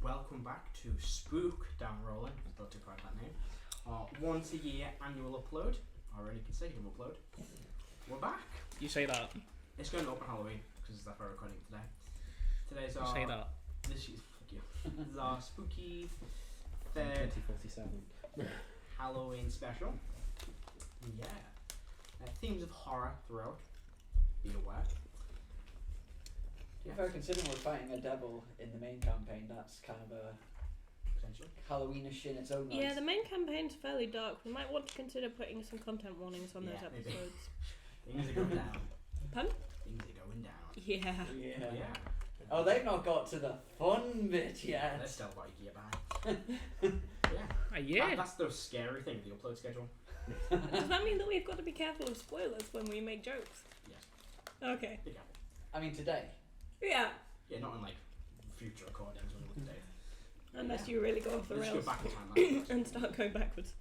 welcome back to SPOOK Down Rolling. I thought to find that name. Our once a year annual upload, or any consecutive upload. We're back. You say that. It's going up on Halloween because it's our recording today. Today's our. You say that. This is fuck you. This is our spooky third 2047 Halloween special. Yeah. Themes of horror throughout. Be aware. If I consider we're fighting a devil in the main campaign, that's kind of a Potentially. Halloweenish in its own right. Yeah, the main campaign's fairly dark. We might want to consider putting some content warnings on those maybe. episodes. Things are going down. Pun? Things are going down. Yeah. Yeah. Oh, they've not got to the fun bit yet. Let's still about a year behind. Yeah. A year? That's the scary thing, the upload schedule. Does that mean that we've got to be careful of spoilers when we make jokes? Yes. Okay. Be careful. I mean, today. Yeah. Yeah, not in like future recordings when we look at date. Unless you really go off the Let's rails go back in time. and start going backwards.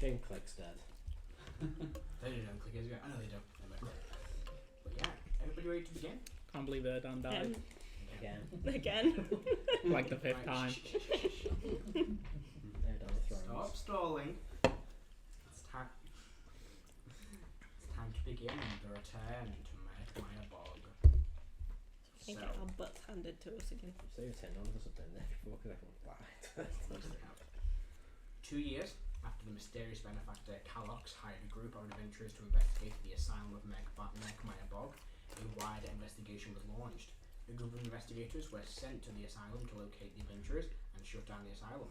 Shane Click's dead. They don't click as I know they don't. But yeah, everybody ready to begin? Can't believe Dan died. Again. Like the fifth time. Stop stalling. It's time to begin the return to Mark Myer Bog. We get our butts handed to us again. So you're saying none of us have been there before because everyone's died. 2 years after the mysterious benefactor Callox hired a group of adventurers to investigate the Asylum of Merk Myer Bog, a wider investigation was launched. A group of investigators were sent to the asylum to locate the adventurers and shut down the asylum.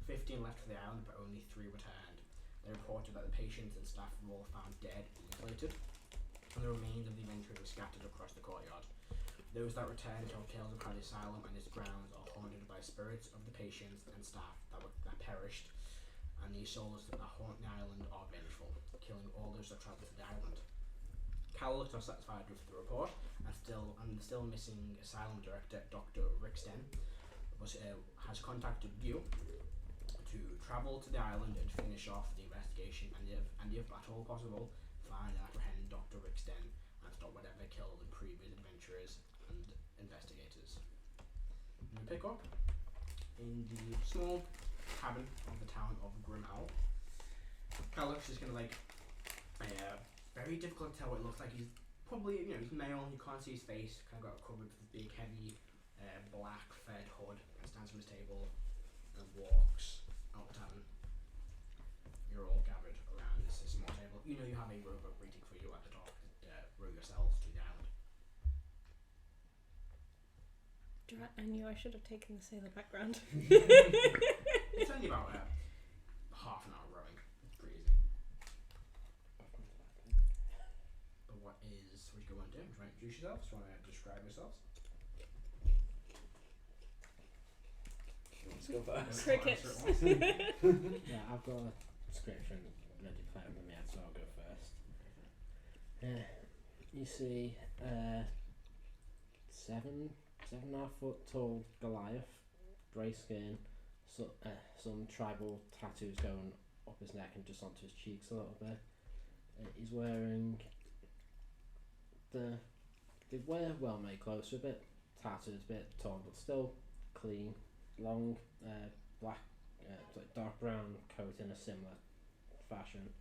15 left for the island, but only 3 returned. They reported that the patients and staff were all found dead or mutilated, and the remains of the adventurers were scattered across the courtyard. Those that returned told tales of how the asylum and its grounds are haunted by spirits of the patients and staff that perished, and these souls that haunt the island are vengeful, killing all those that travel to the island. Cal looked unsatisfied with the report, and the still missing asylum director, Dr. Ricksten, has contacted you to travel to the island and finish off the investigation, and if at all possible, find and apprehend Dr. Ricksten and stop whatever killed the previous adventurers and investigators. We pick up in the small cabin of the town of Grimhowl. Cal looks just very difficult to tell what it looks like. He's probably, he's male, you can't see his face, kind of got covered with a big, heavy, black fed hood, and stands from his table and walks out the tavern. You're all gathered around this small table. You know you have a rowboat waiting for you at the dock to row yourselves to the island. I knew I should have taken the sailor background. It's only about half an hour rowing. It's pretty easy. But what do you want to do? Do you want to introduce yourselves? Do you want to describe yourselves? Let's go first. Crickets. Yeah, I've got a description ready prepared with me, so I'll go first. You see, 7.5 foot tall Goliath, grey skin, some tribal tattoos going up his neck and just onto his cheeks a little bit. He's wearing they wear well made clothes, a bit tattered, a bit torn, but still clean. Long black, like dark brown coat in a similar fashion,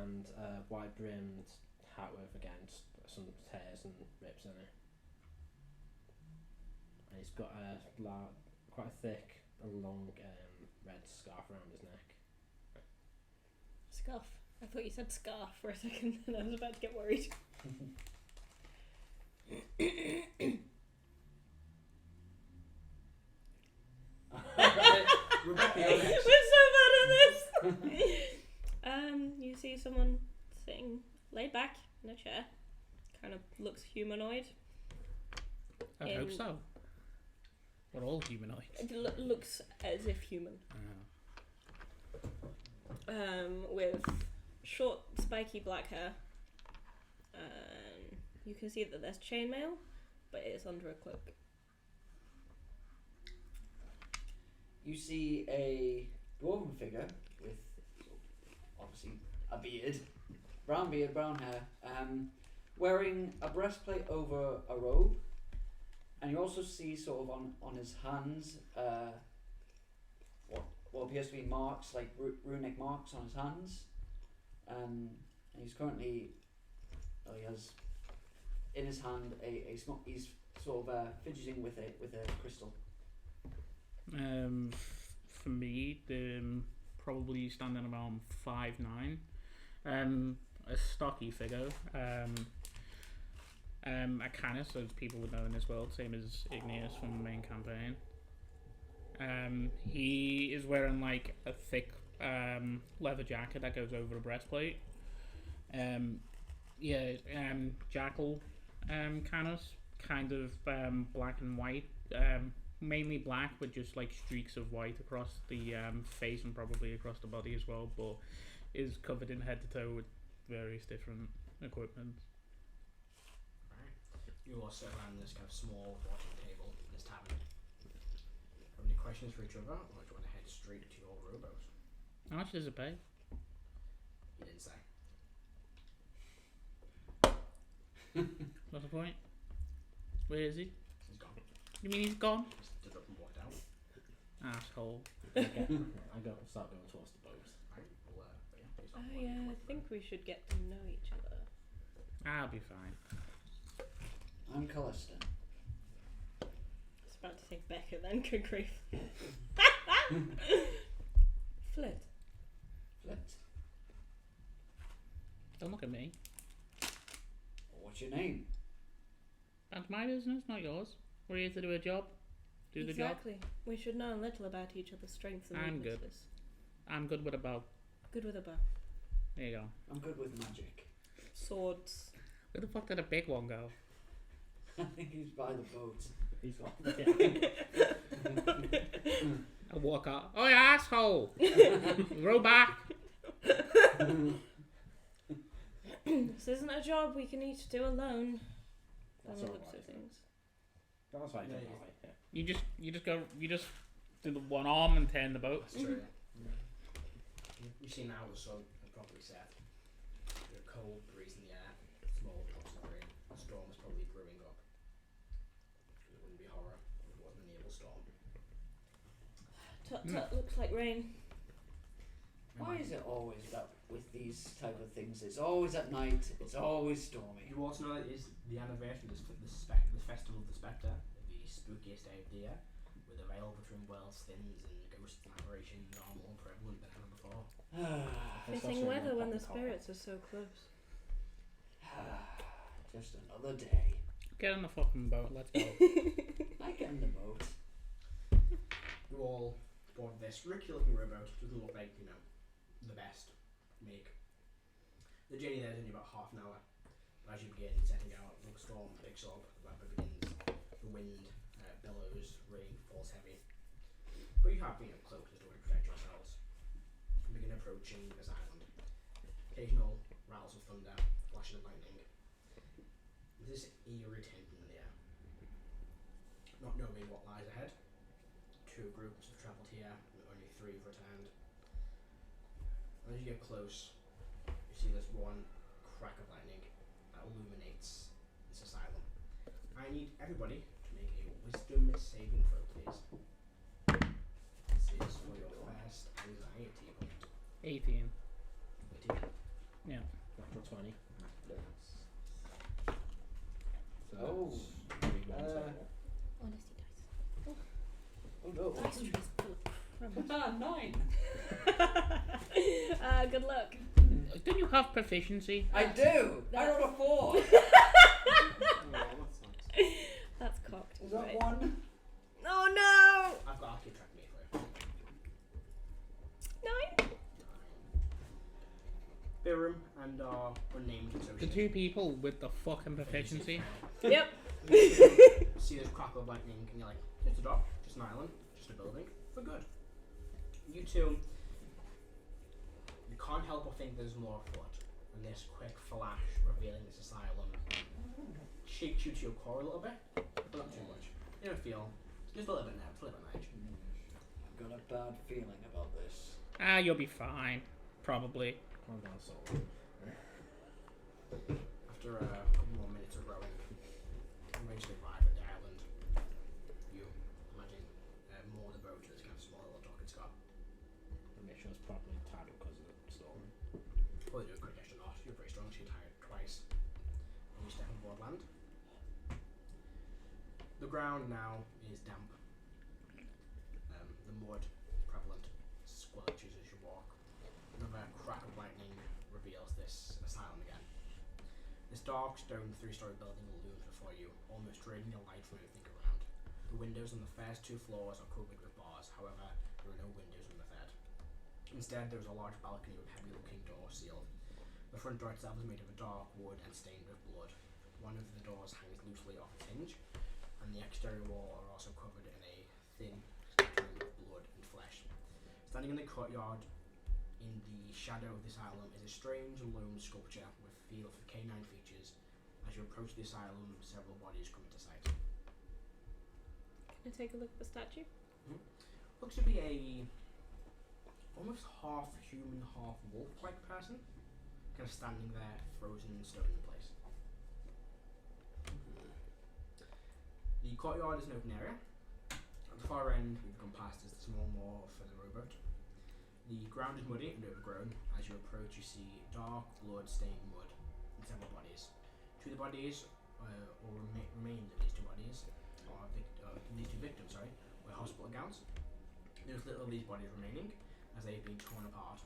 and wide brimmed hat with again some tears and rips in it. And he's got quite a thick and long red scarf around his neck. Scarf. I thought you said scarf for a second and I was about to get worried. Rebecca, We're so bad at this! You see someone sitting laid back in a chair. Kind of looks humanoid. I hope so. We're all humanoid. It looks as if human. With short, spiky black hair. You can see that there's chainmail, but it is under a cloak. You see a dwarven figure with obviously a beard, brown hair, wearing a breastplate over a robe, And you also see sort of on his hands what appears to be marks, like runic marks on his hands. And he's currently, he has in his hand he's sort of fidgeting with a crystal. For me, probably standing around 5'9", a stocky figure. Acanis, as people would know in this world, same as Igneous from the main campaign. He is wearing like a thick leather jacket that goes over a breastplate. Jackal Canis, kind of black and white, mainly black with just like streaks of white across the face and probably across the body as well, but is covered in head to toe with various different equipment. You all sit around this kind of small watching table in this tavern. Have any questions for each other, or do you want to head straight to your rowboat? How much does it pay? He didn't say. What's the point? Where is he? He's gone. You mean he's gone? Just stood up and walked out. Asshole. I start going towards the boat. Right, well, he's not Oh yeah, I think we should get to know each other. I'll be fine. I'm Calliston. I was about to say Becca then, good grief. Flit. Flit. Don't look at me. What's your name? That's my business, not yours. We're here to do a job. Do the job. Exactly. We should know a little about each other's strengths and I'm weaknesses. good. I'm good with a bow. Good with a bow. There you go. I'm good with magic. Swords. Where the fuck did a big one go? I think he's by the boat. He's gone. I walk out. Oh, you asshole! Row back! This isn't a job we can each do alone. That's By the alright. looks of things. That's right. Yeah, Yeah. You just do the one arm and turn the boat. That's true. You see now the sun is properly set. There's a cold breeze in the air, small drops of rain. A storm is probably brewing up. It wouldn't be horror if it wasn't an evil storm. Tut tut, looks like rain. Why is it always that with these type of things? It's always at night. It's always stormy. You also know that it is the anniversary of the Festival of the Spectre, the spookiest day of the year, where the veil between worlds thins and ghosts and aberration are more prevalent than ever before. Fitting weather when the spirits are so close. Just another day. Get on the fucking boat, let's go. I get in the boat. You all board this rickety looking rowboat. Doesn't look like, the best make. The journey there is only about half an hour. But as you begin setting out, the storm picks up, the weather begins, the wind billows, rain falls heavy. But you have cloaks to protect yourselves. You begin approaching this island. Occasional rattles of thunder, flashes of lightning. This eerie tension in the air. Not knowing what lies ahead, 2 groups have travelled here, and only 3 have returned. As you get close, you see this one crack of lightning that illuminates this asylum. I need everybody to make a wisdom saving throw, please. This is for your first anxiety point. 18. 18. Yeah. Natural 20. So Oh. that's 31 total. Honesty dice. Oh no. Dice tree's full of crumbs. 9. Good luck. Don't you have proficiency? I do. I rolled a 4. That's cocked. Is that right. 1? Oh no! I'll keep track of it for you. 9? 9. Biram and our unnamed The associate. 2 people with the fucking proficiency. Yep. See this crackle of lightning, and you're like, just a dock, just an island, just a building. We're good. You two, you can't help but think there's more afoot, and this quick flash revealing this asylum shakes you to your core a little bit, but not too much. You don't feel, just a little bit now, just a little bit on edge. I've got a bad feeling about this. You'll be fine. Probably. Calm down, soul. After a couple more minutes of rowing, you eventually arrive at the island. small little dog it's got. And make sure it's properly tied up because of the storm. Probably do a quick extra knot. You're pretty strong, so you tie it twice. And you step on board land. The ground now is damp. The mud is prevalent, squelches as you walk. Another crack of lightning reveals this asylum again. This dark stone 3-story building looms before you, almost draining your light from everything around. The windows on the first 2 floors are covered with bars, however, there are no windows on the third. Instead, there is a large balcony with heavy-looking doors sealed. The front door itself is made of a dark wood and stained with blood. One of the doors hangs loosely off its hinge, and the exterior wall are also covered in a thin scattering of blood and flesh. Standing in the courtyard in the shadow of the asylum is a strange lone sculpture with feel of canine features. As you approach the asylum, several bodies come into sight. Can I take a look at the statue? Looks to be a almost half human, half wolf-like person, kind of standing there, frozen in stone in place. The courtyard is an open area. At the far end, we've gone past is the small moor for the rowboat. The ground is muddy and overgrown. As you approach, you see dark, blood-stained mud and several bodies. 2 of the bodies, or remains of these 2 bodies, these 2 victims, wear hospital gowns. There's little of these bodies remaining, as they've been torn apart.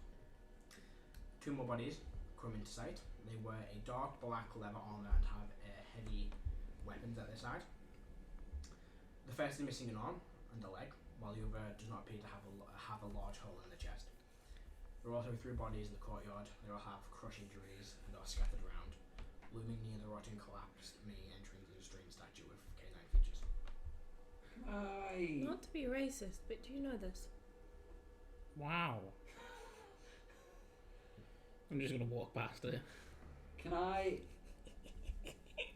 2 more bodies come into sight. They wear a dark black leather armour and have heavy weapons at their side. The first is missing an arm and a leg, while the other does not appear to have a large hole in the chest. There are also 3 bodies in the courtyard. They all have crush injuries and are scattered around. Looming near the rotting collapsed main entrance is a strange statue with canine features. Not to be racist, but do you know this? Wow. I'm just gonna walk past it. Can I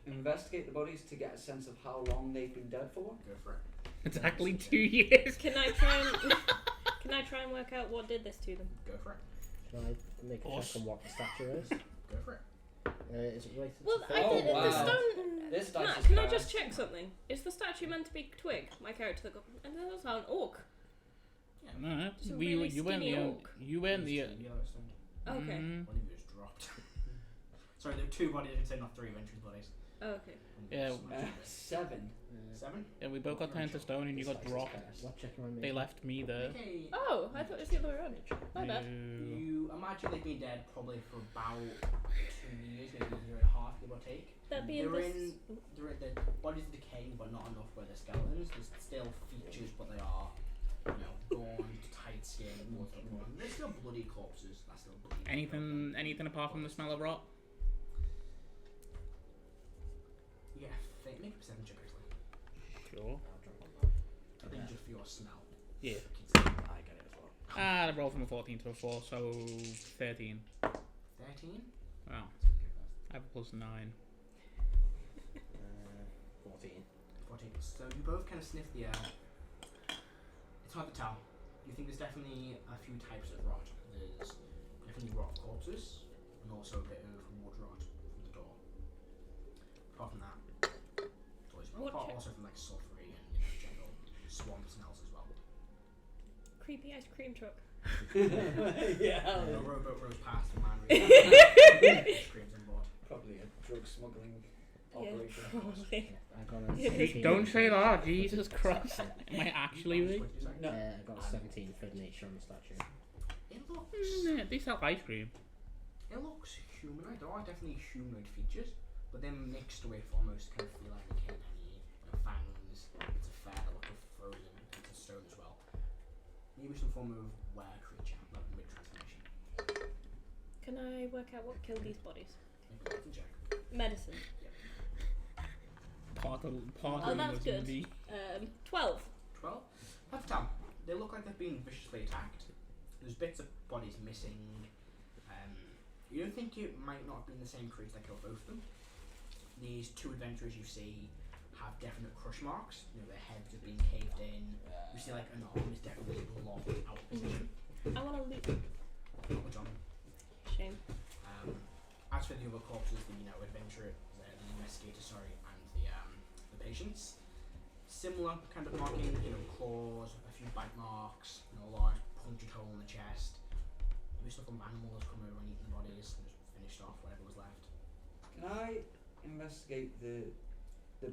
investigate the bodies to get a sense of how long they've been dead for? Go for it. Exactly 2 years. Can I try and work out what did this to them? Go for it. Can I make a check on what the statue is? Go for it. Is it related Well, to I Oh, did the wow. stone. This dice Matt, is can I bad. just check something? Is the statue meant to be twig? My character got, and that was an orc. No, It's a we really you weren't skinny the orc. you weren't the Yellowstone. Okay. One of you just dropped. Sorry, there are 2 bodies, I say not 3 eventually bodies. Oh, okay. Yeah. 7. 7? Yeah, we both got turned to stone and you got dropped. What check am I making? They left me there. Okay. Oh, I thought it was the other way around. My bad. No. You imagine they've been dead probably for about 2 years, maybe a year and a half, give or take. That being They're this. the bodies are decaying, but not enough where they're skeletons. There's still features, but they are, gaunt, tight skin, blood stuff on. They're still bloody corpses. That's still bloody. Anything apart from the smell of rot? Yeah, make a perception check actually. Sure. I'll drop on that. I think just for your smell. Yeah. I get it as well. I rolled from a 14 to a 4, so 13. 13? Wow. I have a +9. 14. 14. So you both kind of sniff the air. It's hard to tell. You think there's definitely a few types of rot. There's definitely rot corpses, and also a bit of wood rot from the door. Apart from that, it's always What apart check- also from like sulfury and general swamp smells as well. Creepy ice cream truck. Yeah. A rowboat rows past a man with screams on board. Probably a drug smuggling Yeah, operation. probably. I got a 17. Don't say that, Jesus Christ. Am I actually What be? did you say? No. I got a 17 for nature on the statue. It looks. Yeah, they sell ice cream. It looks humanoid. There are definitely humanoid features, but they're mixed with almost kind of feline canine, fangs. It's a fair look of frozen into stone as well. Maybe some form of were creature, not mid transformation. Can I work out what killed these bodies? Maybe I can check. Medicine. Part of Oh, them that's was good. the 12. 12. Have to tell. They look like they've been viciously attacked. There's bits of bodies missing. You don't think it might not have been the same creature that killed both of them. These 2 adventurers you see have definite crush marks. Their heads have been caved in. You see like an arm is definitely locked out of position. I want to loot. Not much on. Shame. As for the other corpses, the adventurer, the investigator, and the patients, similar kind of marking. Claws, a few bite marks, hole in the chest. Maybe stuff from animals come over and eat the bodies and just finished off whatever was left. Can I investigate the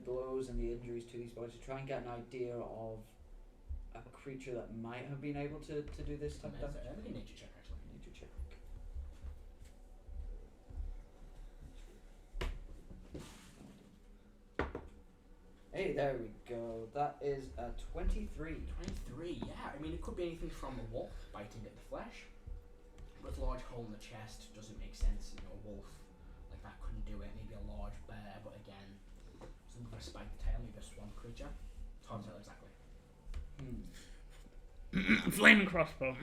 blows and the injuries to these bodies to try and get an idea of a creature that might have been able to do this type of damage? Make a nature check actually. Nature check. Hey, there we go. That is a 23. 23, yeah. I mean, it could be anything from a wolf biting at the flesh, but a large hole in the chest doesn't make sense. You know, a wolf like that couldn't do it. Maybe a large bear, but again, something with a spiked tail, maybe a swamp creature. It's hard to tell exactly. Flaming crossbow.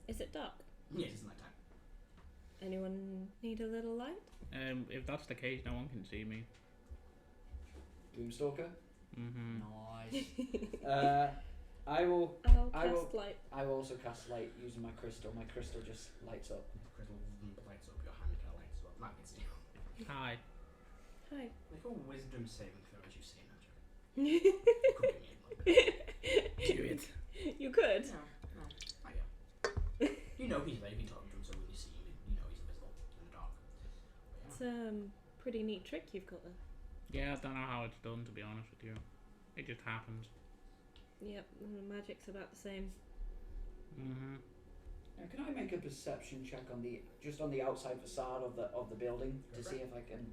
Is it dark? Yes, it's night time. Anyone need a little light? If that's the case, no one can see me. Doomstalker. Mm-hmm. Nice. I will Light. I will also cast light using my crystal. My crystal just lights up. Crystal lights up, your hand kind of lights up. That gets you. Hi. Hi. Make a wisdom saving throw as you say that. You Could be me. Do it. could. No. Oh, yeah. You know he's there, you've been talking to him, so when you see him, you know he's invisible in the dark. But It's a pretty neat trick you've got there. Yeah, I don't know how it's done, to be honest with you. It just happens. Yep, and the magic's about the same. Mm-hmm. Now, can I make a perception check on the outside facade of the building to see if I can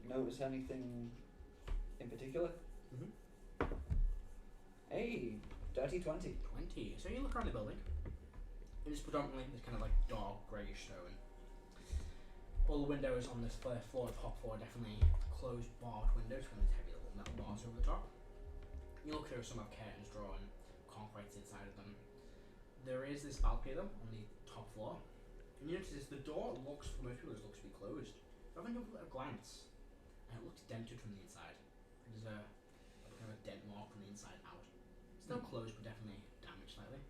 notice anything in particular? Mm-hmm. Hey, dirty 20. 20. So you look around the building, and it's predominantly this kind of like dark greyish stone. All the windows on this top floor are definitely closed barred windows with these heavy little metal bars over the top. You look through, some have curtains drawn, concretes inside of them. There is this balcony though on the top floor, and you notice the door looks, for most people, it looks to be closed. Having a little glance, and it looks dented from the inside. There's a kind of a dent mark from the inside out. Still closed, but definitely damaged slightly.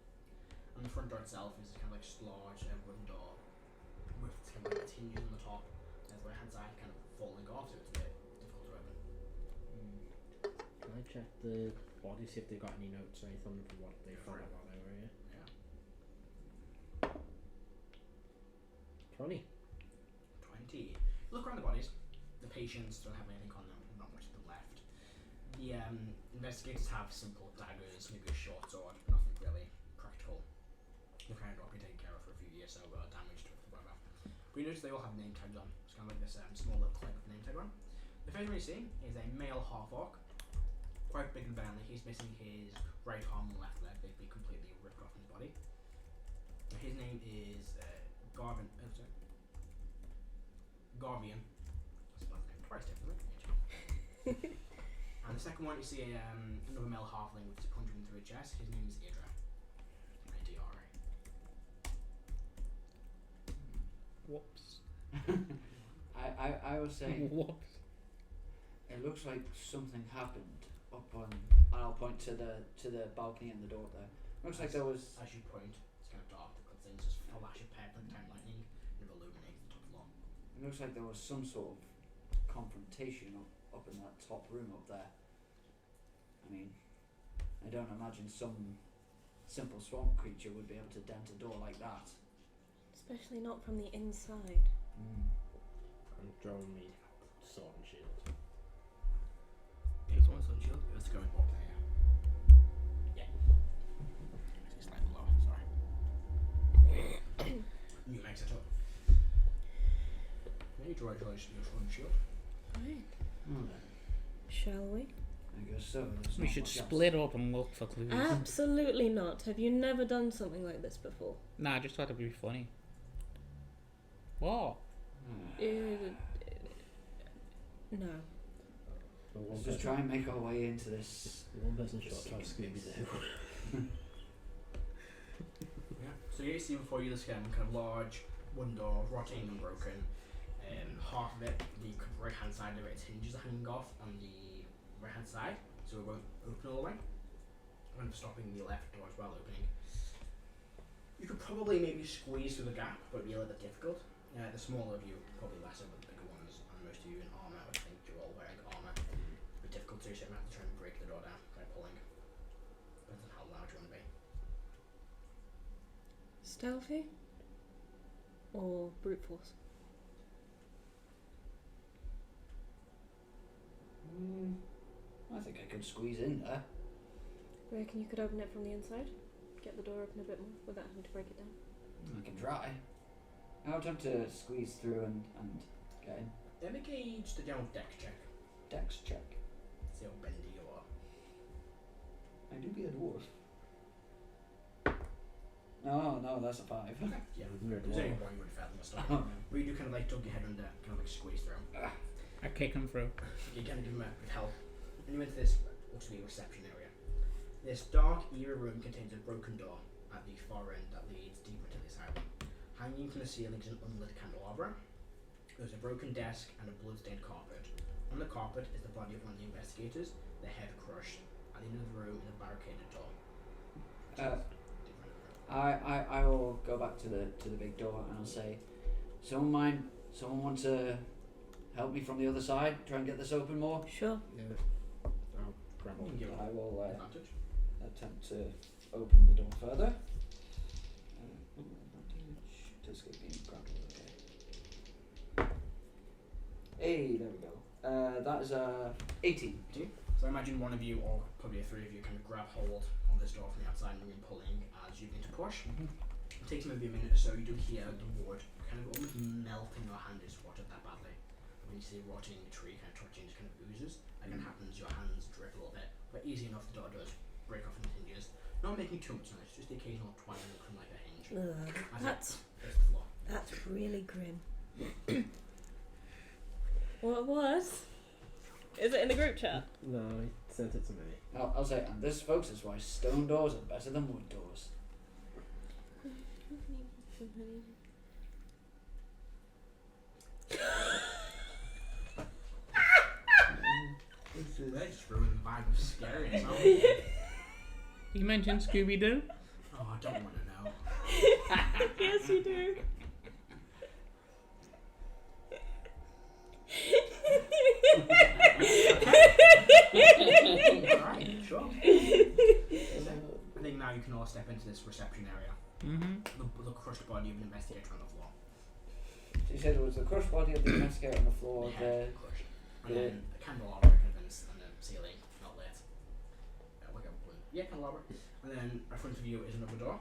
And the front door itself is kind of like large wooden door with kind of like hinges on the top. And the right hand side kind of falling off, so it's a bit difficult to open. Can I check the body, see if they've got any notes or anything for what they found out while they were here? Yeah. 20. 20. Look around the bodies. The patients don't have anything on them, not much of them left. The investigators have simple daggers, maybe a short sword, nothing really practical. The kind of rock been taken care of for a few years, so damaged or whatever. But you notice they all have name tags on. It's kind of like this small little clip with a name tag on. The first one you see is a male half-orc, quite big and burly. He's missing his right arm and left leg. They've been completely ripped off his body. His name is Garvian. I spelled his name twice differently. And the second one you see another male halfling with his punching through his chest. His name is Idra. I-D-R-A. Whoops. I was saying Whoops. it looks like something happened up on. I'll point to the balcony and the door there. Looks like there was. As you point, it's kind of dark. The things just flash of purple and time lightning and illuminates the top floor. It looks like there was some sort of confrontation up in that top room up there. I mean, I don't imagine some simple swamp creature would be able to dent a door like that. Especially not from the inside. And drone me sword and shield. Here's one sun shield. It's going up there. Yeah. It's slightly lower, sorry. You make it up. Maybe draw your sword and shield. Right. Hmm. Shall we? I guess so. We should split up and look for clues. Absolutely not. Have you never done something like this before? Nah, I just thought it'd be funny. What? No. Let's just try and make our way into this. One person shot try Scooby-Doo. Yeah. So you see before you this kind of large wooden door, rotting and broken. Half of it, the right hand side of its hinges are hanging off on the right hand side, so it won't open all the way. And stopping the left door as well opening. You could probably maybe squeeze through the gap, but it'd be a little bit difficult. The smaller of you, probably less of the bigger ones, and most of you in armour, I think you're all wearing armour. It'd be difficult to, so you might have to try and break the Stealthy? Or brute force? I think I could squeeze in there. Reckon you could open it from the inside? Get the door open a bit more without having to break it down? I can try. I'll attempt to squeeze through and get in. Then make a just a general dex check. Dex check. See how bendy you are. I do be a dwarf. No, that's a 5. Yeah. You're a There's only dwarf. one you would have failed in the start. But you do kind of like tug your head under, kind of like squeeze through. I kick him through. You kind of give him a bit of help. And you enter this, looks to be a reception area. This dark, eerie room contains a broken door at the far end that leads deeper into the asylum. Hanging from the ceiling is an unlit candelabra. There's a broken desk and a blood-stained carpet. On the carpet is the body of one of the investigators, the head crushed. At the end of the room is a barricaded door. I will go back to the big door and I'll say, someone want to help me from the other side? Try and get this open more? Sure. Yeah. I'll grab You on. can give I will advantage. attempt to open the door further. Advantage to escape being grappled. Okay. Hey, there we go. That is 18. So I imagine one of you, or probably three of you, kind of grab hold on this door from the outside and begin pulling as you begin to push. It takes maybe a minute or so. You do hear the wood kind of almost melt in your hand. It's rotted that badly. When you see a rotting tree kind of touching, it kind of oozes. Again, happens. Your hands drip a little bit, but easy enough. The door does break off into hinges. Not making too much noise, just the occasional twang from like a hinge. That's As it hits the floor. really grim. What was? Is it in the group chat? No, he sent it to me. I'll say, and this, folks, is why stone doors are better than wood doors. They just ruined the vibe of scary. It's not. You mentioned Scooby Doo. Oh, I don't want to know. Yes, you do. Alright, sure. I think now you can all step into this reception area. Mm-hmm. The crushed body of an investigator on the floor. So you said it was the crushed body of the investigator on the floor, The head crushed. And the- then a candelabra kind of on the ceiling, not lit. Candelabra. And then in front of you is another door.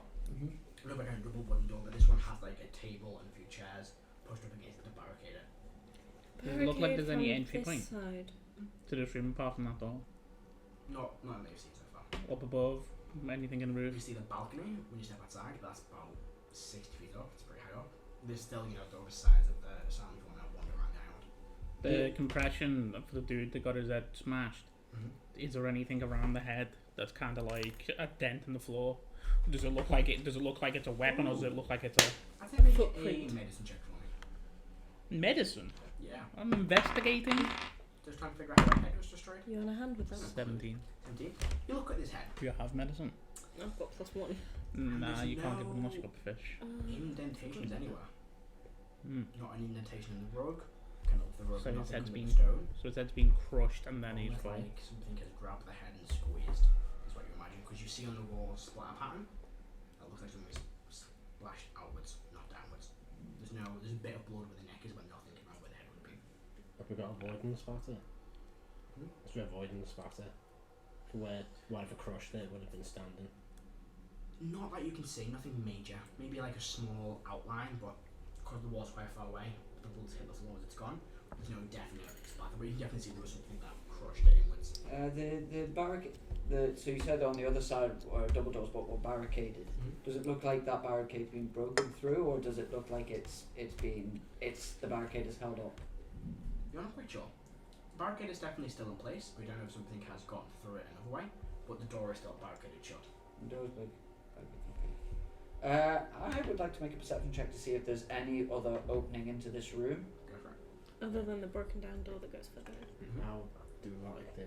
Another kind of double wooden door, but this one has like a table and a few chairs pushed up against it to barricade it. Does it look like there's any Barricade entry from point this side. to this room apart from that door? Not that you've seen so far. Up above, anything in the You roof? see the balcony when you step outside, that's about 60 feet up, it's pretty high up. There's still, the other sides of the asylum if you want to wander around the island. The compression of the dude that got his head smashed. Is there anything around the head that's kind of like a dent in the floor? Does it look like it? Does it look like it's a weapon, or does it look like it's a I'd say make Footprint. a medicine check for me. medicine? Yeah. I'm investigating. Just trying to figure out how the head was destroyed. You want a hand with that? 17. 17. You look at this head. Do you have medicine? I've got +1. Nah, there's you can't give them no- unless you got the fish. Indentations anywhere. Not an indentation in the rug. Kind of the rug. So his nothing head's with been stone. So his head's been crushed and then he's Almost fine. like something has grabbed the head and squeezed. Is what you imagine, because you see on the wall a splatter pattern. That looks like something's splashed outwards, not downwards. There's a bit of blood where the neck is, but nothing around where the head would be. Have we got avoiding the spatter? Is there avoiding the spatter? For where whatever crushed it would have been standing. Not that you can see, nothing major. Maybe like a small outline, but because the wall's quite far away, the blood's hit the floor as it's gone. There's no definite splatter, but you can definitely see there was something that crushed it inwards. the barricade. So you said on the other side double doors, but were barricaded. Does it look like that barricade's been broken through, or does it look like the barricade is held up? You're not quite sure. The barricade is definitely still in place. We don't know if something has gotten through it another way, but the door is still barricaded shut. The door's big. I would like to make a perception check to see if there's any other opening into this room. Go for it. Other than the broken down door that goes further in. How do I like the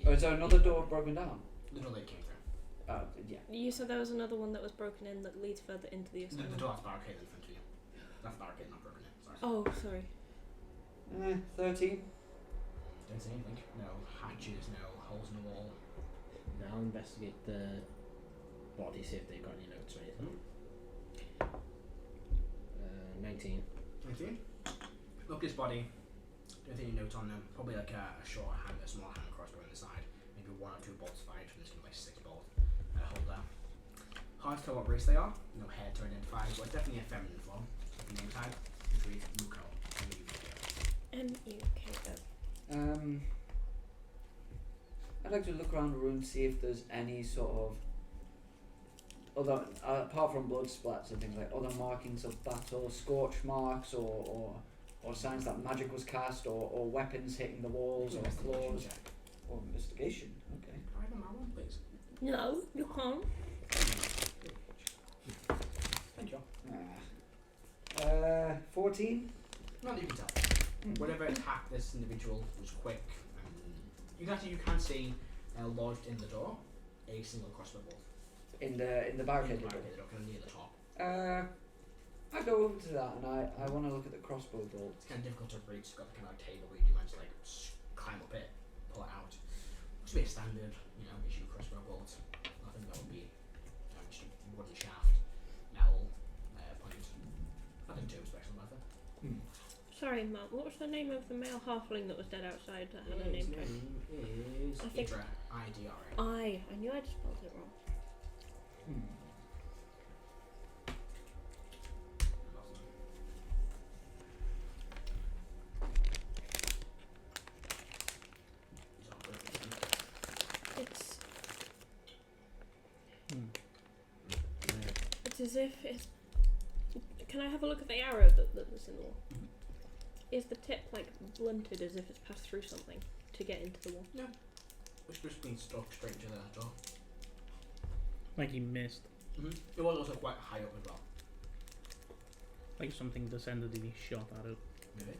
Oh, is there another door broken down? The door that came through. Yeah. You said there was another one that was broken in that leads further into the The asylum. door's barricaded in front of you. That's barricade, not broken in. Sorry. Oh, sorry. 13. Don't see anything. No hatches, no holes in the wall. Now I'll investigate the body, see if they've got any notes or anything. 19. 19. Look at his body. Don't think you note on him. Probably like a short hand, a small hand crossbow on the side. Maybe 1 or 2 bolts fired from this kind of like 6 bolt holder. Hard to tell what race they are. No hair to identify, but it's definitely a feminine form. The name tag is read Muko. M-U-K-O. I'd like to look around the room, see if there's any sort of other, apart from blood splats and things like other markings of battle, scorch marks, or signs that magic was cast, or weapons hitting the walls, or claws, or investigation. Okay. Can I have my one, please? No, you can't. Thank you. 14. Not that you can tell. Whatever attacked this individual was quick. You can see lodged in the door a single crossbow bolt. In the barricade door. Kind of near the top. I go over to that and I want to look at the crossbow bolt. It's kind of difficult to reach. It's got the kind of like table where you do manage to like climb up it, pull it out. Which would be a standard, issue crossbow bolt. I think that would be just a wooden shaft, metal point. Nothing too special about it. Sorry, Mark. What was the name of the male halfling that was dead outside that had a His name tag? name is I think- Idra. I-D-R-A. I knew I'd spelled it wrong. It's as if it's. Can I have a look at the arrow that was in the wall? Is the tip like blunted as if it's passed through something to get into the wall? No. It's just been stuck straight to the door. Like he missed. It was also quite high up as well. Like something descended and he shot at it. Maybe.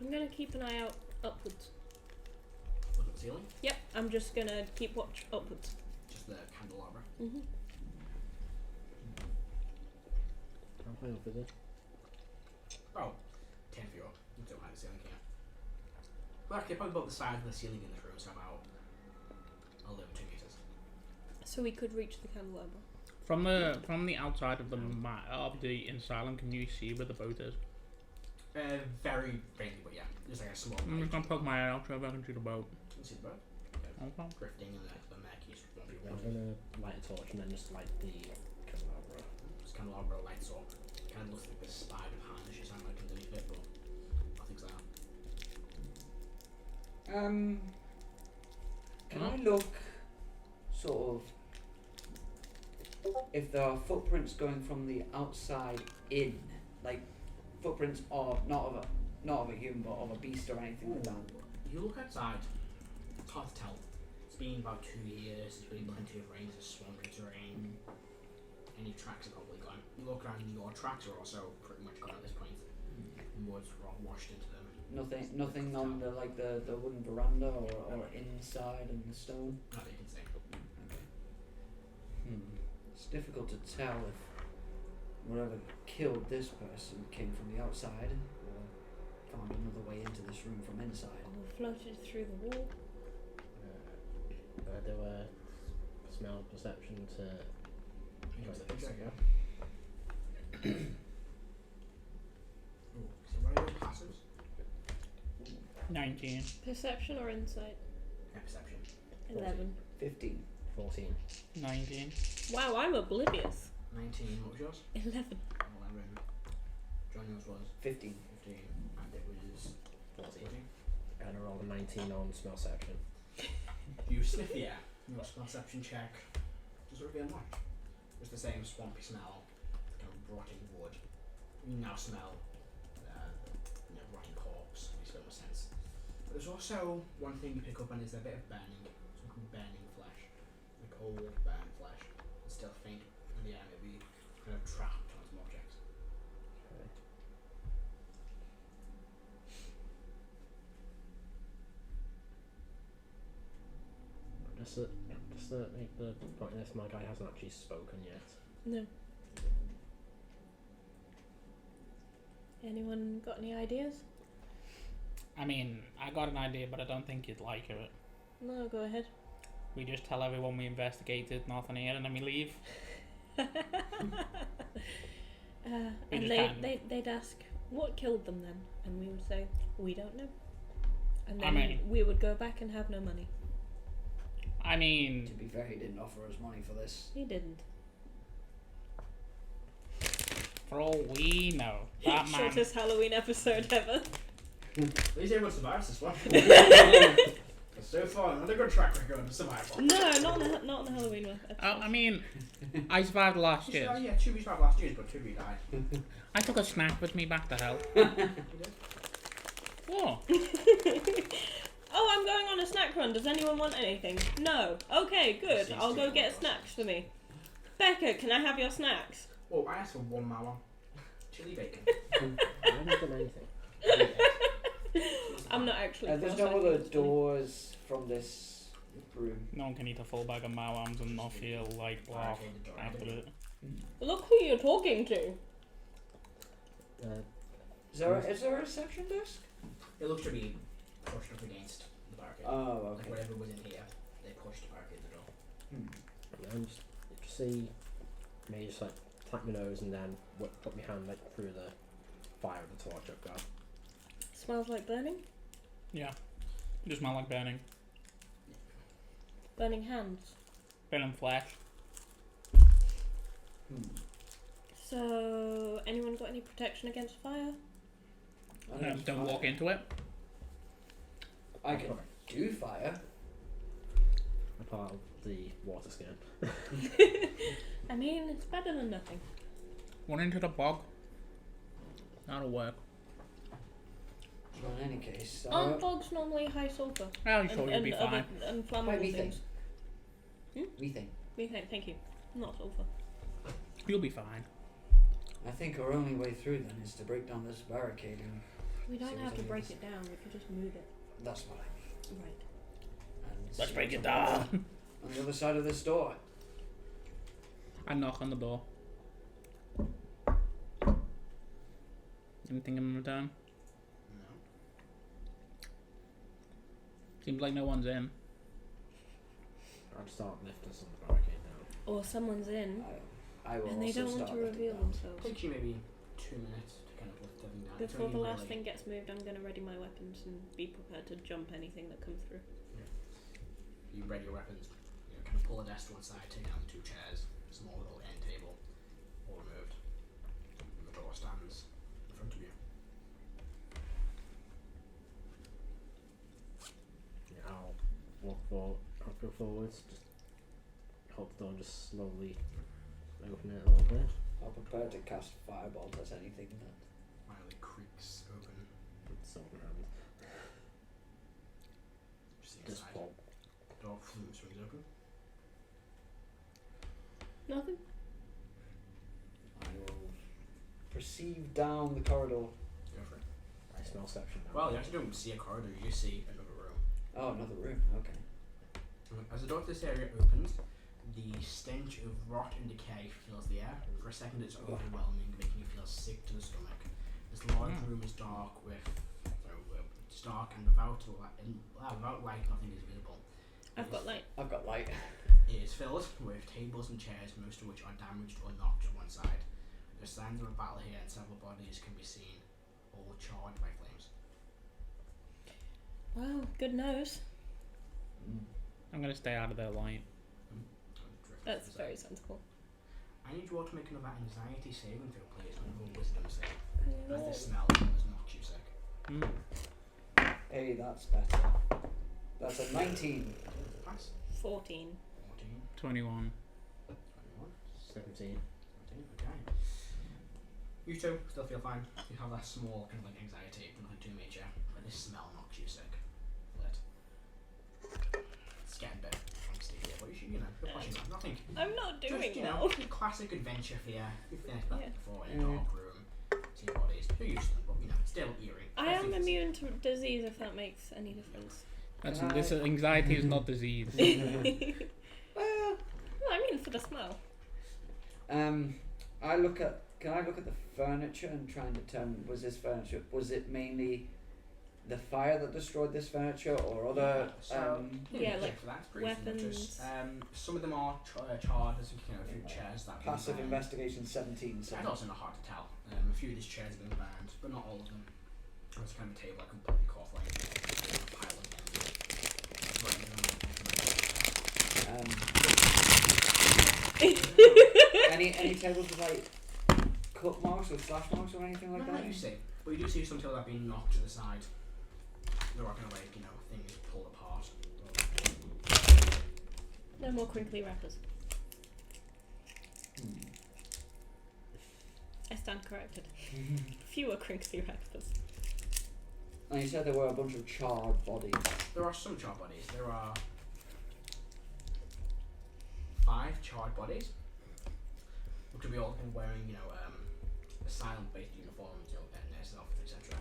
I'm gonna keep an eye out upwards. Look at the ceiling. Yep, I'm just gonna keep watch upwards. Just the candelabra. How high up is it? Oh, 10 feet up. You don't like the ceiling here. Well, actually, probably about the size of the ceiling in this room, so about 2 meters. So we could reach the candelabra. From the outside of the Asylum, can you see where the boat is? Very faintly, but yeah, just like a small. I'm just gonna poke my eye out so I can see the boat. You can see the boat. Okay. Drifting in the Merk won't be I'm one. gonna light a torch and then just light the candelabra. Just candelabra lights up. Kind of looks like this spider harness you sound like underneath it, but nothing's there. Can I look sort of if there are footprints going from the outside in, like footprints of not of a human but of a beast or anything like that? You look outside, it's hard to tell. It's been about 2 years, there's been plenty of rain, there's swampy terrain. Any tracks are probably gone. You look around and your tracks are also pretty much gone at this point. Woods were all washed into them. Nothing on the the wooden veranda or inside and the stone. Not that you can see. Okay. It's difficult to tell if whoever killed this person came from the outside or found another way into this room from inside. Or floated through the wall. Do a smell perception to. You know, try it's to fix like, it. Ooh, so what are your passives? 19. Perception or insight? Perception. 11. 15. 14. 19. Wow, I'm oblivious. 19, what was yours? 11. 11. John, yours was 15. 15, and it was 14. 14. And I rolled a 19 on smellception. You sniff the air. Your perception check. Just reveal much. It's the same swampy smell, kind of rotting wood. You now smell rotting corpse. Makes a bit more sense. But there's also one thing you pick up on is a bit of burning, some kind of burning flesh, like old burnt flesh. It's still faint in the air, maybe kind of trapped on some objects. Okay. Just to make the point of this, my guy hasn't actually spoken yet. No. Anyone got any ideas? I mean, I got an idea, but I don't think you'd like it. No, go ahead. We just tell everyone we investigated, nothing here, and then we leave. We And just can't. they'd ask, what killed them then? And we would say, we don't know. And I then mean- we would go back and have no money. I To mean, be fair, he didn't offer us money for this. He didn't. for all we know, that man. Shortest Halloween episode ever. At least everyone survives this one. So far, not a good track record of survival. No, not on the Halloween one. I mean, I survived last year. Yeah, 2 we survived last year, but 2 we died. I took a snack with me back to hell. You did? What? Oh, I'm going on a snack run. Does anyone want anything? No. Okay, good. Seems I'll to go be get one snacks for me. Becca, can I have your snacks? Oh, I asked for 1 Mauer. Chili bacon. I haven't done anything. I'm not actually. There's no other doors from this room. No one can eat a full bag of Mawams and not feel like wow after it. Look who you're talking to. Is there a reception desk? It looks to be pushed up against the barricade. Oh, Like okay. whatever was in here, they pushed to barricade the door. And just see me just like tap my nose and then put my hand like through the fire of the torch I've got. Smells like burning. Yeah. You just smell like burning. Burning hands. Burning flesh. So, anyone got any protection against fire? Don't walk into it. I can do fire. I pull out the water skin. I mean, it's better than nothing. One into the bog. That'll work. Well, in any case, Aren't bogs normally high sulfur? I'm sure you'll be other fine. and Wait, flammable methane. things. Methane. Methane, thank you. Not sulfur. You'll be fine. I think our only way through then is to break down this barricade, and We don't Seems have to like break it's- it down, we can just move it. that's what I mean. Right. And Let's see break it what's on down. on the other side of this door. I knock on the door. Anything in return? No. Seems like no one's in. I'd start lifting some of the barricade down. Or someone's in, I will and they also don't want start to lifting reveal down. themselves. Takes you maybe 2 minutes to kind of lift everything down. It's Before the only last really- thing gets moved, I'm going to ready my weapons and be prepared to jump anything that comes through. You ready your weapons, kind of pull a desk to one side, take down the 2 chairs, small little end table, all removed. And the door stands in front of you. Yeah, I'll go forwards, just hold the door and just slowly open it a little bit. I'll prepare to cast fireball as anything that. Finally creaks open. With sword in hand. Just the Just inside. pop. Door swings open. Nothing? I will proceed down the corridor. Go for it. I smell section now. Well, you actually don't see a corridor, you see another room. Oh, another room. Okay. As the door to this area opens, the stench of rot and decay fills the air. For a second, it's overwhelming, making you feel sick to the stomach. This large room is dark it's dark and without light, nothing is visible. I've got light. I've got light. It is filled with tables and chairs, most of which are damaged or knocked to one side. There's signs of a battle here, and several bodies can be seen, all charred by flames. Wow, good nose. I'm gonna stay out of their light. That's very sensible. I need you all to make another anxiety saving throw, please. Another wisdom save. No. As this smell has knocked you sick. Hey, that's better. That's a 19. Pass. 14. 14, 21. 21, 17. 17, okay. You two still feel fine. You have that small kind of like anxiety, nothing too major, but this smell knocks you sick. But it's getting better. Angsty here, but you're pushing on. Nothing. I'm not doing Just, well. your classic adventure fear. You've finished that Yeah. before in a dark room. Seeing bodies. You're used to them, but still eerie. I am immune to disease, if that makes any difference. That's Can this I- anxiety is not disease. Well, Well, I mean, for the smell. Can I look at the furniture and try and determine was it mainly the fire that destroyed this furniture or other Yeah, like for that. Briefly, weapons. some of them are charred. There's a few chairs that have been passive banned. investigation 17. So That's also not hard to tell. A few of these chairs have been banned, but not all of them. There's kind of a table I completely caught like a pile of them. any tables with like cut marks or slash marks or anything like Not that? you see, but you do see some tables that have been knocked to the side. There are kind of like things pulled apart. No more crinkly wrappers. I stand corrected. Fewer crinkly wrappers. And you said there were a bunch of charred bodies. There are some charred bodies. There are 5 charred bodies, which will be all been wearing, asylum-based uniforms, nurses, officers, etc.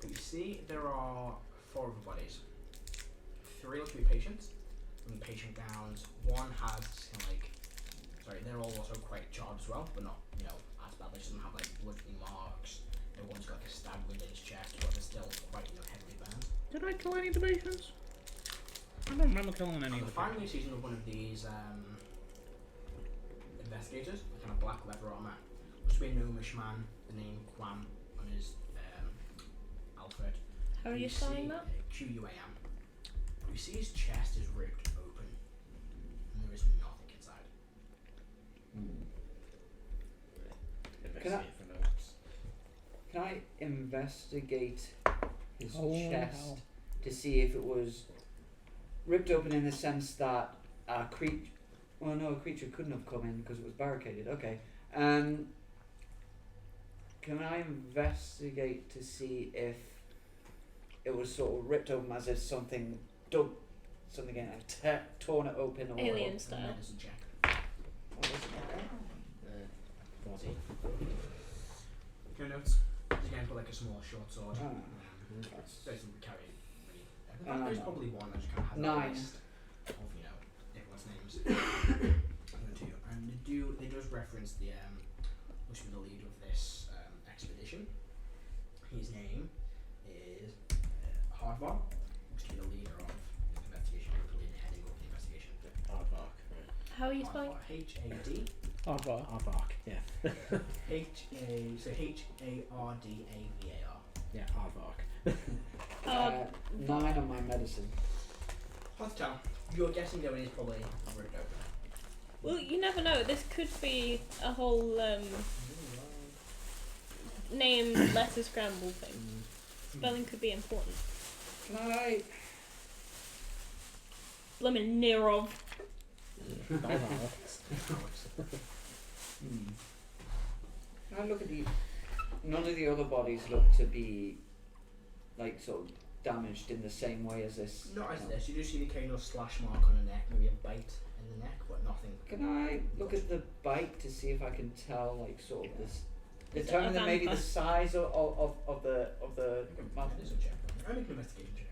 But you see, there are 4 other bodies. 3 look to be patients, in patient gowns. One has they're all also quite charred as well, but not, as bad. They just don't have like bloody marks. No one's got like a stab wound in his chest, but they're still quite, heavily burned. Did I kill any of the patients? I don't remember killing any of The the final patients. season of one of these investigators, a kind of black leather armor, must be a gnomish man, the name Quam on his alphabet. How are you spelling that? QUAM. You see his chest is ripped open, and there is nothing inside. Investigate for notes. Can I investigate his Holy chest hell. to see if it was ripped open in the sense that a creature? Well, no, a creature couldn't have come in because it was barricaded. Okay. Can I investigate to see if it was sort of ripped open as if something dug something in and torn it open or Alien A style. medicine check. What was it? 14. Your notes. Again, put like a small short sword. Ah, Basically, we carry really. no. There's probably one that just kind of has 9. a list of everyone's names. And they does reference the which was the leader of this expedition. His name is Hardvar, which is the leader of the investigation, the heading of the investigation. Aardvark, right. How are you spelling? H-A-D. Aardvark, yeah. H-A-R-D-A-V-A-R. Yeah, Aardvark. 9 on my medicine. Hard to tell. You're guessing though it is probably ripped open. Well, you never know. This could be a whole name letter scramble thing. Spelling could be important. Can I? Blimmin' Nerov. Can I look at the? None of the other bodies look to be like sort of damaged in the same way as this. Not as this. You do see the occasional slash mark on the neck, maybe a bite in the neck, but nothing. Can I look at the bite to see if I can tell like sort of this? Is it Determine a that maybe the vampire? size of the mouth. It is a check. I make an investigation check.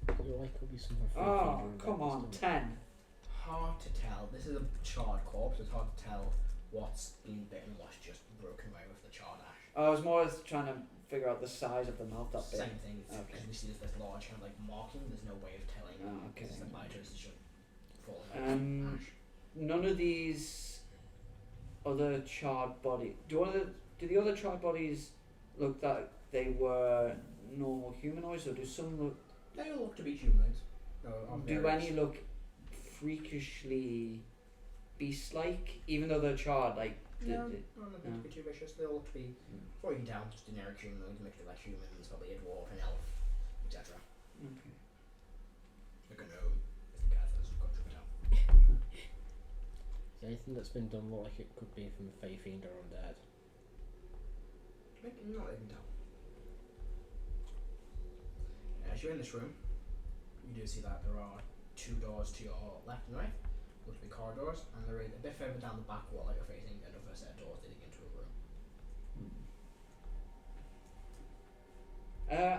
Actually. You're like, could be some Oh, come on, 10. Hard to tell. This is a charred corpse. It's hard to tell what's been bitten, what's just broken away with the charred ash. I was more trying to figure out the size of the mouth that big. Same thing. Okay. Because we see this large kind of like marking. There's no way of telling. Oh, okay. This is a biter. This should fall in ash. None of these other charred bodies. Do the other charred bodies look that they were normal humanoids, or do some look? They all look to be humanoids. Do any look freakishly beast-like, even though they're charred? Like No, nothing to be too vicious. They all look to be, before you can tell, just generic humanoids mixed with like humans, probably a dwarf, an elf, etc. Okay. Like a gnome, if the guys that's got to tell. Is anything that's been done look like it could be from Fey Fiend or Undead? Not that you can tell. As you're in this room, you do see that there are 2 doors to your left and right, look to be corridors, and there is a bit further down the back wall that you're facing another set of doors leading into a room.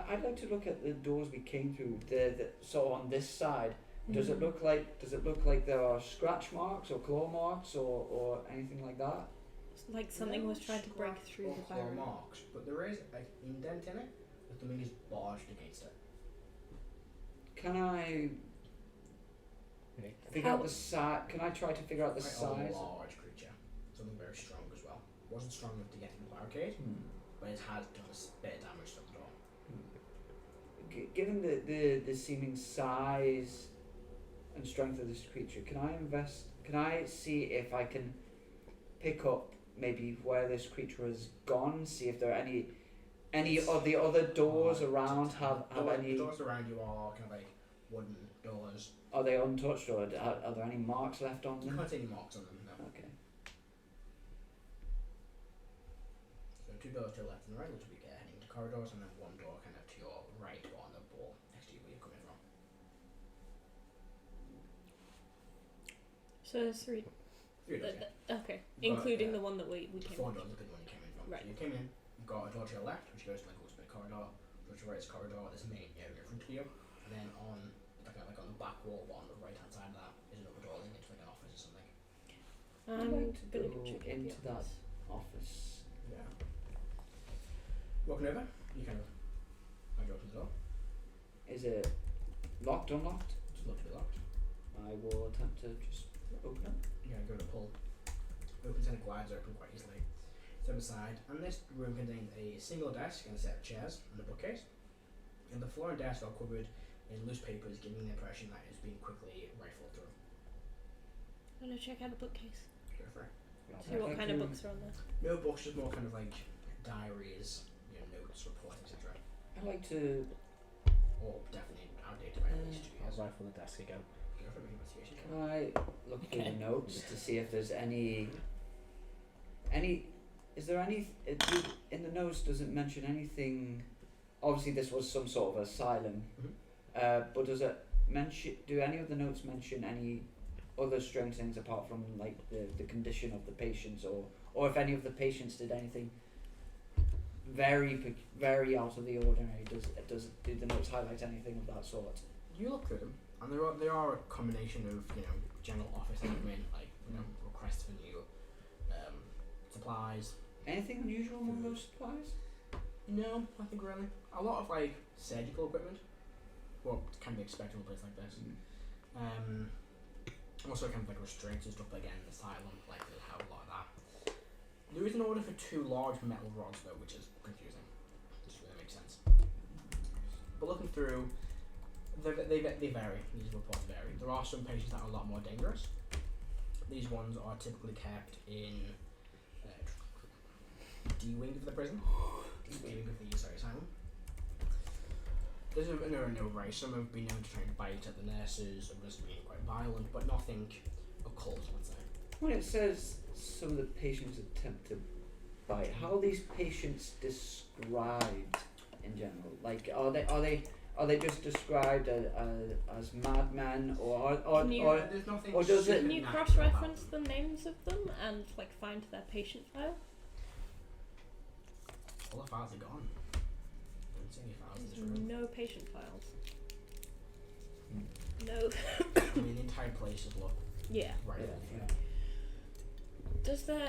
I'd like to look at the doors we came through. The so on this side, does it look like there are scratch marks or claw marks or anything like that? It's like something was trying to break Scratch through or the claw barrier. marks, but there is an indent in it Something is barged against it. Can I figure out the size? Can I try to figure out the Quite size? a large creature. Something very strong as well. Wasn't strong enough to get through the barricade, but it has done a bit of damage to the door. Given the seeming size and strength of this creature, can I see if I can pick up maybe where this creature has gone? See if there are any of the other doors around have any. The doors around you are kind of like wooden doors. Are they untouched, or are there any marks left on You them? can't see any marks on them. No. Okay. So 2 doors to the left and right, which will be heading into corridors, and then 1 door kind of to your right or on the wall next to you where you're coming from. So there's 3. 3 doors. Okay, You've got, including the one that we came 4 in. doors, including the one you came in from. Right. So you came in, you've got a door to your left, which goes to like ultimate corridor. Door to your right is corridor. There's a main area in front of you, and then on like on the back wall, but on the right hand side of that is another door leading into like an office or something. I'd like to gonna go check out the into that office. office. Yeah. Walking over, you kind of open the door. Is it locked, unlocked? Just look to be locked. I will attempt to just open it. Yeah, go to pull. Opens and it glides open quite easily. Step aside, and this room contains a single desk and a set of chairs and a bookcase. And the floor and desk are covered in loose papers, giving the impression that it's being quickly rifled through. I'm gonna check out the bookcase. Go for it. See what kind of books are on there. No books, just more kind of like diaries, notes, reports, etc. I'd like to. Or definitely outdated by at least 2 years. I'll rifle the desk again. Go for an investigation. Can I look through the notes to see if there's any? Is there any? In the notes, does it mention anything? Obviously, this was some sort of asylum, but does it mention? Do any of the notes mention any other strange things apart from like the condition of the patients, or if any of the patients did anything very out of the ordinary? Do the notes highlight anything of that sort? You look through them, and there are a combination of general office admin, like requests for new supplies. Anything unusual among those supplies? No, nothing really. A lot of like surgical equipment, what can be expected in a place like this. Also kind of like restraints and stuff again in the asylum, like they'll have a lot of that. There is an order for 2 large metal rods though, which is confusing. Doesn't really make sense. But looking through, they vary. These reports vary. There are some patients that are a lot more dangerous. These ones are typically kept in D wing of the prison. D wing of the asylum. There's no race. Some have been known to try and bite at the nurses, others have been quite violent, but nothing occult, I would say. When it says some of the patients attempt to bite, how are these patients described in general? Like, are they just described as madmen, or There's nothing or does it- Can you supernatural cross-reference about the names of them and like find their patient file? them. All the files are gone. Don't see any files in this room. No patient files. Hmm. No. I mean, the entire place is locked Yeah. right Yeah,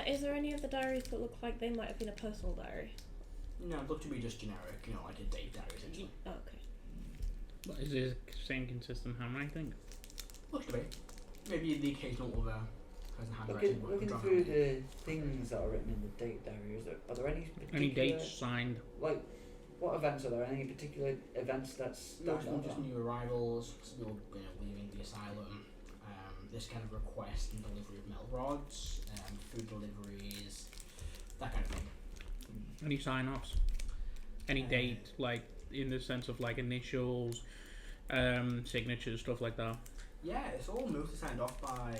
Is there any of the diaries that look like they might have been a personal diary? No, it looked to be just generic, like a date diary essentially. Oh, okay. But is it the same consistent handwriting? Looks to be. Maybe the occasional other person handwriting. Looking through the things that are written in the date diary, are there any particular, Any dates signed? like what events are there? Any particular events that's Most of them just new arrivals, some people leaving the asylum. This kind of request and delivery of metal rods, food deliveries, that kind of thing. Any sign-offs? Any date, like in the sense of like initials, signatures, stuff like that? Yeah, it's all mostly signed off by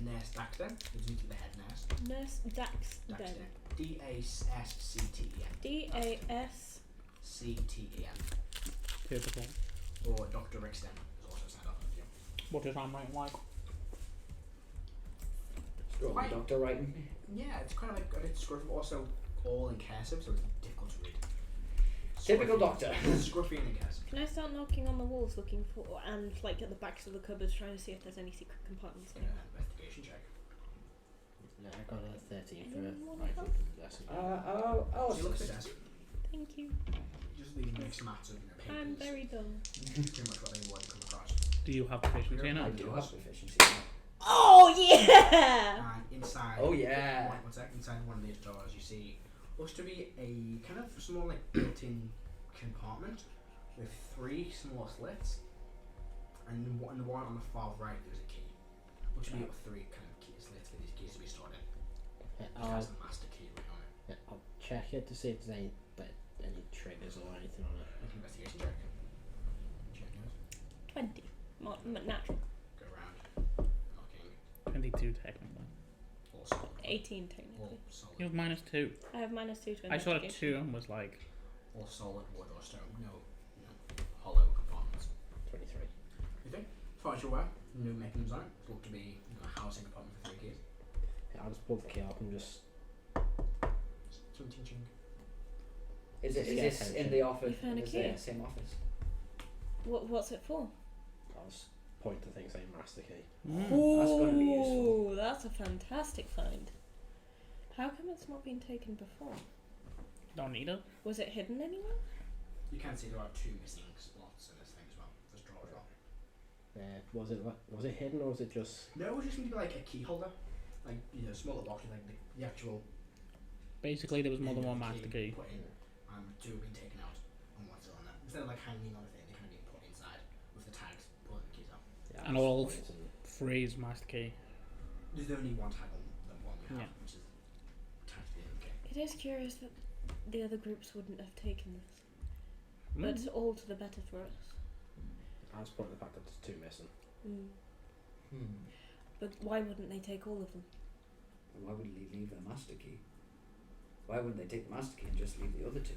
Nurse Daxter, who's usually the head nurse. Nurse Daxton. Daxter. D-A-S-C-T-E-N. D-A-S. Typical. Or Dr. Ricksten is also signed off with you. What is handwriting like? Quite- Doctor writing. Yeah, it's kind of like a bit scruffy, also all in cursive, so it's difficult to read. Typical Scruffy. doctor. Scruffy and in cursive. Can I start knocking on the walls looking for, and like at the backs of the cupboards trying to see if there's any secret compartments in it? Investigation check. No, I got a 13 for Anyone rifle help? the desk. I'll So you look at the desk. Thank you. Just these mixed mats of papers. I'm very dull. Pretty much what they want to come across. Do you have proficiency in I it? do have proficiency in it. Oh yeah! And inside, Oh, yeah. what's that? Inside one of these doors, you see looks to be a kind of small, like built-in compartment with 3 small slits, and the one on the far right there's a key. Looks to be 3 kind of key slits for these keys to be stored in. It has a master key right on it. Yeah, I'll check it to see if there's any triggers or anything on it. Make an investigation check. Check yours. 20. Natural. Go around. Knocking. 22 technically. All solid. 18 All technically. solid. You have -2. I have -2 to I saw a investigation. 2 and was like, All solid wood or stone. No hollow compartments. 23. You think? As far as you're aware, no mechanisms on it. It looked to be a housing compartment for 3 keys. Yeah, I'll just pull the key up and just. Some teaching. Is Just it? get Is this attention. in the office? You found a Is key? it the same office? What's it for? I'll just point to things saying master key. That's gonna be useful. Ooh, that's a fantastic find. How come it's not been taken before? don't need it. Was it hidden anywhere? You can see there are 2 missing slots in this thing as well. This drawer as well. Was it hidden or was it just? No, it was just going to be like a key holder. Like, smaller box with like the actual. Basically, there was more than one key master key. put in, 2 have been taken out and one's still on there. Instead of like hanging on a thing, they kind of been put inside with the tags pulling the keys out. Yeah, And I'll all just point and- 3 is master key. There's only one tag on the one we have, Yeah. which is tagged to the other key. It is curious that the other groups wouldn't have taken this. Mm. But it's all to the better for us. I'll just point to the fact that there's 2 missing. But why wouldn't they take all of them? Why would they leave the master key? Why wouldn't they take the master key and just leave the other 2?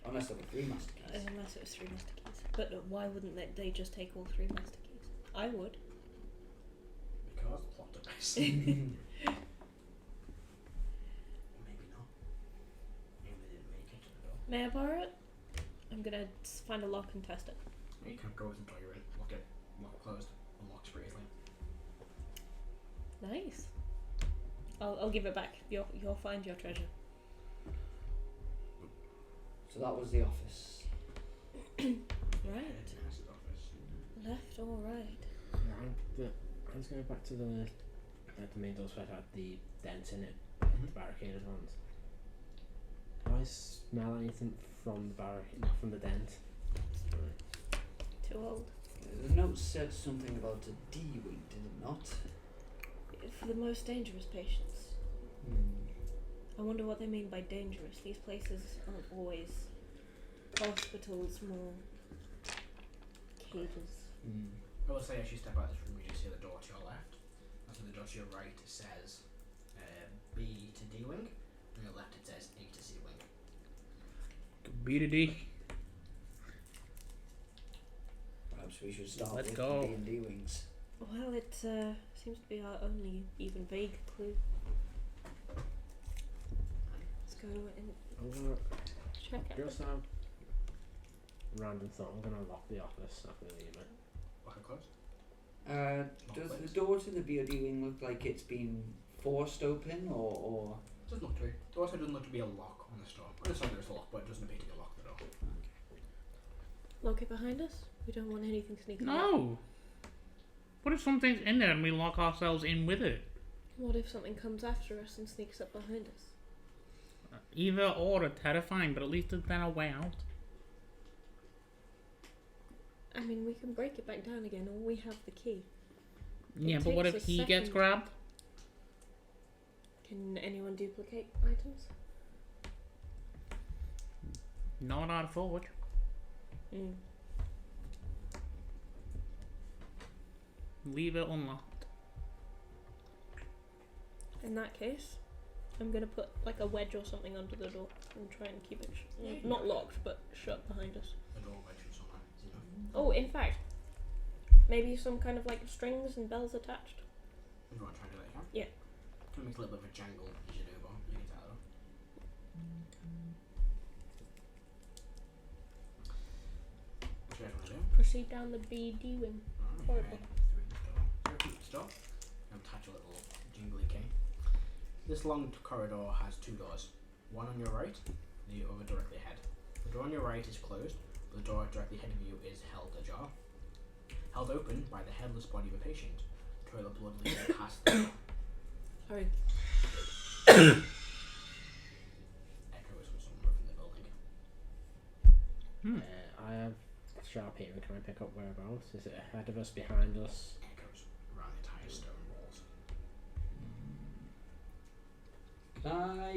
Unless there were 3 master keys. Unless it was 3 master keys. But why wouldn't they just take all 3 master keys? I would. Because plot device. Or maybe not. Maybe they didn't make it to the door. May I borrow it? I'm gonna find a lock and test it. You can go with the door you're in, lock it closed, unlocks pretty easily. Nice. I'll give it back. You'll find your treasure. So that was the office. Right. Nurse's office. Left or right? Yeah, I'm just going back to the main doors where it had the dents in it, the barricaded ones. Do I smell anything from from the dent? Too old. The note said something about a D-wing, did it not? For the most dangerous patients. I wonder what they mean by dangerous. These places aren't always hospitals, more cages. I will say as you step out of this room, you just see the door to your left. And so the door to your right says B to D wing, and your left it says A to C wing. B to D. Perhaps we should start Let's with go. the D&D wings. Well, it seems to be our only even vague clue. Let's go and I'm gonna check out. just have random thought. I'm gonna lock the office after we leave it. Lock it closed. Does please. the door to the BOD wing look like it's been forced open or Doesn't look to be. There also doesn't look to be a lock on this door. On the side there's a lock, but it doesn't appear to be a lock on the door. Lock it behind us. We don't want anything sneaking out. No! What if something's in there and we lock ourselves in with it? What if something comes after us and sneaks up behind us? Either or are terrifying, but at least there's then a way out. I mean, we can break it back down again, or we have the key. Yeah, but what takes if a he gets second. grabbed? Can anyone duplicate items? Not out of forge. Leave it unlocked. In that case, I'm gonna put like a wedge or something under the door and try and keep it not locked, but shut behind us. The door wedge or something. You know. Oh, in fact, maybe some kind of like strings and bells attached. If you want to try and do that, you can. Yeah. Can make a little bit of a jangle as you do, but you can tell. What do you guys want to do? Proceed down the BD wing. Alright, Horrible. through this door. So open this door and attach a little jingly key. This long corridor has 2 doors. One on your right, the other directly ahead. The door on your right is closed, but the door directly ahead of you is held ajar. Held open by the headless body of a patient. A trail of blood leading past the door. Sorry. Echoes from somewhere from the building. I have sharp hearing. Can I pick up whereabouts? Is it ahead of us, behind us? Echoes around the entire stone walls. Can I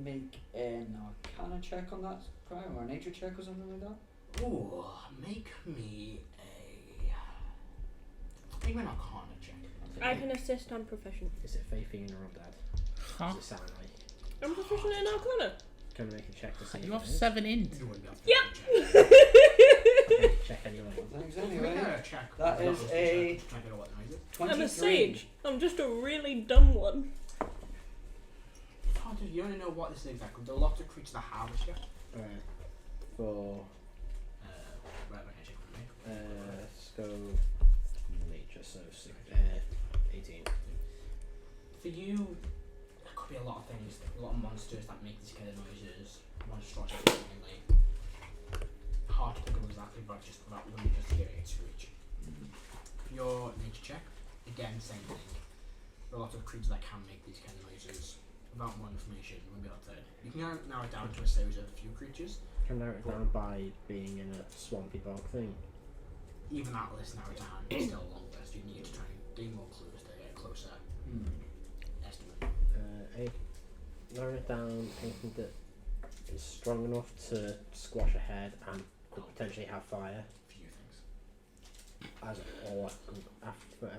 make an arcana check on that crime, or a nature check or something like that? Ooh, make me an arcana check. I can assist on proficient. Is it Faith Fiend or Undead? Huh? Does it sound like? I'm proficient in Arcana. Can I make a check to see? You if have it is? 7 int. You wouldn't be able to Yep. make a check. Check anyway. Thanks Make anyway. a check. That is a Try to get what noise it. 23. I'm a sage. I'm just a really dumb one. You only know what this is exactly. There are lots of creatures that have this, yeah. Alright. For Whatever I can check for me. let's go nature. So 18. For you, there could be a lot of things, a lot of monsters that make these kind of noises, monstrosities mainly. Hard to pick up exactly, but just about when you just hear it screech. For your nature check, again, same thing. There are lots of creatures that can make these kind of noises. Without more information, you won't be able to. You can narrow it down to a series of a few creatures. Can I narrow it down by being in a swampy bog thing? Even that list narrowed down is still a long list. You need to try and gain more clues to get a closer estimate. Narrow it down, anything that is strong enough to squash a head and could potentially have fire. Few things. As or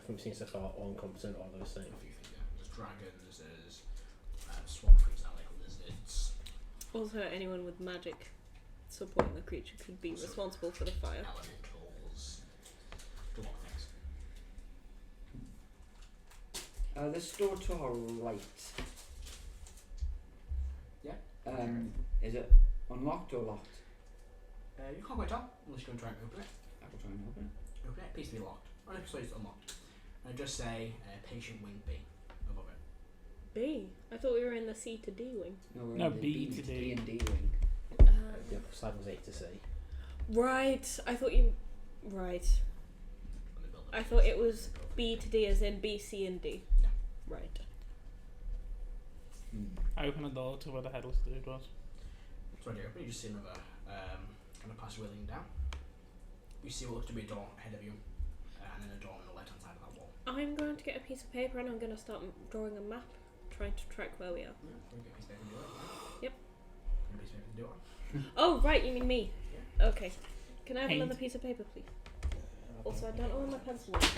from seeing so far, all encompassing all those things. A few things, yeah. There's dragons, there's swamp creatures that like lizards, Also, anyone with magic supporting the creature could be responsible for the fire. elementals, a lot of things. This door to our right. Yeah. Is it unlocked or locked? You can't quite tell unless you can try and open it. I will try and open it. Open it, it appears to be locked. Oh no, sorry, it's unlocked. And just say patient wing B above it. B. I thought we were in the C to D wing. No, we're No, in the B B to to D. D and D wing. The other side was 8 to C. Right. I thought you. Right. When they build the I base, thought it was they go for B to D as in B, C, and D. Yeah. Right. I opened the door to where the headless dude was. So when you open, you just see another kind of passageway leading down. You see what looks to be a door ahead of you, and then a door on the left hand side of that wall. I'm going to get a piece of paper and I'm going to start drawing a map, trying to track where we are. Yeah, can we get a piece of paper and do it? Yep. Get a piece of paper and do it. Oh, right, you mean me? Yeah. Okay. Can I have Paint. another piece of paper, please? Also, I don't know where my pencil is.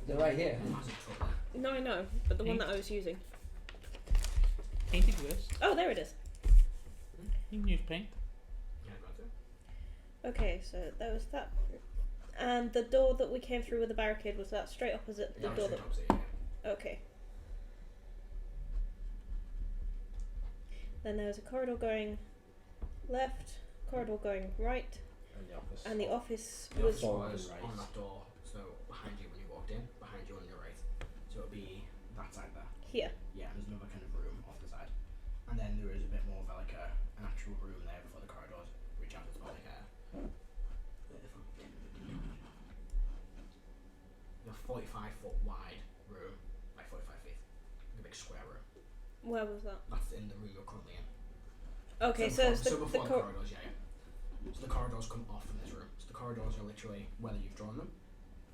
They're right here. How's it trouble? No, I know, but the one Paint. that I was using. Paint exists. Oh, there it is. You can use paint. Yeah, got it. Okay, so there was that. And the door that we came through with the barricade, was that straight opposite the Yeah, door straight that... opposite, yeah. Okay. Then there's a corridor going left, corridor going right, And the office. and the office The was... office Forward was and right. on that door, so behind you when you walked in, behind you on your right. So it'll be that side there. here. Yeah, there's another kind of room off the side. And then there is a bit more of like an actual room there before the corridors reach out. It's about like a 45-foot wide room, like 45 feet. Like a big square room. Where was that? That's in the room you're currently in. Okay, so it's the before the corridors, yeah. So the corridors come off from this room. So the corridors are literally whether you've drawn them.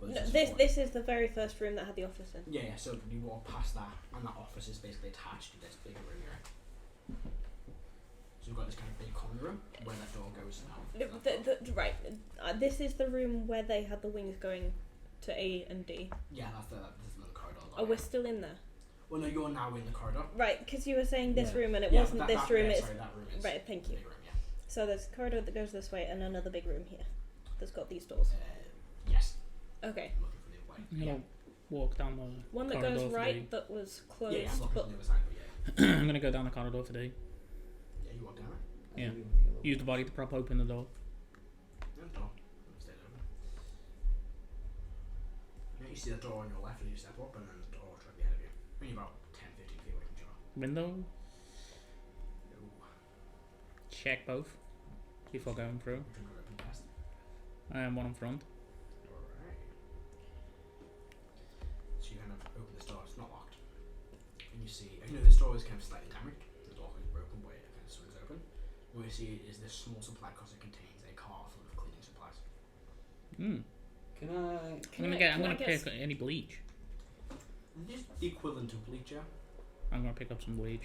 But No, is this before- this is the very first room that had the office in. Yeah, yeah, so you walk past that, and that office is basically attached to this big room here. So you've got this kind of big common room where that door goes now. Right, this is the room where they had the wings going to A and D. Yeah, that's another corridor. Oh, we're still in there. Well, no, you're now in the corridor. Right, because you were saying this Yeah. room and it Yeah, wasn't that, this that, room. yeah, It's sorry, that room is right. Thank the you. big room, yeah. So there's a corridor that goes this way and another big room here that's got these doors. Yes. Okay, I'm looking for the other way. I'm gonna walk down the one that corridor goes for right that was closed, Yeah, I'm looking but for the other side, but yeah. I'm gonna go down the corridor today. Yeah, you walk down it. Yeah. Use the body to prop open the door. Yeah, the door. Stay open. Yeah, you see the door on your left as you step up, and then the door directly ahead of you. Only about 10-15 feet away from each other. Window. Ooh. Check both. before going through. Which one do you open first? One in front. Alright. So you kind of open this door, it's not locked. And you see, this door is kind of slightly damaged. The door is broken, but it kind of swings open. What you see is this small supply closet contains a car full of cleaning supplies. Hmm. Can I? I'm gonna pick any bleach. Just the equivalent of bleach, yeah? I'm gonna pick up some bleach.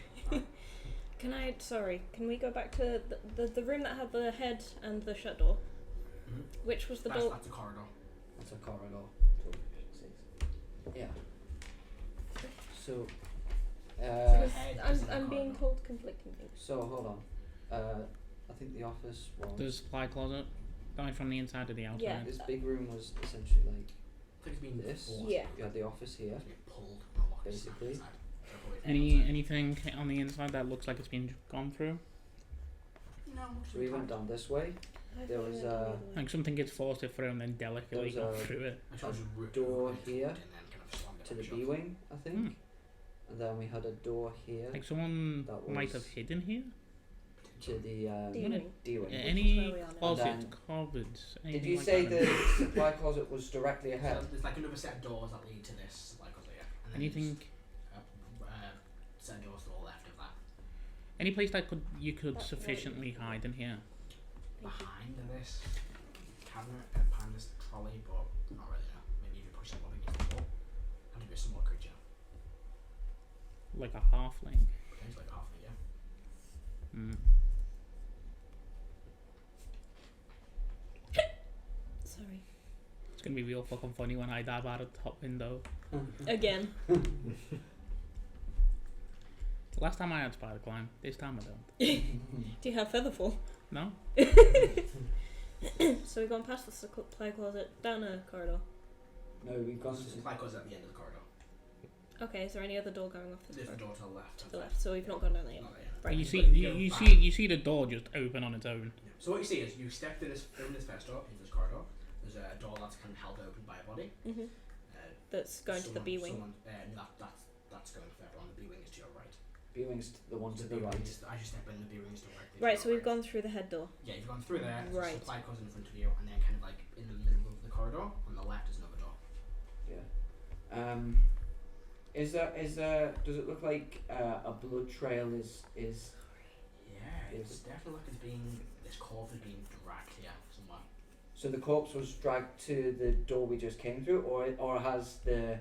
Can we go back to the room that had the head and the shut door? Mm-hmm. Which was the door? That's a corridor. That's a corridor. Yeah. So. Because head is in the I'm being corridor. told conflicting things. So hold on. I think the office was. There's a supply closet. Going from the inside to the outside. Yeah. This big room was essentially like I think it's been this. forced. Yeah. You had the office here. It's been pulled and locked Basically. inside. So away from the outside. Anything on the inside that looks like it's been gone through? No. So we went down this way. I There don't was, know the other Like something gets forced through and then delicately There was go a- through it. I suppose you door opened it here and then kind of slammed it to the shut. B wing, I think. Hmm. And then we had a door here Like someone That might was- have hidden here. to the D-wing. D wing. Yeah, is any where we are now. closet then- cupboards. Did anything you like say that? the supply closet was directly ahead? So there's like another set of doors that lead to this, like over here. And then Anything? there's, set of doors to the left of that. Any place that you could That's sufficiently hide in here. Thank you. Behind this cabinet, behind this trolley, but not really. No. Maybe if you push that one against the wall, and be a small creature. Like a halfling. It's like half of it, yeah. Mm. Sorry. It's gonna be real fucking funny when I dive out of the top window. Again. Last time I had spider climb. This time I don't. Do you have featherfall? No? So we've gone past the supply closet, down a corridor. No, we've gone The to supply closet at the end of the corridor. Okay, is there any other door going off this There's the corridor? door to the left. To the left, so we've not gone down there yet. Not there. Right. You see, But you, go you back. see the door just open on its own. Yeah. So what you see is you step through this first door into this corridor. There's a door that's kind of held open by a body. Mm-hmm. Uh, That's going to the B wing. That's going further on. The B wing is to your right. B wing's the one to So the B wing right. is- as you step in, the B wing is directly. to Right, your so we've right. gone through the head door. Yeah, you've gone through there. There's Right. a supply closet in front of you, and then kind of like in the middle of the corridor on the left is another door. Yeah. Is there? Does it look like a blood trail is? Yeah, it's definitely like it's being this corpse is being dragged here somewhere. So the corpse was dragged to the door we just came through, or has the?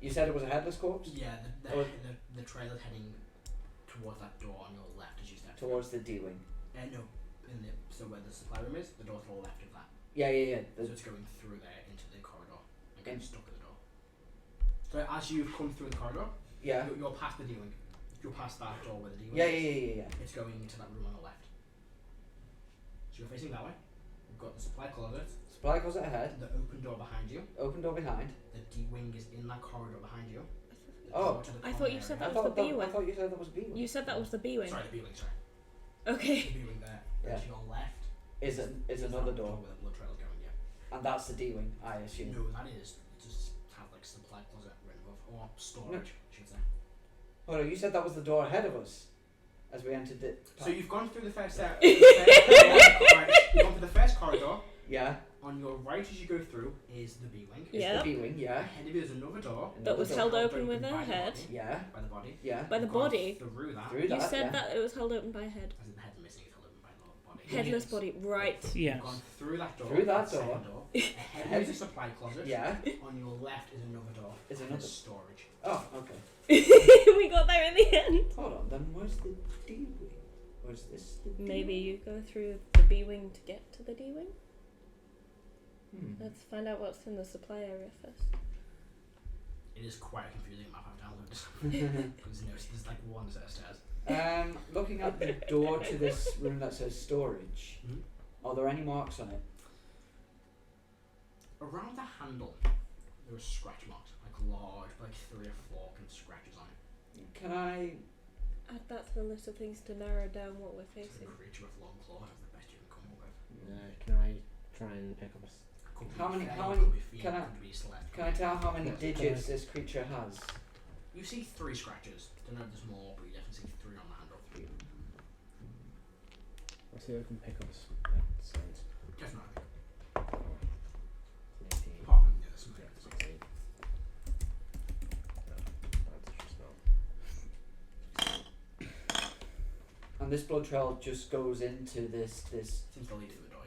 You said it was a headless corpse Yeah, Or- the trail is heading towards that door on your left as you step. towards the D wing. No, so where the supply room is, the door to the left of that. Yeah. So it's going through there into the corridor and getting stuck at the door. So as you've come through the corridor, Yeah. you're past the D wing. You're past that door where the D wing Yeah. is. Yeah. It's going into that room on the left. So you're facing that way. You've got the supply closet, Supply closet ahead. the open door behind you. Open door behind. The D wing is in that corridor behind you. The Oh, door to the I common thought you area- said I that was the thought B wing. I thought you said that was a B wing. You said that was the B wing. Sorry, the B wing. Sorry, Okay. the B wing there. Yeah. To your left Is another that door, where the blood trail's going. Yeah. and that's the D wing, I assume. No, that is just have like supply closet written above or storage, I should say. Hold on, you said that was the door ahead of us, as we entered the. So you've gone through the first set. You've gone through the first corridor. Yeah. On your right as you go through is the B wing. It's Yeah. the B wing. Yeah. Ahead of you there's another door. That was Another held door. open with a by the head. body- Yeah. By the body. Yeah. By the You've gone body. Through that. Through You that. said yeah. that it was held open by a head. As in the head missing is held open by the body. Headless body. Right. You've Yes. gone through that door. Through that the second door. Ahead of you is a supply closet. Yeah. On your left is another door. Is and another- there's storage. Oh, okay. We got there in the end. Hold on. Then where's the D wing? Where's this? The D Maybe wing? you go through the B wing to get to the D wing. Let's find out what's in the supply area first. It is quite a confusing map I've downloaded. Because there's like one set of stairs. Looking at the door to this room that says storage, Mhm. are there any marks on it? Around the handle, there are scratch marks, like large, like 3 or 4 kind of scratches on it. Can I? Add that to the list of things to narrow down what we're So facing. a creature with long claws is the best you can come up with. Can I try and pick up a? Could be How many- fey, how could many- be fiend, can I- could be select. Can I tell how many Yes, digits this creature has? You see 3 scratches. Don't know if there's more, but you definitely see 3 on the handle. Let's see if I can pick up a scent. Just not. 18. Apart from the other smell. Yeah, 16. And this blood trail just goes into this. Seems to lead to the door,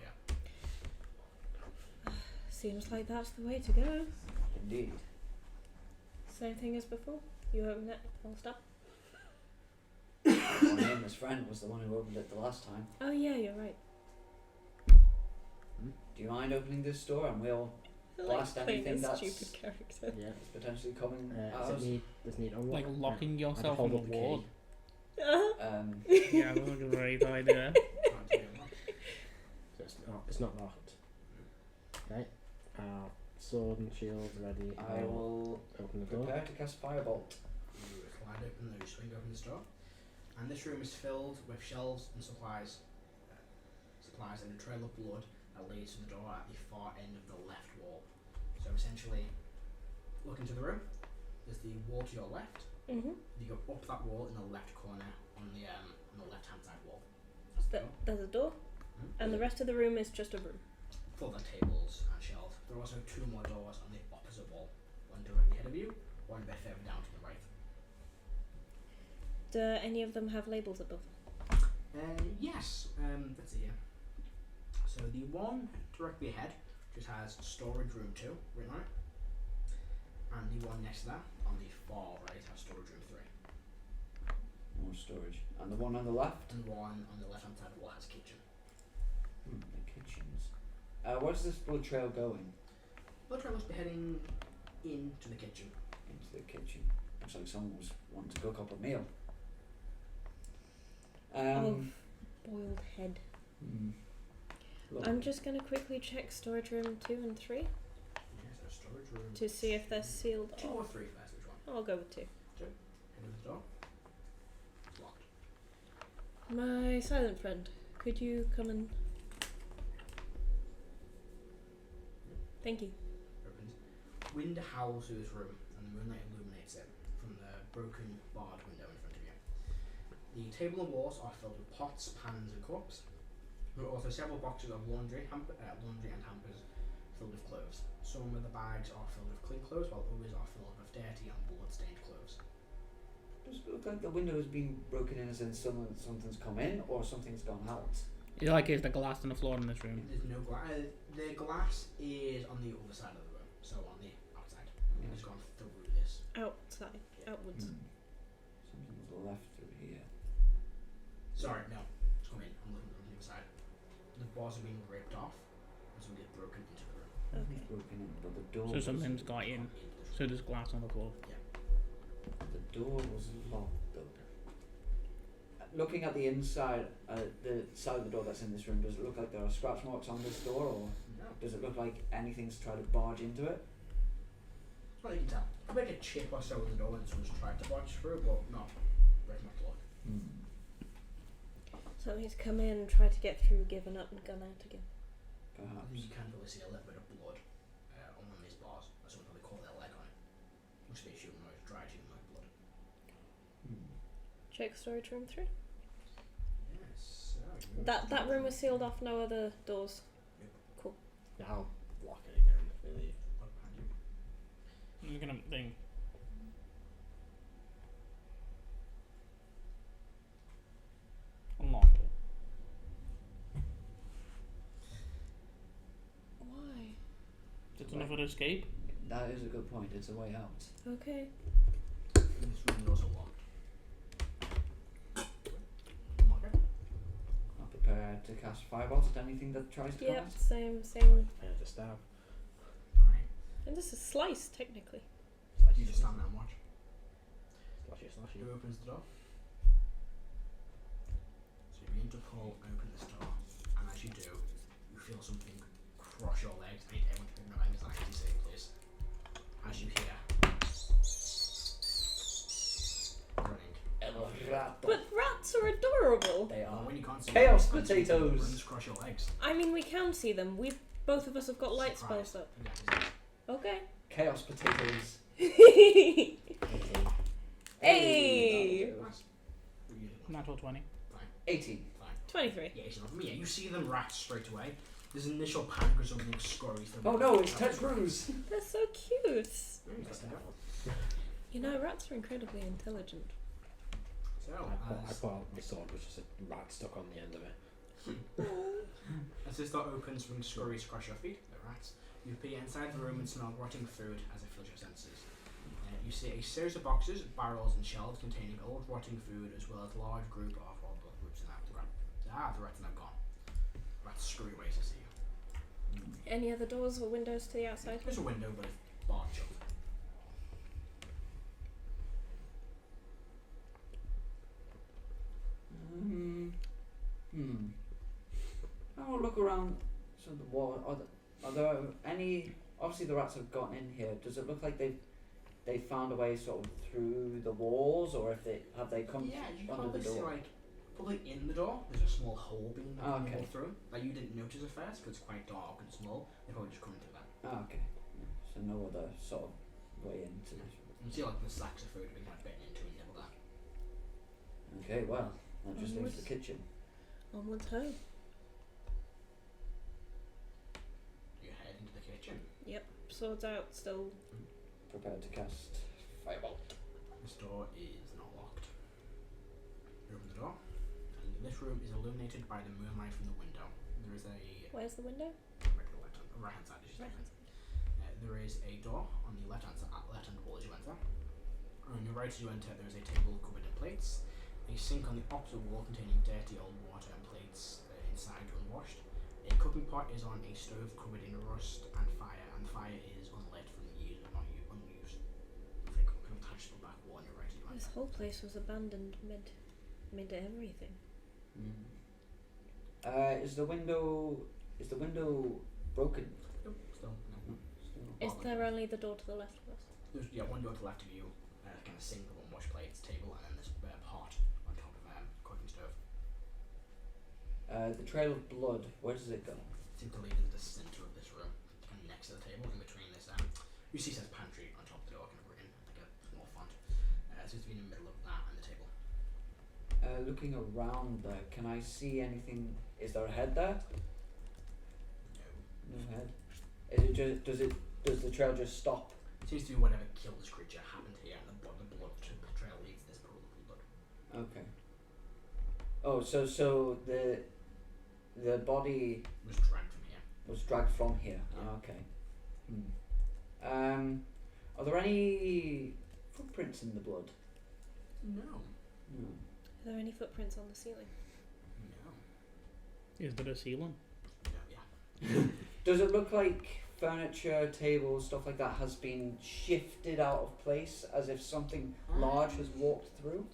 yeah. Seems like that's the way to go. Indeed. Same thing as before. You open it, I'll stop. My nameless friend was the one who opened it the last time. Oh yeah, you're right. Do you mind opening this door and we'll I blast like playing anything this that's stupid character. Yeah. potentially coming at Does us? it need unlock? Like locking I yourself hold on up the the wall. key. Yeah, that's like a very good idea. Can't do it. So it's not locked. Okay. Sword and shield ready. I will open the door. prepare to cast Firebolt. You slide open the swing open this door, and this room is filled with shelves and supplies, and a trail of blood that leads to the door at the far end of the left wall. So essentially, look into the room. There's the wall to your left. Mhm. You go up that wall in the left corner on the left-hand side wall. That's the door. There's a door, and the rest of the room is just a room. Full of tables and shelves. There are also two more doors on the opposite wall, one directly ahead of you, one a bit further down to the right. Do any of them have labels above? Yes. Let's see here. So the one directly ahead just has storage room 2 written on it, and the one next to that on the far right has storage room 3, More storage. And the one on the left? and the one on the left-hand side of the wall has kitchen. The kitchens. Where's this blood trail going? Blood trail must be heading into the kitchen. Into the kitchen. Looks like someone was wanting to cook up a meal. Boiled head. Look. I'm just gonna quickly check storage room 2 and 3 Yeah, so storage room to see if they're sealed 2 or off. 3 first, which one? I'll go with 2. Head of the door. It's locked. My silent friend, could you come and... Thank you. Opens. Wind howls through this room, and the moonlight illuminates it from the broken barred window in front of you. The table and walls are filled with pots, pans, and cups. There are also several boxes of laundry and hampers filled with clothes. Some of the bags are filled with clean clothes, while others are filled with dirty and blood-stained clothes. Does it look like the window has been broken in as in something's come in or something's gone out? It's like is the glass on the floor in this room. There's no glass. The glass is on the other side of the room, so on the outside. It's gone through this. Outside. Outwards. Something's left through here. Sorry, no. It's come in. I'm looking on the other side. The bars have been ripped off, and something has broken into the room. Something's broken in, but the door So was something's got in. So there's glass on the floor. The door was locked though. Looking at the inside, the side of the door that's in this room, does it look like there are scratch marks on this door, or No. does it look like anything's tried to barge into it? Well, you can tell. Could make a chip or so in the door when someone's tried to barge through, but not very much luck. So he's come in, tried to get through, given up, and gone out again. Perhaps. You can really see a little bit of blood on one of these bars. That's someone probably caught their leg on it. Looks to be humanoid, dry humanoid blood. Check storage room 3. Yes. So That room was sealed off, no other doors. Yeah, I'll lock it again if we leave. What behind you? I'm gonna think. Unlock it. Why? It's another escape. That is a good point. It's a way out. Okay. This room is also locked. Unlock it. I'll prepare to cast fireballs at anything that tries to Yep, cast. same. Prepare to stab. Alright. And this is slice, technically. You just stand there and watch. Slashy. Who opens the door? So you begin to pull open this door, and as you do, you feel something cross your legs. I need everyone to make an anxiety save, please. As you hear running. But rats are adorable. They Oh, are. when you can't see Chaos them, potatoes. runs across your legs. I mean, we can see them. Both of us have got light Surprise. spells up. Exactly. Okay. Chaos potatoes. Hey! Nice. Natural 20. 18. Fine. 23. Yeah, you see them rats straight away. There's an initial panic or something scurries through. Oh no, it's Touch Ruse! They're so cute. So, You know, rats are incredibly intelligent. I thought my sword was just a rat stuck on the end of it. as this door opens, when scurries across your feet, the rats, you peer inside the room and smell rotting food as it fills your senses. You see a series of boxes, barrels, and shelves containing old rotting food, as well as a large group of blood groups in that. The rats are now gone. Rats scurry away to see you. Any other doors or windows to the outside? There's a window, but it's barred shut. I'll look around some of the wall. Are there any? Obviously, the rats have gotten in here. Does it look like they found a way sort of through the walls, or if they come Yeah, you under probably the see door? probably in the door. There's a small hole being Okay. pulled through. Like you didn't notice at first because it's quite dark and small. They probably just come through that. Okay. So no other sort of way into this. You see like the sacks of food being kind of bitten into and nibbled at. Okay, well, that just leaves the kitchen. Onwards home. You head into the kitchen. Yep. Swords out, still. Prepared to cast Firebolt. This door is not locked. You open the door, and this room is illuminated by the moonlight from the window. There is a Where's the window? right hand side. There is a door on the left hand wall as you enter. On your right as you enter, there is a table covered in plates, a sink on the opposite wall containing dirty old water and plates inside unwashed. A cooking pot is on a stove covered in rust and the fire is unlit from the years of unused. It's like kind of attached to the back wall on your right as you enter. This whole place was abandoned mid everything. Is the window broken? Nope, still no. Still. Is there only the door to the left of us? There's one door to the left of you, kind of sink of unwashed plates, table, and then this pot on top of cooking stove. The trail of blood. Where does it go? It seems to lead into the centre of this room, kind of next to the table, in between this. You see, it says pantry on top of the door, kind of written like a small font. It seems to be in the middle of that and the table. Looking around there, can I see anything? Is there a head there? No. No head. Is it just? Does the trail just stop? It seems to be whatever killed this creature happened here, and the blood trail leads to this pool of blood. Okay. Oh, so the body It was dragged from here. was dragged from here. Yeah. Oh, okay. Are there any footprints in the blood? No. No. Are there any footprints on the ceiling? No. Is there a ceiling? No, yeah. Does it look like furniture, tables, stuff like that has been shifted out of place, as if something large has walked through?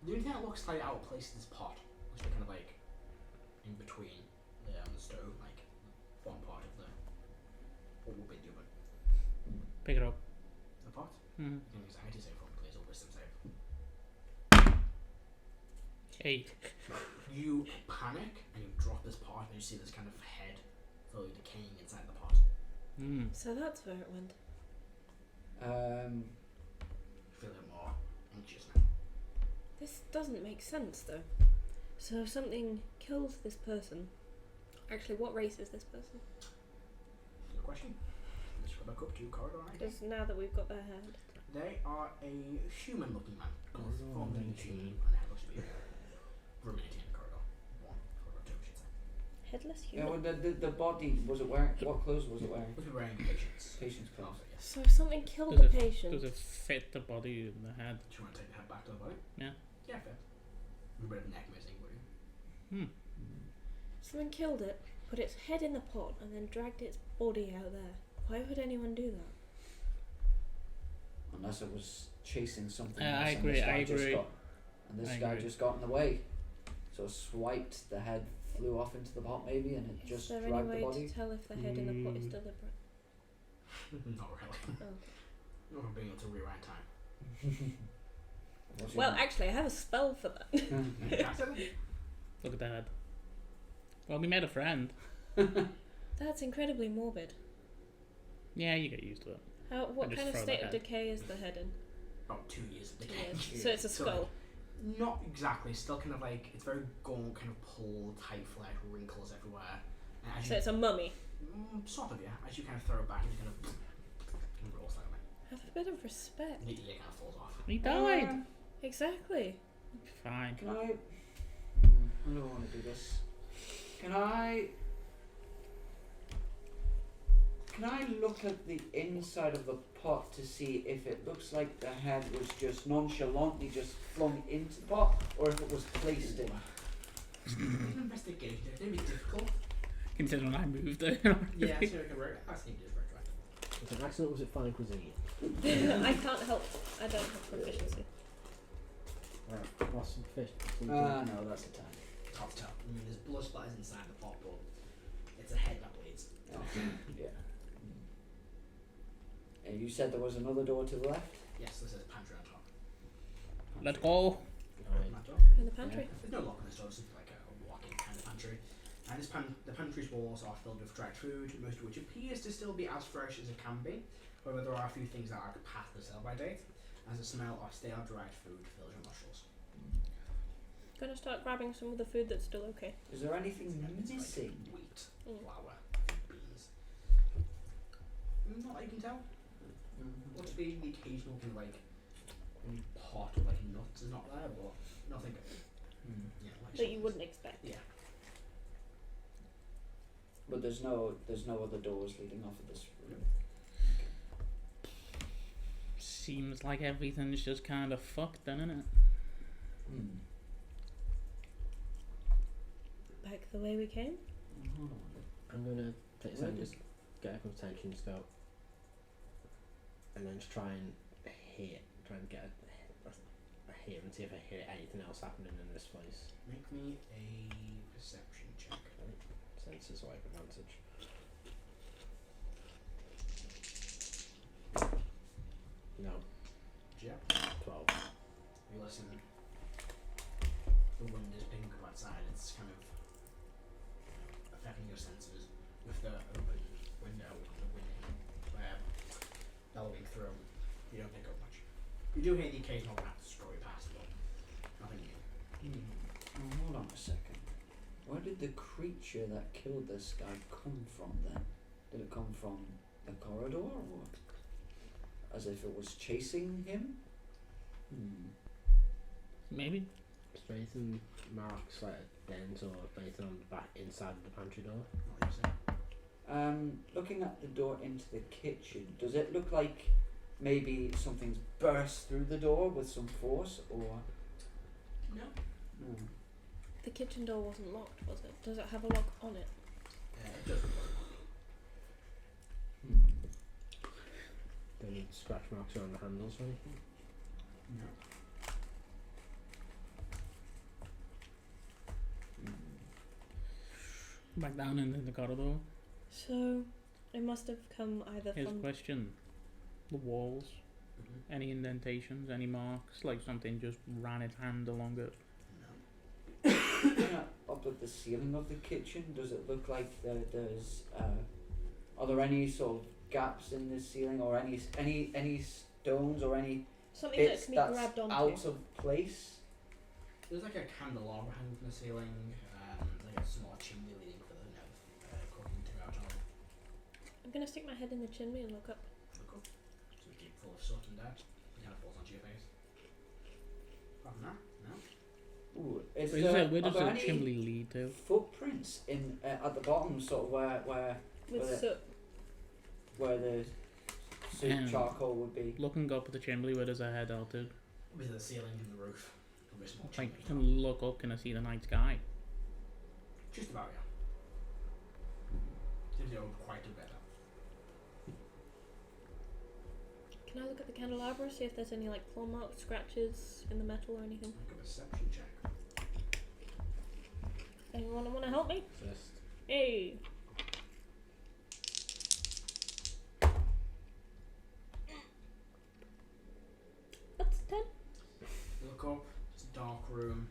The only thing that looks slightly out of place is this pot. Looks like kind of like in between the stove, like one part of the what will be the oven. Pick it up. The pot? Mm. You can use a anxiety save from please or wisdom save. 8. You panic and you drop this pot and you see this kind of head slowly decaying inside the pot. Mm. So that's where it went. You feel a bit more anxious now. This doesn't make sense though. So if something kills this person, actually what race is this person? Good question. Let's go back up to corridor 9. Because now that we've got their hand. They are a human looking man. Corridor Formed in 19. human and headless speed. Ruminating in corridor 1. Corridor 2 I should say. Headless Yeah. human. Well, the body, was it wearing? What clothes was it wearing? Would be wearing patience. Patient's clothes. Also, yes. So if something killed Does the it- patient. Does it fit the body in the head? Do you want to take the head back to the body? Yeah. Yeah, fair. A bit of neck missing, would you? Someone killed it, put its head in the pot, and then dragged its body out there. Why would anyone do that? Unless it was chasing something. I else and agree, this guy I just agree. and this I guy agree. just got in the way. So swiped, the head flew off into the pot maybe, and it Is just there any dragged the way body. to tell if the head in the pot is deliberate? Not really. Oh. Not from being able to rewind time. What's your Well, name? actually, I have a spell for that. That's it. Look at the head. Well, we made a friend. That's incredibly morbid. Yeah, you get used to it. What just kind of throw the state of head. decay is the head in? About 2 years of 2 decay. years. So it's a skull. Not exactly. Still kind of like it's very gaunt, kind of pulled, tight flesh, wrinkles everywhere. And as So you, it's a mummy. sort of, yeah. As you kind of throw it back, it kind of and rolls slightly. Have a bit of respect. The ear kind of falls off. He died. Exactly. Fine. Can I? I don't want to do this. Can I look at the inside of the pot to see if it looks like the head was just nonchalantly just flung into the pot, or if it was placed in? Investigation. It's going to be difficult. Considering I moved it. Yeah, so it can work. I think it is very right. Was it an accident or was it fine cuisine? I can't help. I don't have proficiency. Right, what's some fish? No, that's a 10. Tough. I mean, there's blood splatters inside the pot, but it's a head that bleeds. Yeah. And you said there was another door to the left? Yes, this is pantry on top. Let's go. Right. That door. In the pantry. There's no lock on this door, it's just like a walk-in kind of pantry. And the pantry's walls are filled with dried food, most of which appears to still be as fresh as it can be. However, there are a few things that are past the sell-by date, as the smell of stale dried food fills your nostrils. Gonna start grabbing some of the food that's still okay. Is there anything It's missing? like wheat, Mm. flour, beans. Not that you can tell. What's the occasional kind of like pot of like nuts is not there, but nothing. Yeah, like That you wouldn't expect. Yeah. But there's no other doors leading off of this room. Seems like everything's just kind of fucked, doesn't it? Back the way we came. Hold on. I'm gonna take a Where second, did- just get a contention scope, and then just try and get a hear and see if I hear anything else happening in this place. Make me a perception check. Senses wipe advantage. No, Yep. 12. You listen. The wind is picking up outside. It's kind of affecting your senses with the open window and the wind bellowing through. You don't pick up much. You do hear the occasional rat story past, but nothing new. Oh, hold on a second. Where did the creature that killed this guy come from then? Did it come from the corridor, or as if it was chasing him? Maybe. Straight in Mark's like dent or anything on the back inside of the pantry door. Not what you say. Looking at the door into the kitchen, does it look like maybe something's burst through the door with some force, or? No. No. The kitchen door wasn't locked, was it? Does it have a lock on it? It doesn't look. Any scratch marks around the handles or anything? No. Back down into the corridor. So, it must have come either Here's a from. question. The walls, Mm-hmm. any indentations, any marks, like something just ran its hand along it. No. Looking up at the ceiling of the kitchen, does it look like there's are there any sort of gaps in the ceiling, or any stones or any Something that bits can be that's grabbed onto. out of place? There's like a candelabra hanging from the ceiling, like a small chimney leading for the cooking to go out on. I'm gonna stick my head in the chimney and look up. Look up. So we keep full of soot and dirt. It kind of falls onto your face. Apart from that, no. Ooh, is Where there, does are there the any chimney lead to? footprints in at the bottom, sort of where With Well, soot. the soup Um, charcoal would be? Looking up at the chimney, where does her head altered? With the ceiling and the roof. There'll be a small Like, chimney. you can look up, can I see the night sky? Just about, yeah. Seems to go quite a bit up. Can I look at the candelabra, see if there's any like claw marks, scratches in the metal or anything? Make a perception check. Anyone want to help me? Just Hey! That's 10. You look up, it's a dark room.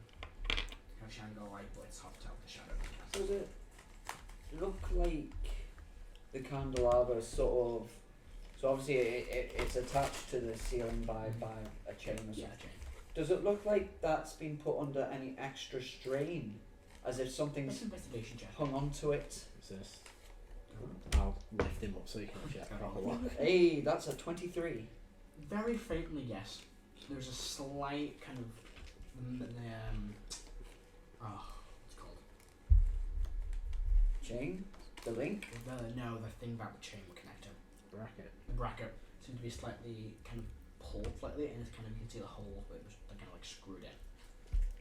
Kind of shine go light, but it's hard to tell with the shadow. Does it look like the candelabra sort of? So obviously it's attached to the ceiling by a chain or something. Yeah, chain. Does it look like that's been put under any extra strain, as if Make something's an investigation check. hung onto it? Resist. I'll lift him up so you can check properly. Hey, that's a 23. Very faintly, yes. There's a slight kind of what's it called? Chain? The link? No, the thing about the chain connector. Bracket. The bracket seems to be slightly kind of pulled slightly, and it's kind of, you can see the hole, but it was kind of like screwed in.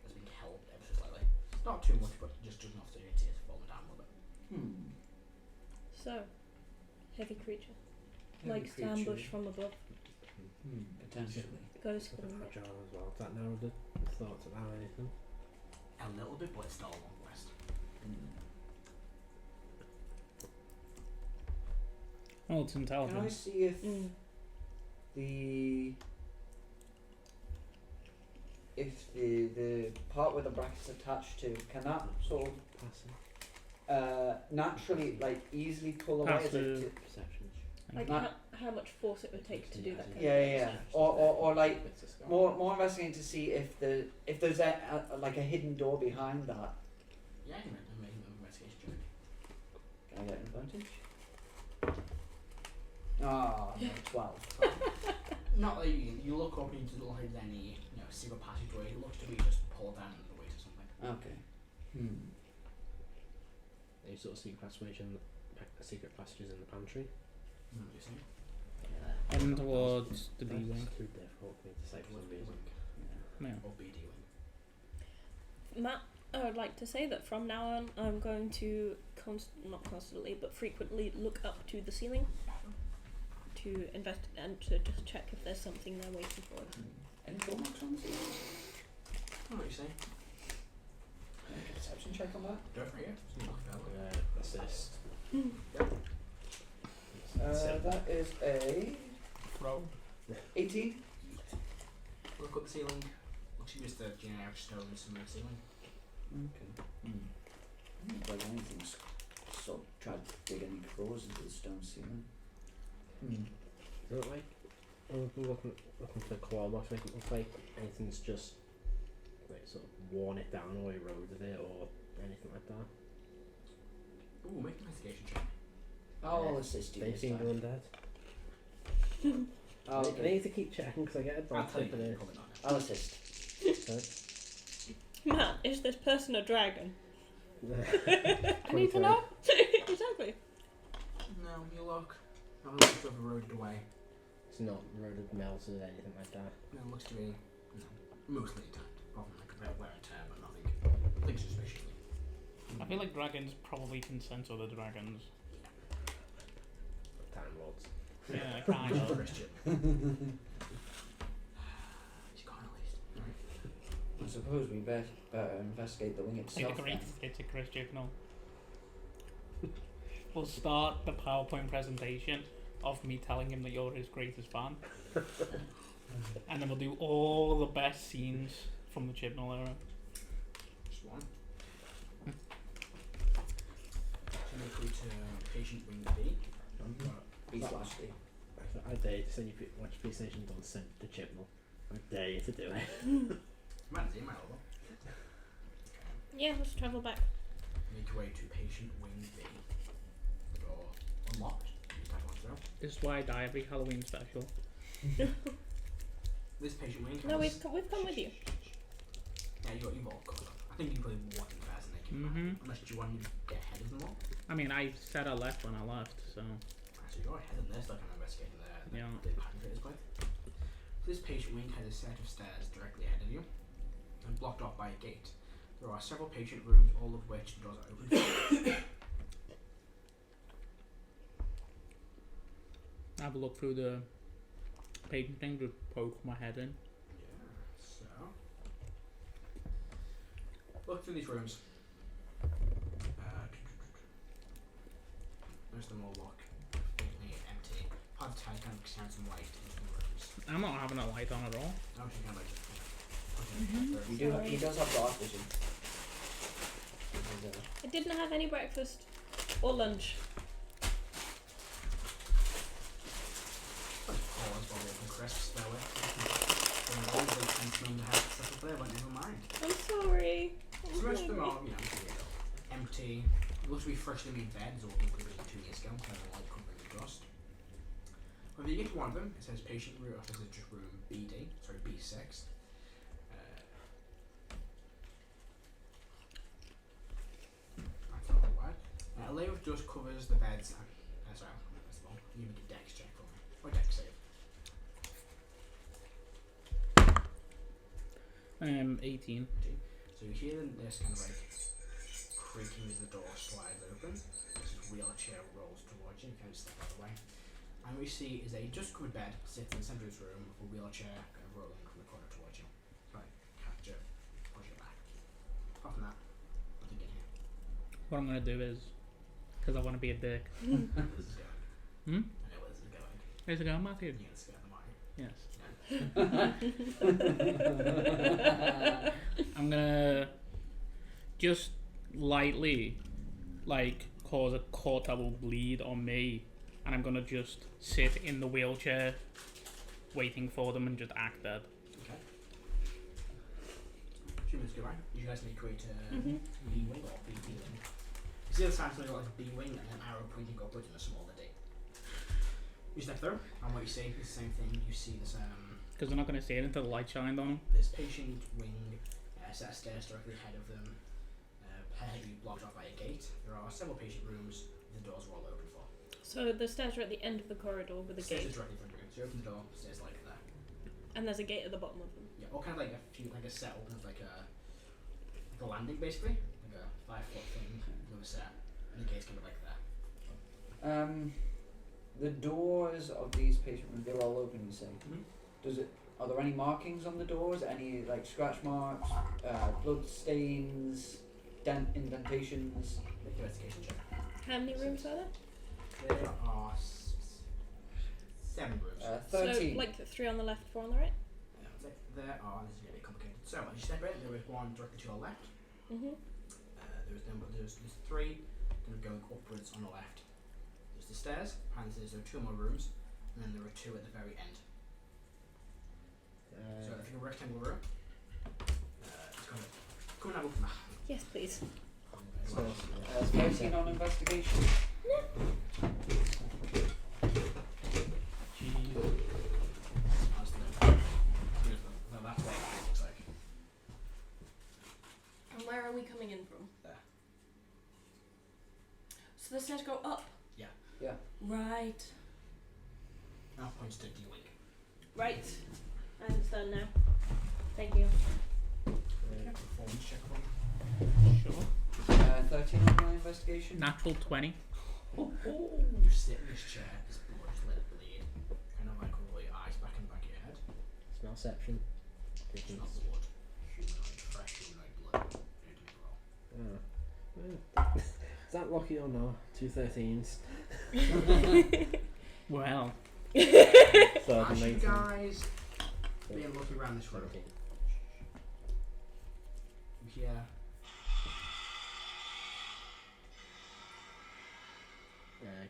It's been held ever so slightly. Not too much, but just enough so you can see it's falling down a little bit. So, heavy creature. Heavy Likes to ambush from above. Potentially. Goes for Super them. fragile as well. That narrowed the thoughts about anything. A little bit, but it's still a long rest. Oh, it's Can I intelligence. see if the part where the bracket's attached to, can that sort of Passive. naturally, like, easily pull away? Is Passive. it Perception. Like Not- how much force it would take to do that kind of yeah. thing. Or like Bits of scar. more investigating to see if there's like a hidden door behind that. Yeah, I can make an investigation check. Can I get an advantage? Ah, no, 12. Not like you look up and you look like there's any secret passageway. It looks to be just pulled down the way to something. Okay. Any sort of secret passages in the pantry. What are you saying? Heading towards the B That's wing. too difficult for me to say for Towards some B reason. wing Yeah. or BD wing. Matt, I would like to say that from now on, I'm going to not constantly, but frequently look up to the ceiling to invest and to just check if there's something there waiting for us. Any door marks on this? What are you saying? Make a perception check on that. Go for it. Yeah. Knock it out. Assist. That is a Throw. 18. Look up the ceiling. Looks like just a generic stone smooth ceiling. Okay. I don't like anything's sort of tried to dig any claws into the stone ceiling. Does it look like when we're looking for the claw marks, make it look like anything's just like sort of worn it down or eroded it or anything like that? Ooh, make an investigation check. I'll assist you They this seem time. undead. Oh, I okay. need to keep checking because I get I'll tell advantage you, for this. probably not. I'll assist. Matt, is this person a dragon? I need to know. Exactly. No, you look. It looks to have eroded away. It's not eroded, melted, anything like that. It looks to be mostly intact. Apart from like a bit of wear and tear, but nothing suspiciously. I feel like dragons probably can sense other dragons. Time Lords. Yeah, kind of. Christian. He's gone at least. I suppose we better investigate the wing itself. It's a Christian. We'll start the PowerPoint presentation of me telling him that you're his greatest fan. And then we'll do all the best scenes from the Chibnall era. Just one. So make way to patient wing B. B/D. I dare you to send you watch PlayStation Don't send to Chibnall. I dare you to do it. Might as email over. Yeah, let's travel back. Make your way to patient wing B. The door unlocked. You type one through. This is why I die every Halloween special. This patient wing. No, has- we've come with you. Yeah, you've all caught up. I think you probably want you guys and they came back. Unless you want to get ahead of them all. I mean, I said I left when I left, so So you're ahead of this, like I'm investigating Yeah. the pattern for this place. This patient wing has a set of stairs directly ahead of you and blocked off by a gate. There are several patient rooms, all of which the doors are open. I have a look through the patient thing to poke my head in. Yeah, so look through these rooms. Most of them all look faintly empty. Hard to tell, kind of shine some light into the rooms. I'm not having a light on at all. I don't think I might just put it He does have dark vision. I didn't have any breakfast or lunch. pause while we open crisps, by the way. And some of them have stuff up there, but never mind. I'm sorry. So most of them are, empty. Looks to be freshly made beds, or could be 2 years ago, so they're like covering the dust. When you get to one of them, it says patient room, or is it just room B6. That's not the word. A layer of dust covers the beds. Sorry, first of all, you make a dex check for me. Or dex save. 18. So you hear this kind of like creaking as the door slides open. This wheelchair rolls towards you, kind of step out of the way. And what we see is a dust covered bed sits in the centre of this room with a wheelchair kind of rolling from the corner towards you. Right, catch it, push it back. Apart from that, nothing in here. What I'm gonna do is, because I want to be a dick. Where this is going. I know where this is going. Where's it going, Matthew? You're gonna scare them, aren't you? Yes. I'm gonna just lightly, like, cause a cortable bleed on me, and I'm gonna just sit in the wheelchair, waiting for them, and just act dead. Okay. 2 minutes go by. You guys need to create a B-wing or B-wing. You see the sign something like a B-wing and an arrow pointing upwards and a smaller D. You step through, and what you see is the same thing. You see this Because they're not gonna see it until the light shined on them. this patient wing, set of stairs directly ahead of them, ahead of you, blocked off by a gate. There are several patient rooms. The doors are all open for. So the stairs are at the end of the corridor with a Stairs gate, are directly in front of you. So you open the door, stairs like there. and there's a gate at the bottom of them. Yeah, or kind of like a set opens like a landing basically, like a 5-foot thing with a set, and the gate's kind of like there. The doors of these patient rooms, they're all open, you say. Mm-hmm. Are there any markings on the doors? Any like scratch marks, blood stains, indentations? Make an investigation check. How many rooms are there? There are 7 rooms. 13. So like 3 on the left, 4 on the right. There are. This is going to be complicated. So as you step in, there is one directly to your left. There's 3 kind of going upwards on the left. There's the stairs, and there are 2 more rooms, and then there are 2 at the very end. So if you're a rectangle room, it's going to come and have a look at that. Yes, please. So, 13 on investigation. That's what it looks like. And where are we coming in from? There. So the stairs go up? Yeah. Yeah. Right. Now points to D-Wing. Right. I understand now. Thank you. Performance check one. Sure. 13 on my investigation. Natural 20. You sit in this chair, this blood, just let it bleed. Kind of like roll your eyes back in the back of your head. Smellception. It's not blood. Humanoid, fresh humanoid blood. You need to roll. Is that lucky or no? 2 13s. Well. So As you 19. guys being lucky around this room, 17. you hear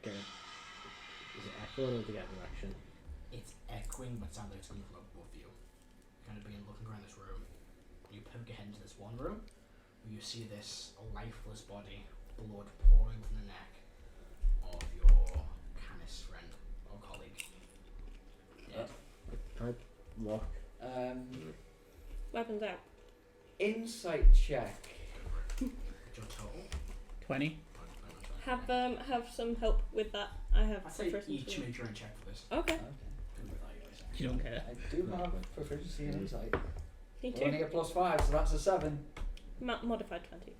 Get it. Is it echoing or to get direction? it's echoing, but sounds like it's coming from above you. Kind of being looking around this room. You poke your head into this one room, where you see this lifeless body, blood pouring from the neck of your canis friend or colleague. Dead. I look. Weapons out. Insight check. Your total. 20. Have some help with that. I have I'd say proficiency. each make your own check for this. Okay. You don't care. I do have proficiency in insight. Me I only too. get +5, so that's a 7. Modified 20.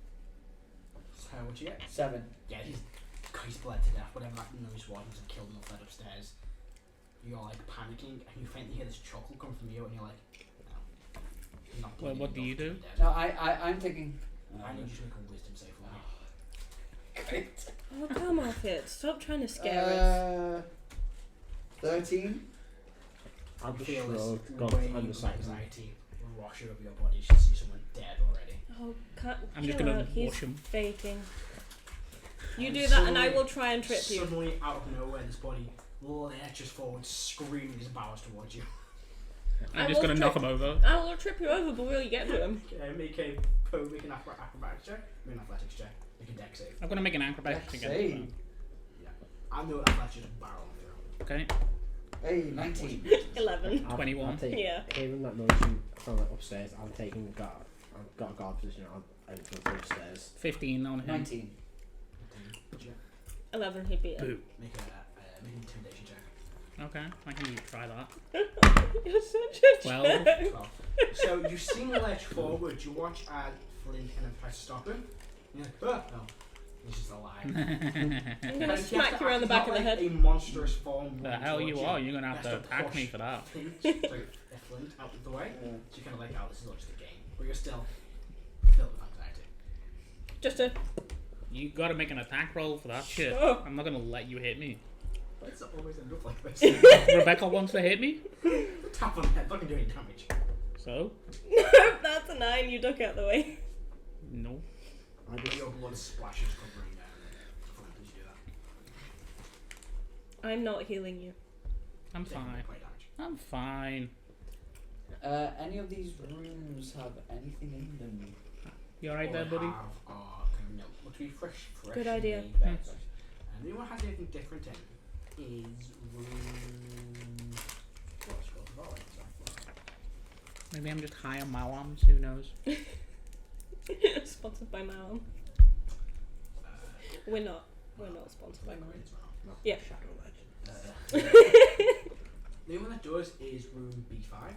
So what you get? 7. Yeah, he's bled to death. Whatever that noise was have killed him or fled upstairs. You're like panicking, and you faintly hear this chuckle come from you, and you're like, no. He's not Well, bleeding, what do you he's not do? dead. No, I'm thinking. I need you to make a wisdom save for me. Great. Oh, come off it. Stop trying to scare us. 13. I'll You just feel this shrug. wave Got of undecided. anxiety wash over your body. You should see someone dead already. Oh, can't. I'm just chill gonna out. He's wash him. faking. You And do that, and I suddenly- will try and trip you. Suddenly, out of nowhere, this body lurches forward, screaming his bowers towards you. I'm just gonna knock him over. I will trip you over before you get to him. Make an acrobatics check. Make an athletics check. Make a dex save. I'm gonna make an acrobatics Dex check. save. I know athletics just barrel through. Okay. Hey, 19. 11. 21. Yeah. Hearing that noise from like, upstairs, I'm taking the guard. I've got a guard position. I'm going upstairs. 15 on him. 19. 11, he'd beat it. Boo. Make an intimidation check. Okay, I can try that. You're such a 12. jerk. Well, so you see him lurch forward. You watch as Flint kind of tries to stop him. You're like, oh, no. He's just alive. I'm gonna Like, he smack has to you around the act- back he's of the not head. like a monstrous form. The running hell you towards are? You're gonna have He to has attack me push for that. Flint, sorry, Flint out of the way. Yeah. So you kind of like, oh, this is all just a game. But you're still filled with anxiety. Just a. You gotta make an attack roll for that shit. Oh. I'm not gonna let you hit me. Why does it always end up like this? Rebecca wants to hit me, Tap on the head, not gonna do any damage. so No, that's a 9. You duck out the way. no. Your blood splashes covering Flint as you do that. I'm not healing you. I'm Taking fine. quite damage. I'm fine. Any of these rooms have anything in them? You alright there, All buddy? they have are kind of, what to be fresh Good idea. made beds. And the only one that has anything different in is room. What's it called? Volley, sorry. Maybe I'm just high on Malams, who knows? Sponsored by Malum. Uh, We're not. We're not sponsored by Malum. as well. Yeah. Shadow Legend. The only one that does is room B5.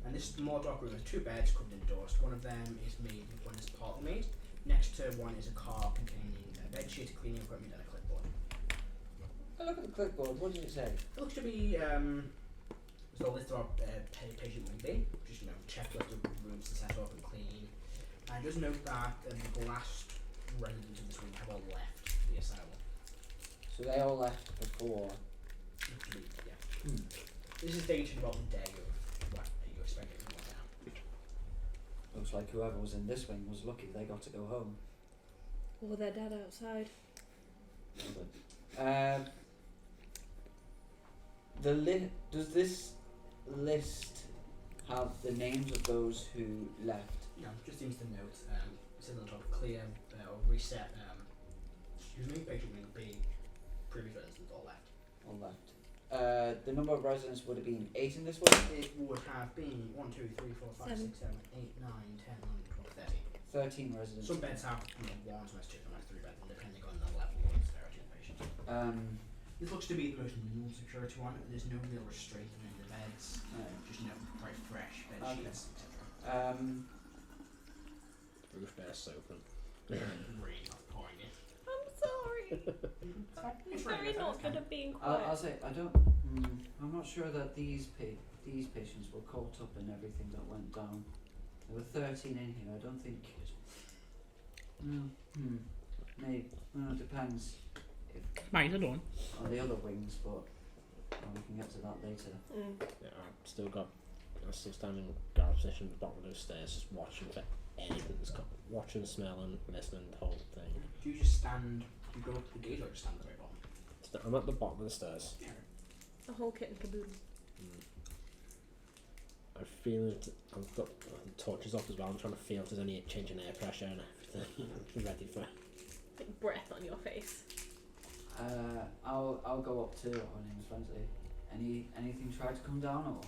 And this is the more dark room. There's 2 beds covered in dust. One of them is made, one is partly made. Next to one is a car containing a bed sheet, cleaning equipment, and a clipboard. Oh, look at the clipboard. What does it say? It looks to be there's a list of patient will be, just checklist of rooms to set up and clean. And just note that the last residents of this wing have all left the asylum. So they all left before. Looks to be, yeah. This is dated about the day of what you expected to go down. Looks like whoever was in this wing was lucky they got to go home. Or they're dead outside. Does this list have the names of those who left? No, just seems to note, it says on top, clear or reset, patient wing B, previous residents all left. All left. The number of residents would have been 8 in this one. It would have been 1, 2, 3, 4, 5, 6, 7, 8, 9, 10, 11, 12, 13. 13 residents. Some beds have 1, sometimes 2, sometimes 3 beds, depending on the level of severity of the patient. This looks to be the most normal security one. There's no real restraint on the beds. Just quite fresh bed sheets, etc. Roof bear sofa. Really not pouring it. I'm sorry. I'm very not good at being quiet. I'll say I don't. I'm not sure that these patients were caught up in everything that went down. There were 13 in here. I don't think. Maybe. It depends. Mine's a done. On the other wings, but we can get to that later. Yeah, I'm still standing guard position at the bottom of those stairs, just watching for anything that's got, watching, smelling, listening, the whole thing. Do you just stand? Do you go up to the gate or just stand at the very bottom? I'm at the bottom of the stairs. Yeah. The whole kit and caboodle. I'm feeling I've got torches off as well. I'm trying to feel if there's any change in air pressure and everything. I'm ready for. Like breath on your face. I'll go up to our name's Wednesday. Anything try to come down or?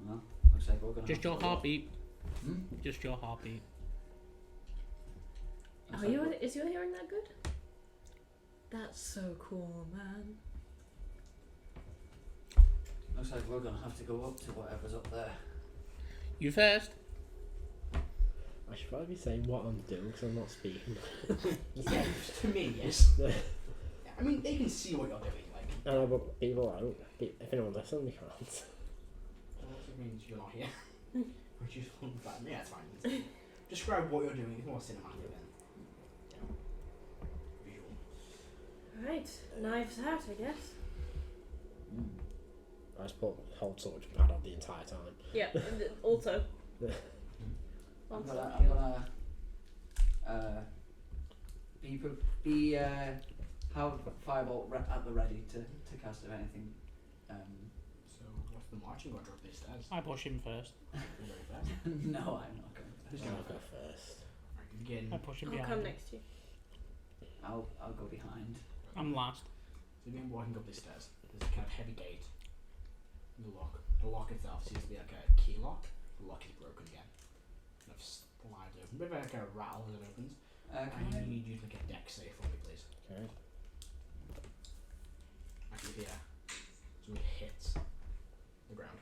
Well, looks like we're gonna. Just your heartbeat. Hmm? Just your heartbeat. Looks Are like you? we're- Is your hearing that good? That's so cool, man. Looks like we're gonna have to go up to whatever's up there. You first. I should probably be saying what I'm doing because I'm not speaking. Yeah, to me, yes. I mean, they can see what you're doing. Like, I know, but people don't. If anyone listens, they can't. well, that means you're not here. Which is fun, but yeah, it's fine. Describe what you're doing. It's more cinematic than visual. Right, knives out, I guess. I just put hold sword and pad on the entire time. Yeah. And also. I'm One gonna have Firebolt at the ready to cast if anything So, what's the marching order of these stairs? I push him first. You're very fast. No, I'm not going Who's first. gonna go first? Right, begin. I push him I'll behind come him. next to you. I'll go behind. I'm last. So, begin walking up these stairs. There's a kind of heavy gate. The lock. The lock itself seems to be like a key lock. The lock is broken again. Kind of slides open. A bit of like a rattle as it opens. Can I I? need you to make a deck save for me, please. Okay. Actually, here. Something hits the ground.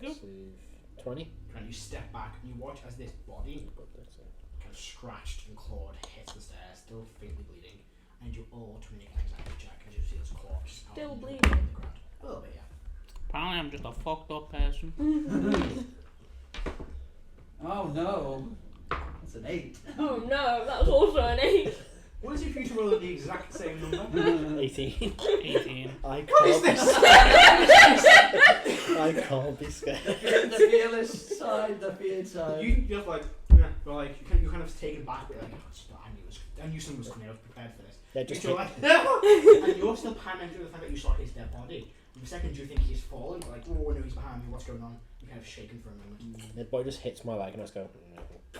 Good. Save 20. And you step back and you watch as this body, kind of scratched and clawed, hits the stairs, still faintly bleeding. And you all to make an anxiety check as you see this corpse out Still on the bleeding? ground. A little bit, yeah. Apparently, I'm just a fucked up person. Oh no! That's an 8. Oh no, that was also an 8. What is it for you to roll the exact same number? 18. 18. I What is can't. this? I can't be scared. The fearless side, the feared side. You just like, yeah, but like you kind of taken back, but like, oh, I knew something was coming. I was prepared for this. Yeah, just You're hit, like, and you're still panicking through the fact that you saw his dead body. And the second you think he's fallen, you're like, oh no, he's behind me. What's going on? You're kind of shaken for a moment. the boy just hits my leg and I just go,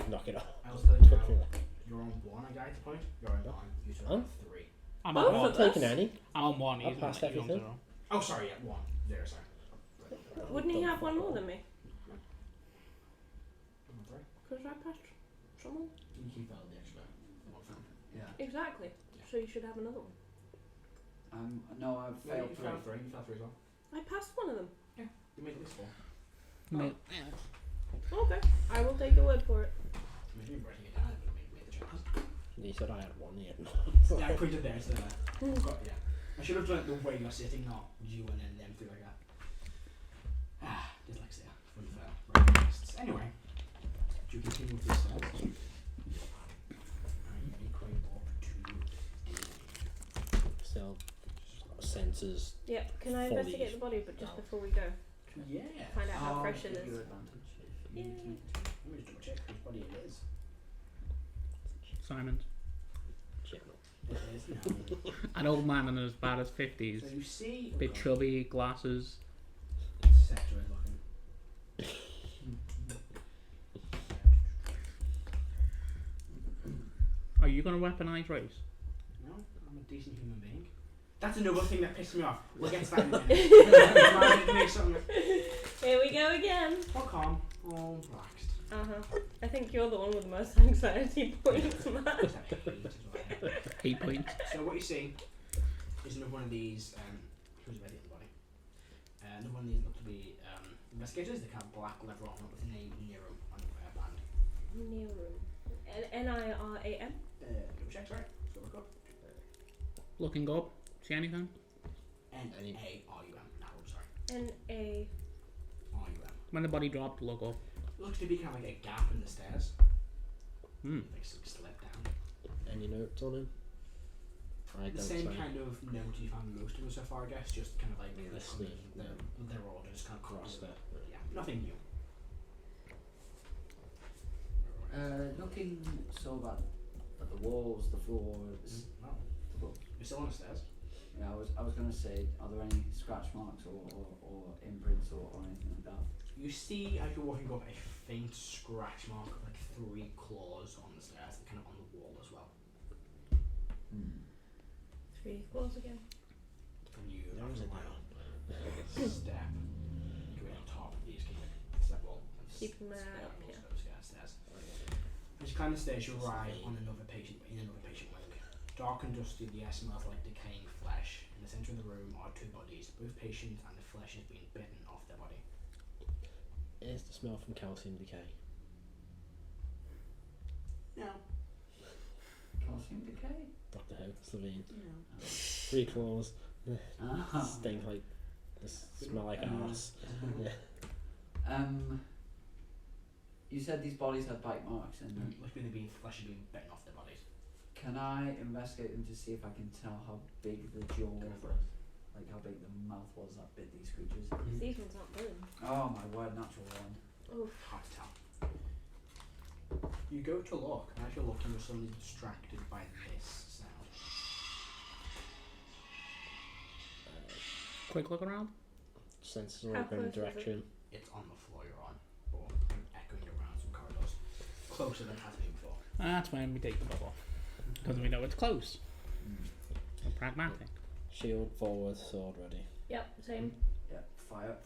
knock it off. I was telling you now, you're on 1 anxiety point. You're on 1. You two are on 3. I'm Both on I'm one. not taking any. I'm on 1. I've He's passed on, he's on everything. 0. Oh, sorry, yeah, 1. 0, sorry. Wouldn't he have one more than me? I'm on 3. Because I passed someone. He fell the extra 1 from. Yeah. Exactly. So you should have another one. No, I've No, failed you 3. fell 3. You fell 3 as well. I passed one of them. You made at least 4. Mate, Okay. I will take your word for it. I mean, you're writing it down, but made the chance. You said I had one, yeah. Yeah, I put it there, so yeah. I should have done it the way you're sitting, not you and then them through like that. Ah, dyslexia. Unfair. Right, tests. Anyway, do you continue with this step? And you make way up to Still, sensors. Yeah. Can I Fully investigate the body, but just down. before we go, yeah. find out how fresh it Give you is. advantage. You need to make it. Let me just double check whose body it is. Simon's. General. It is now. An old man in his bad as 50s. So you see. Bit chubby, glasses. Sexual looking. Are you going to weaponize race? No, I'm a decent human being. That's another thing that pissed me off. We'll get to that in a minute. Make something. Here we go again. All calm, all relaxed. I think you're the one with the most anxiety points, Matt. Just have hate as well. 8 points. So what you see is another one of these. Who's ready at the body? Another one of these look to be investigators. They have black leather armor with the name Nero on the band. Niram. Niram. Double check, sorry. So look up. Looking up. See anything? N-A-R-U-M. No, I'm sorry. N-A. R-U-M. When the body dropped, look up. Looks to be kind of like a gap in the stairs. Hmm. Like some slip down. Any notes on him? I The don't same say. kind of note you found most of them so far, I guess. Just kind of like Yeah, the sleeve. their orders kind of Cross crossed. there. Yeah, nothing new. Looking so at the walls, the floors. No. You're still on the stairs. Yeah, I was gonna say, are there any scratch marks or imprints or anything like that? You see, as you're walking up, a faint scratch mark of like 3 claws on the stairs, and kind of on the wall as well. 3 claws again. And you There have is to a like step going on top of these kind of several Keeping my eye up, yeah. stairs. As you climb the stairs, you arrive on another patient wing. Dark and dusty, the air smells like decaying flesh. In the centre of the room are 2 bodies. Both patients and the flesh is being bitten off their body. Is the smell from calcium decay? No. Calcium decay? Dr. Who, Slovene. No. 3 claws. Stink like. Smell like arse. You said these bodies had bite marks in them. Must be the flesh is being bitten off their bodies. Can I investigate them to see if I can tell how big the jaw Go was? for it. Like how big the mouth was that bit these creatures? These ones aren't bone. Oh my word, natural one. Oh. Hard to tell. You go to look, and as you're looking, you're suddenly distracted by this sound. Quick look around. Senses How are open in close is it? direction. It's on the floor you're on, but I'm echoing around some corridors. Closer than it has been before. That's when we take the bubble. Because we know it's close. We're pragmatic. Shield forward, sword ready. Yep, same. Yeah,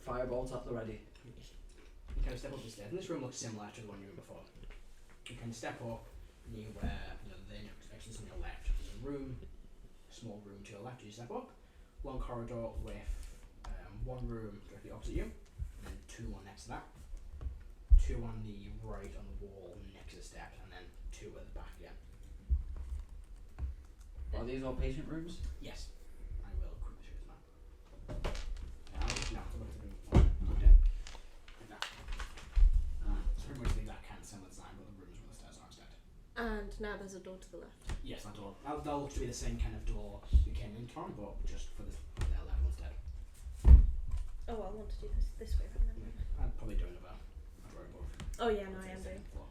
firebolt at the ready. You kind of step up the stairs, and this room looks similar to the one you were in before. You can step up near where the inspections on your left. There's a room, small room to your left as you step up. Long corridor with one room directly opposite you, and then two more next to that. Two on the right on the wall next to the steps, and then two at the back again. Are these all patient rooms? Yes, I will quickly show you the map. I'll just now to look at the room. Looked in. Like that. It's pretty much the exact kind of similar design, but the rooms where the stairs are instead. And now there's a door to the left. Yes, that door. That'll look to be the same kind of door you came in from, but just for their level instead. Oh, I want to do this way right now. I'd probably do another door above. Oh yeah, no, It's I am the doing. second floor.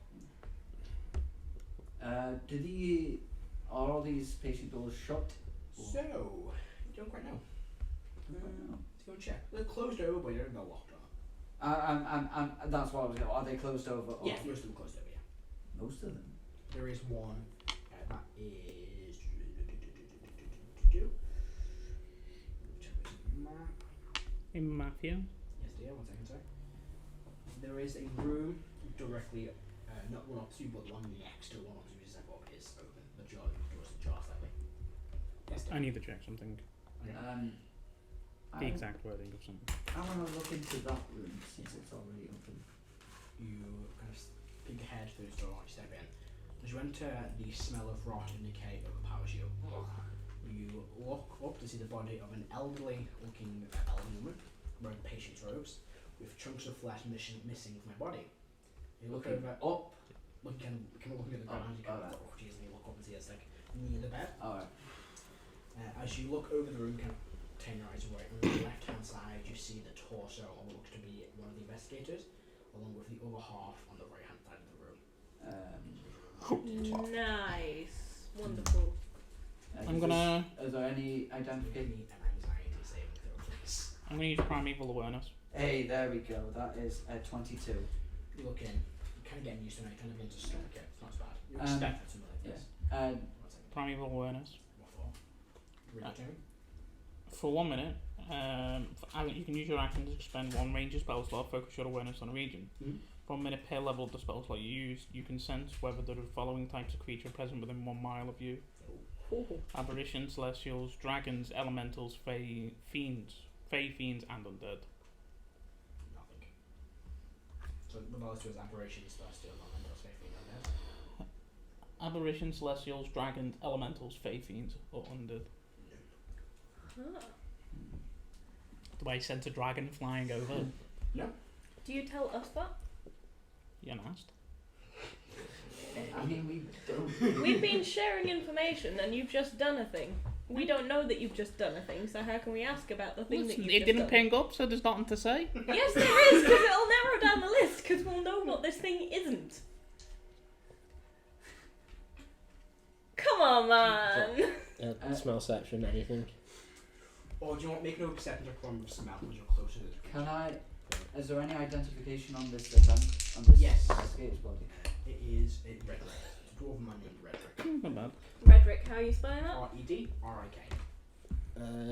Are all these patient doors shut? So, you don't quite know. Let's go and check. They're closed over, but they're not locked on. That's what I was going. Are they closed over? Or? Yes, most of them closed over, yeah. Most of them. There is one that is. Map. In Matthew. Yes, dear. 1 second, sorry. There is a room directly, not one opposite you, but the one next to the one opposite you. Step up is open. The door's ajar slightly. Yes, dear. I need to check something. Okay. The exact wording of something. I want to look into that room since it's already open. You kind of peek ahead through the door and you step in. As you enter, the smell of rot and decay overpowers you. You look up to see the body of an elderly-looking elderly woman wearing patient's robes, with chunks of flesh missing from her body. You look Okay. over, up, looking at the ground. You kind of, alright. oh jeez, and you look up and see it's like near the bed. Alright. As you look over the room, kind of turn your eyes away. On the left-hand side, you see the torso of what looks to be one of the investigators, along with the other half on the right-hand side of the room. Nice. Wonderful. I'm gonna. Is there any Give identification? me an anxiety saving throw, please. I'm gonna use primeval awareness. Hey, there we go. That is a 22. You look in, you're kind of getting used to it, you kind of begin to stomach it. It's not as bad. You expect something like this. 1 1 second. Primeval awareness. What for? Read it to me. For 1 minute, you can use your action to expend one ranger spell slot, focus your awareness on a region. Mm-hmm. For 1 minute per level of the spell slot you use, you can sense whether there are the following types of creature present within 1 mile of you. Aberrations, celestials, dragons, elementals, fey fiends, and undead. Nothing. So the bonus to his aberrations, celestial, elementals, fey, fiend, undead. Aberrations, celestials, dragons, elementals, fey fiends, or undead. Huh. Do I sense a dragon flying over? No. Do you tell us that? You're asked. I mean, we don't. We've been sharing information and you've just done a thing. We don't know that you've just done a thing, so how can we ask about the thing that Listen, you've it just didn't done? ping up, so there's nothing to say. Yes, there is, because it'll narrow down the list, because we'll know what this thing isn't. Come on, man! Smell section, anything. Or do you want to make no perception check from smell because you're closer to the Can I? Is there any identification on this event? On this Yes. investigator's body? It is a Redrick. It's a dwarven man named Redrick. Not bad. Redrick, how are you spelling that? R-E-D-R-I-K.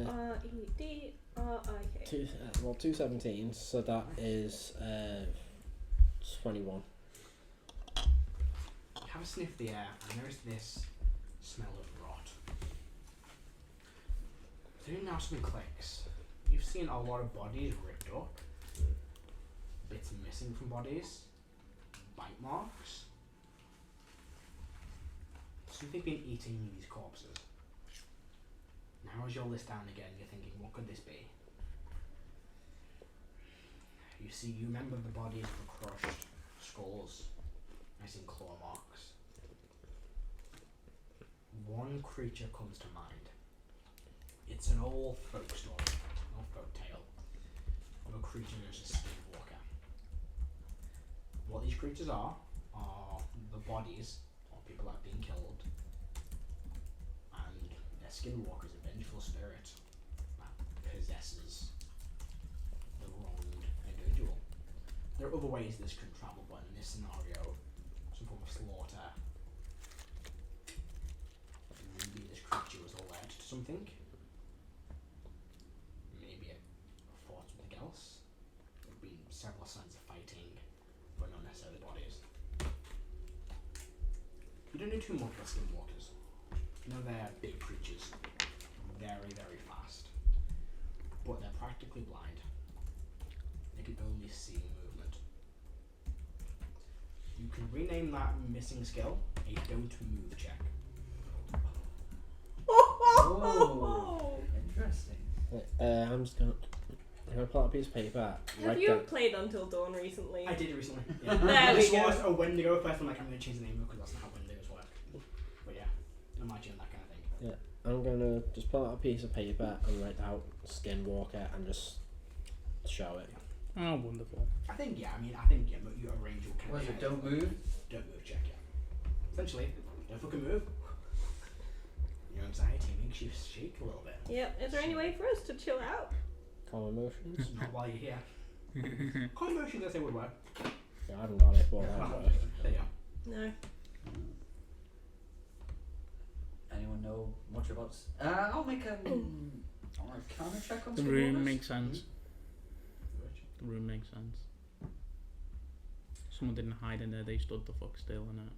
R-E-D-R-I-K. 217, so that is 21. Have a sniff of the air and notice this smell of rot. So now something clicks. You've seen a lot of bodies ripped up, bits missing from bodies, bite marks. Something been eating these corpses. Now as your list down again, you're thinking, what could this be? You remember the bodies were crushed, skulls, I seen claw marks. One creature comes to mind. It's an old folk story, an old folk tale, of a creature known as a skinwalker. What these creatures are the bodies of people that have been killed, and their skinwalker is a vengeful spirit that possesses are other ways this could travel, but in this scenario, some form of slaughter. Maybe this creature was led to something. Maybe it fought something else. There have been several signs of fighting, but not necessarily bodies. You don't know too much about skinwalkers. You know they're big creatures, very, very fast, but they're practically blind. They can only see movement. You can rename that missing skill a don't move check. Oh, interesting. I'm gonna pull out a piece of paper. Have write you down- played Until Dawn recently? I did it recently. Yeah. There we This go. was a Wendigo first. I'm like, I'm going to change the name because that's not how Wendigos work. But yeah, imagine that kind of thing. I'm gonna just pull out a piece of paper and write out Skinwalker and just show it. Oh, wonderful. I think yeah, you arrange your kind Was of it don't move? Don't move check, yeah. Essentially, don't fucking move. Your anxiety makes you shake a little bit. Yep. Is there any way for us to chill out? Calm emotions. Not while you're here. Calm motion, I say would work. Yeah, I haven't got it, but that'll work. There you go. No. Anyone know much about? I'll make a Arcana check on The Skinwalkers. room makes sense. The room makes sense. Someone didn't hide in there, they stood the fuck still in it.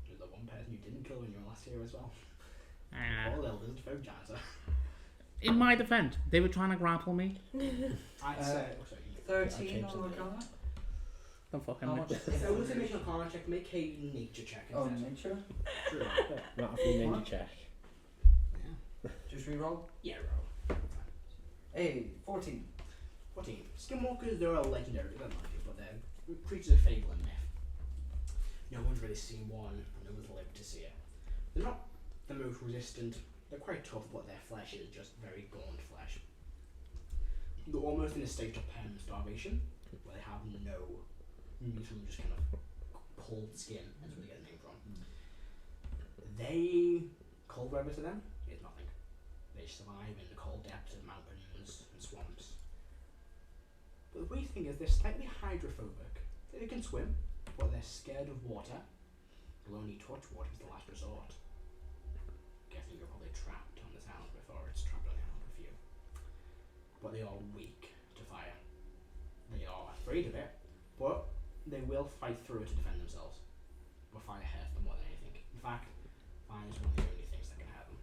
You're the one person you didn't kill when you were last here as well. Ah. Poor little lizard folk janitor. In my defense, they were trying to grapple me. I'd say. Oh, sorry. 13 changed on it. Arcana. Don't fucking How me. much? If I was to make an Arcana check, make a nature check Oh, instead. nature. True. Not a full ninja What? check. Yeah. Just reroll. Yeah, roll. Hey, 14. 14. Skinwalkers, they're a legendary, they're not magic, but they're creatures of fable and myth. No one's really seen one, and no one's lived to see it. They're not the most resistant, they're quite tough, but their flesh is just very gaunt flesh. They're almost in a state of permanent starvation, where they have no meat from just kind of pulled skin, that's where they get the name from. They, cold weather to them is nothing. They survive in the cold depths of mountains and swamps. But the weird thing is they're slightly hydrophobic. They can swim, but they're scared of water. They'll only touch water as the last resort. Guessing you're probably trapped on this island before it's trapped on the island with you. But they are weak to fire. They are afraid of it, but they will fight through it to defend themselves. But fire hurts them more than anything. In fact, fire is one of the only things that can hurt them.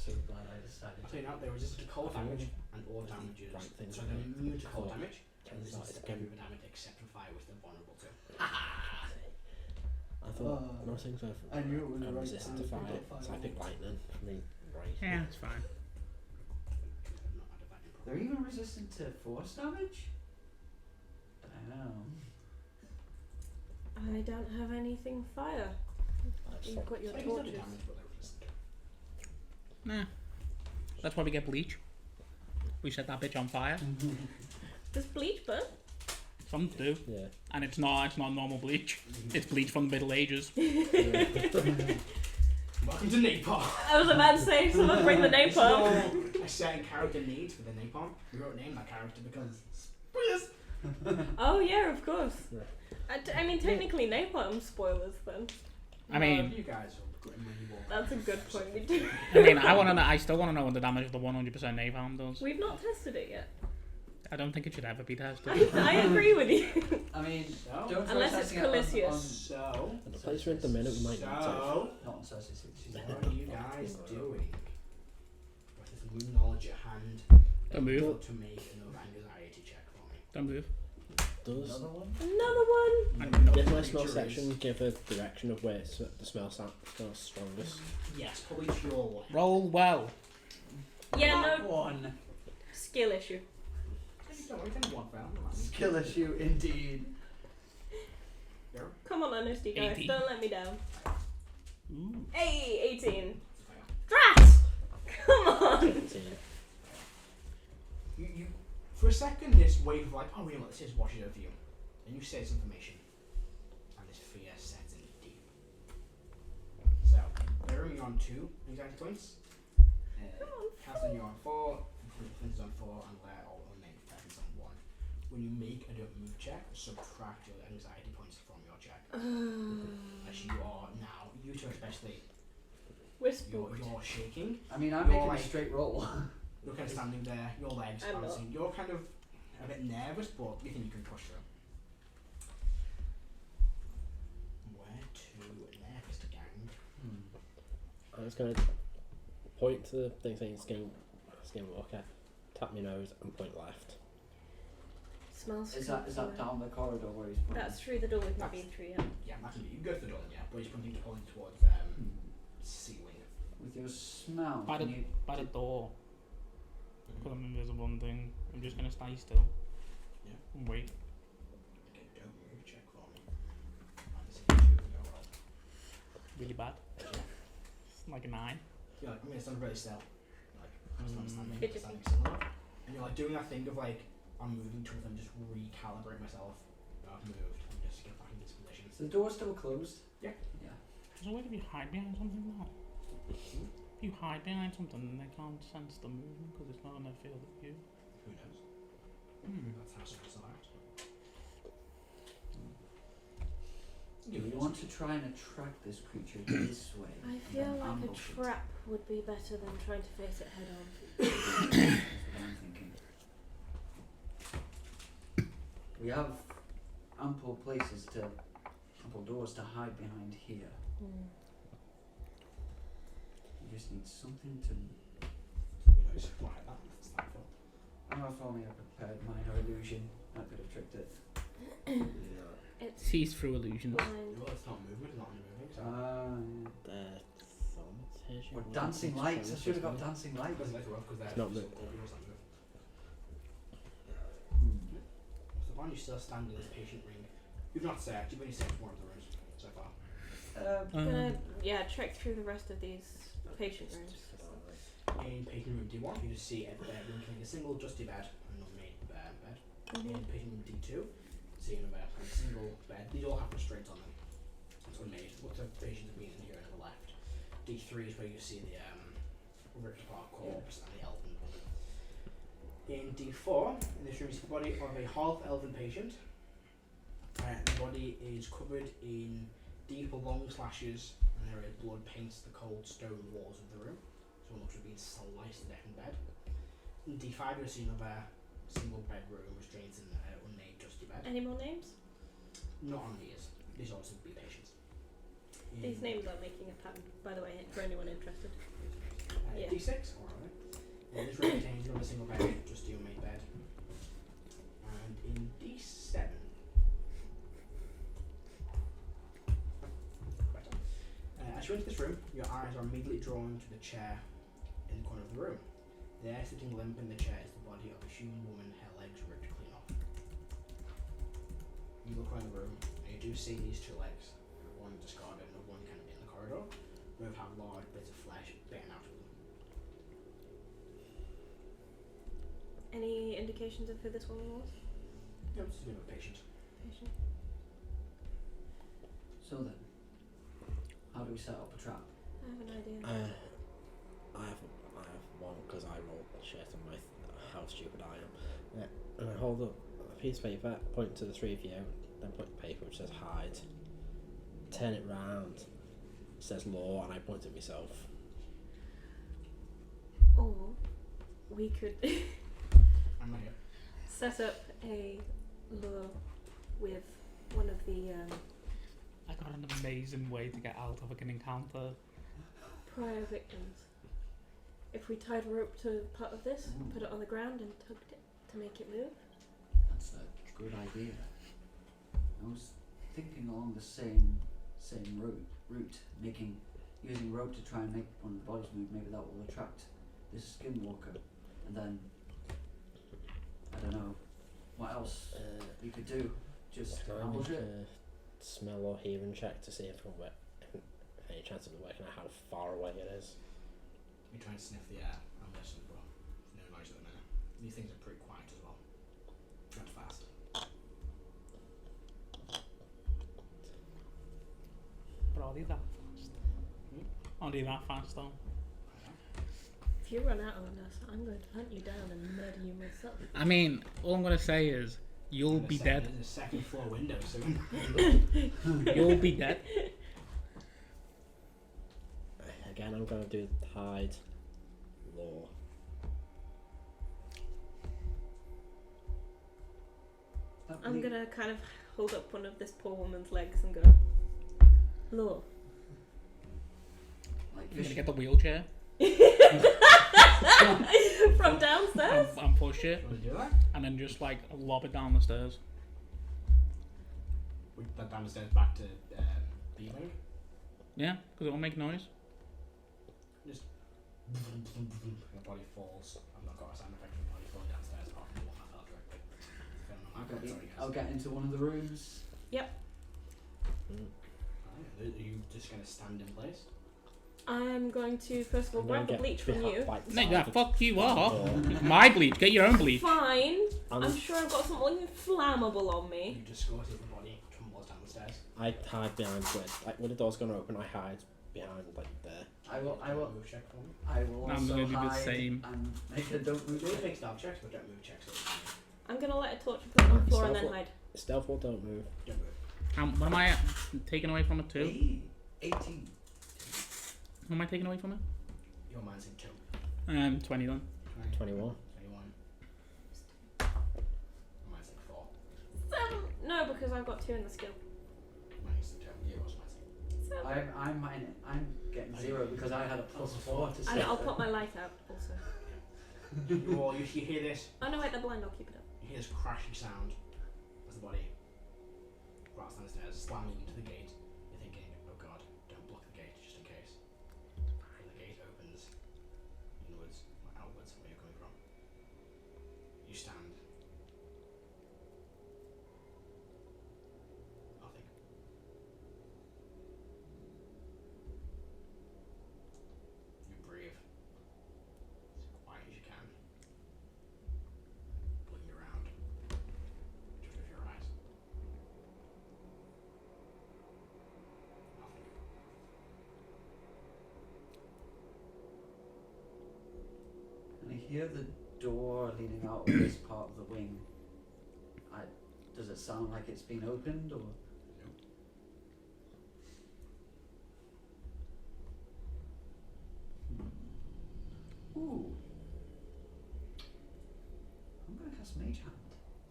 So glad I decided. I'll tell you now, they're resistant to cold damage and all damages. Right things So in they're it. immune to cold Cool. damage and Turns out resistant it's to every other damage except for fire, which they're vulnerable to. I thought most things were I knew it was I'm right resistant to to fire, pick up so I picked lightning for me. Right. Yeah, it's fine. I've not had a lightning They're problem. even resistant to force damage? Damn. I don't have anything fire. You've got your Like, it's not a torches. damage, but they're resistant. Nah. That's why we get bleach. We set that bitch on fire. Does bleach burn? Some do. Yeah. And it's not normal bleach. It's bleach from the Middle Ages. Welcome to napalm. I was about to say, someone bring the napalm. A certain character needs for the napalm. We won't name that character because spoilers. Oh yeah, of course. Yeah. I mean, technically napalm spoilers then. I mean, you guys are good when you walk. That's a good point. We do. I still want to know what the damage of the 100% napalm does. We've not tested it yet. I don't think it should ever be tested. I agree with you. I mean, So, don't try Unless it's testing it on- Calisius. on- so, At the place we're in at the minute, we might need to. so, Not on Cersei 6. what are you guys doing? With this new knowledge at hand, Don't move. able to make another anxiety check for me. Don't move. Does Another one? Another one. did my smell Creature section is- give a direction of where the smell smells strongest? Yes, probably to your left. Roll well. Yeah, no One. skill issue. Don't worry, it's only one round. Skill issue indeed. Come on, honesty guys, 18. don't let me down. Ooh. Hey, 18. Drat! Come on. 17. You, for a second, this wave of like, oh, you know what this is, washes over you. Then you say this information, and this fear sets in deep. So, Mary, you're on 2 anxiety points. Come on. Catherine, you're on 4. Flint is on 4, and Lair all remain is on 1. when you make a don't move check, subtract your anxiety points from your check. As you are now, you two especially, We're spooked. you're shaking. I mean, I'm You're making like- a straight roll. You're kind of standing there, your legs I'm bouncing. You're kind of a bit nervous, but you think you can push through. Where to next, gang? I'm just going to point to the thing saying skinwalker, tap my nose and point left. Smells. Is that creepy. down the corridor where he's pointing? That's through the door we've not That's- been through yet. Yeah, that can be. You can go to the door, yeah, but he's pointing towards ceiling. With your smell, By can the you by the door. Because I'm invisible and thing. I'm just gonna stay still. Yeah. And wait. Okay, don't move. Check for me. This is two go well. Really bad. It's like a 9. You're like, I'm gonna stand really still. Like, I'm still standing, Fidgety. standing still. And you're like doing that thing of like, I'm moving to and just recalibrate myself. I've moved and just get back in this position. Is the door still closed? Yeah. Yeah. So what if you hide behind something now? If you hide behind something then they can't sense the movement because it's not on their field of view. Who knows? That's how spells are out. Do you want to try and attract this creature this way? I and feel then like a ambush it? trap would be better than trying to face it head on. That's what I'm thinking. We have ample doors to hide behind here. We just need something to. You know, it's right, that's that for. I don't know if only I prepared minor illusion. That could have tricked it. It's Sees through illusions. blind. Well, it's not movement, it's not moving. So. Or dancing lights. I should have got dancing It lights. doesn't let her off because they're It's not still moving. cold, it doesn't move. So why don't you still stand in this patient ring? You've not searched, you've only searched one of the rooms so far. Gonna check through the rest of these patient rooms. In patient room D1, you just see a room containing a single dusty bed and an unmade bed. In patient room D2, see another single bed. These all have restraints on them. It's unmade. What's the patient's being in here on the left? D3 is where you see the ripped apart corpse and the elven body. In D4, in this room, you see the body of a half elven patient. The body is covered in deep long slashes, and there is blood paints the cold stone walls of the room. So it looks to have been sliced to death in bed. In D5, you'll see another single bedroom, restraints in an unmade dusty bed. Any more names? Not on these. These also be patients. These names are making a pattern, by the way, for anyone interested. Yeah. D6, alright. This room contains another single bed, just your unmade bed. And in D7. As you enter this room, your eyes are immediately drawn to the chair in the corner of the room. There, sitting limp in the chair, is the body of a human woman, her legs ripped clean off. You look around the room, and you do see these two legs, one discarded and one kind of in the corridor. Both have large bits of flesh bitten out of them. Any indications of who this woman was? No, it's a bit of a patient. Patient. So then, how do we set up a trap? I have an idea. I have one because I roll shit on my how stupid I am. And I hold up a piece of paper, point to the three of you, then point the paper which says hide. Turn it round, it says law, and I point at myself. Or we could I'm not here. set up a lure with one of the I got an amazing way to get out of an encounter. prior victims. If we tied a rope to part of this, put it on the ground and tugged it to make it move. That's a good idea. I was thinking along the same route, using rope to try and make one of the bodies move. Maybe that will attract this skinwalker, and then I don't know what else you could do. Just Can I ambush make it. a smell or hearing check to see if any chance of it working out how far away it is? You try and sniff the air and listen, but no noise at the minute. These things are pretty quiet as well. Not fast. But are they that fast? Are they that fast though? If you run out on us, I'm going to hunt you down and murder you myself. I mean, all I'm gonna say is You'll be dead. There's a second floor window soon. You'll be dead. Again, I'm gonna do hide law. I'm gonna kind of hold up one of this poor woman's legs and go, "Law." Like You're gonna fish. get the wheelchair From downstairs. and push it, You want to do that? and then just like lob it down the stairs. We put downstairs back to the wing. Yeah, because it'll make noise. The body falls. I've not got a sound effect of the body falling downstairs apart from the one I felt directly. I'll get into one of the rooms. Are you just going to stand in place? I'm going to first of all grab the bleach from you. No, yeah, fuck you off. It's my bleach. Get your own bleach. Fine. I'm sure I've got something flammable on me. You just escorted the body tumbles down the stairs. I hide behind when the door's gonna open. I hide behind like there. I will Move check for me. I will I'm also gonna do the hide same. and make a don't move Do check. take stealth checks, but don't move checks. I'm gonna light a torch and put it on the floor and then Stealth hide. Stealth or don't move. Don't move. What am I taking away from it too? 18. What am I taking away from it? Your mind's in 2. 20 then. 21. 21. Mine's in 4. 7. No, because I've got 2 in the skill. Mine's in 2. Yeah, what's mine's in? 7. I'm getting 0 because I had a +4 to And stealth. I'll put my light out also. You hear this? Oh no, wait, they're blind. I'll keep it up. You hear this crashing sound as the body rats down the stairs, slamming into the gate. You're thinking, oh god, don't block the gate just in case. When the gate opens inwards or outwards, where you're coming from, you stand. Nothing. You breathe as quiet as you can. Looking around. Just with your eyes. Nothing. And I hear the door leading out of this part of the wing. Does it sound like it's been opened or? Nope. Ooh. I'm gonna cast Mage Hand.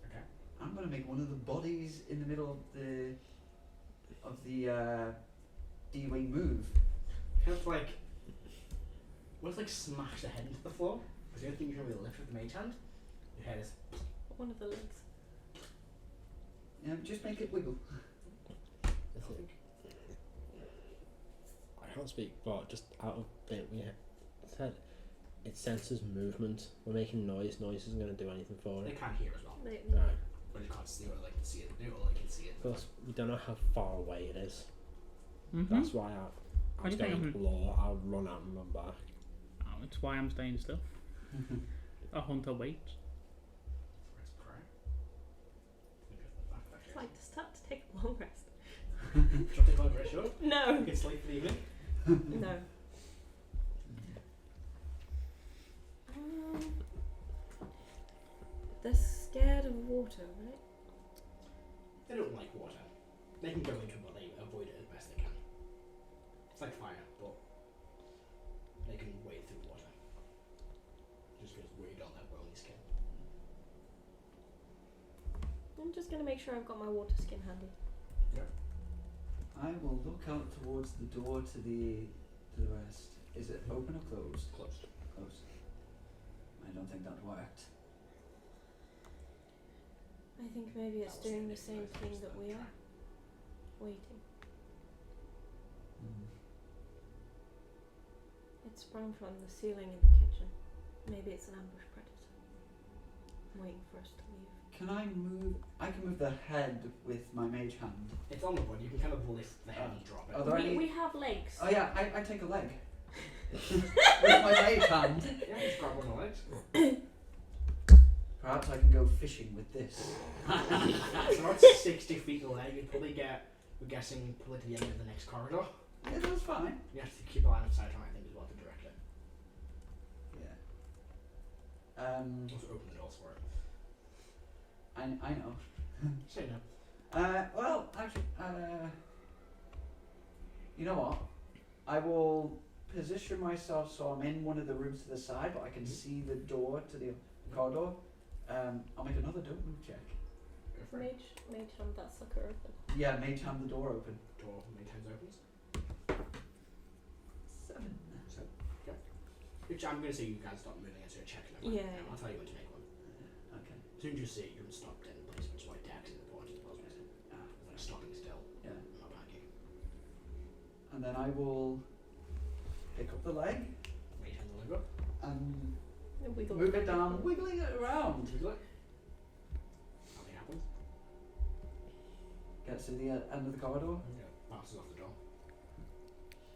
Okay. I'm gonna make one of the bodies in the middle of the D-wing move. Kind of like, almost like smash the head into the floor. Because the only thing you can really lift with the mage hand, your head is. One of the legs. Yeah, just make it wiggle. Nothing. I can't speak, but just out of it, we said it senses movement. We're making noise. Noise isn't going to do anything for They it. can't hear as well. Right. But you can't see it, like see it. They all can see it. Plus, we don't know how far away it is. Mm-hmm. That's why I What was do you going think? law. I'll run out and run back. Oh, it's why I'm staying still. A hunter waits. For its prey. Think of the back It's like to start to take a long rest. Drop it over a short. No. Get sleep for the evening. No. They're scared of water, right? They don't like water. They can go into it, but they avoid it as best they can. It's like fire, but they can wade through water. Just feels weird on their bony skin. I'm just gonna make sure I've got my water skin handy. I will look out towards the door to the west. Is it open or closed? Close. Closed. I don't think that worked. I think maybe it's doing the same thing that we are. Waiting. It sprung from the ceiling in the kitchen. Maybe it's an ambush predator. I'm waiting for us to leave. Can I move? I can move the head with my mage hand. It's on the body. You can kind of lift the head and drop it. Are there any? We have legs. Oh yeah, I take a leg. With my mage hand. Yeah, just grab one of the legs. Perhaps I can go fishing with this. It's about 60 feet away. You'd probably get, we're guessing, probably to the end of the next corridor. Yeah, that's fine. You have to keep a line of sight on, I think, as well to direct it. Yeah. Also open the doors for it. I know. Say no. Well, actually, you know what? I will position myself so I'm in one of the rooms to the side, but I can see the door to the corridor. I'll make another don't move check. Go for it. Mage hand that sucker open. Yeah, mage hand the door open. Door many times opens. 7. So, okay. Which I'm going to say you guys start moving into a check now. Yeah. I'll tell you when to make one. Okay. As soon as you see it, you're stopped in place, which is why Dex is important as well as missing. Like stopping still. Yeah. I'm not panicking. And then I will pick up the leg Mage hand the leg up. and Wiggle move back it and down, forth. wiggling it around. Wiggle it. Nothing happens. Gets to the end of the corridor. Yeah. Bounces off the door.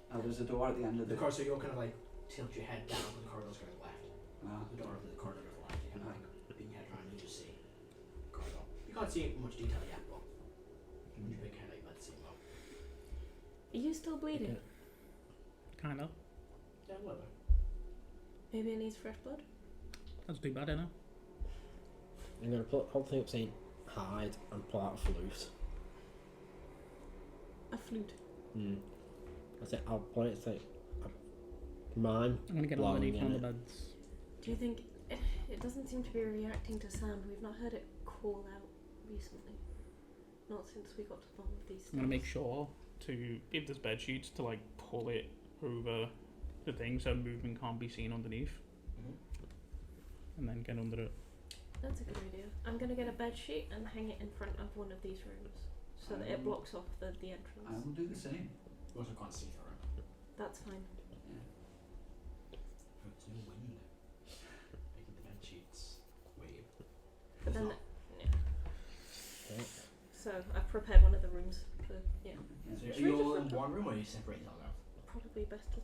Oh, there's a door at the end of The the. corridor, so you're kind of like tilt your head down, but the corridor's going left. Ah. The door of the corridor goes left. You kind of like being head around, you just see corridor. You can't see much detail yet, but when you big head, you might see more. Are you still bleeding? Kind of. Yeah, whatever. Maybe it needs fresh blood? That's too bad, isn't it? I'm gonna put whole thing up saying hide and pull out a flute. A flute. That's it. I'll put it. It's like a mime. I'm gonna get blowing underneath in one of the it. beds. Do you think it doesn't seem to be reacting to sound? We've not heard it call out recently. Not since we got to the bottom of these. I'm gonna make sure to if there's bed sheets to like pull it over the thing so movement can't be seen underneath, and then get under it. That's a good idea. I'm gonna get a bed sheet and hang it in front of one of these rooms so that it blocks off the I entrance. will do the same. You also can't see through it. That's fine. Yeah. Oh, it's no wind. Making the bed sheets wave. But It's then, not. Yeah. so I've prepared one of the rooms for Yeah. So Should are we you all just in one room or are you separated all out? probably best to.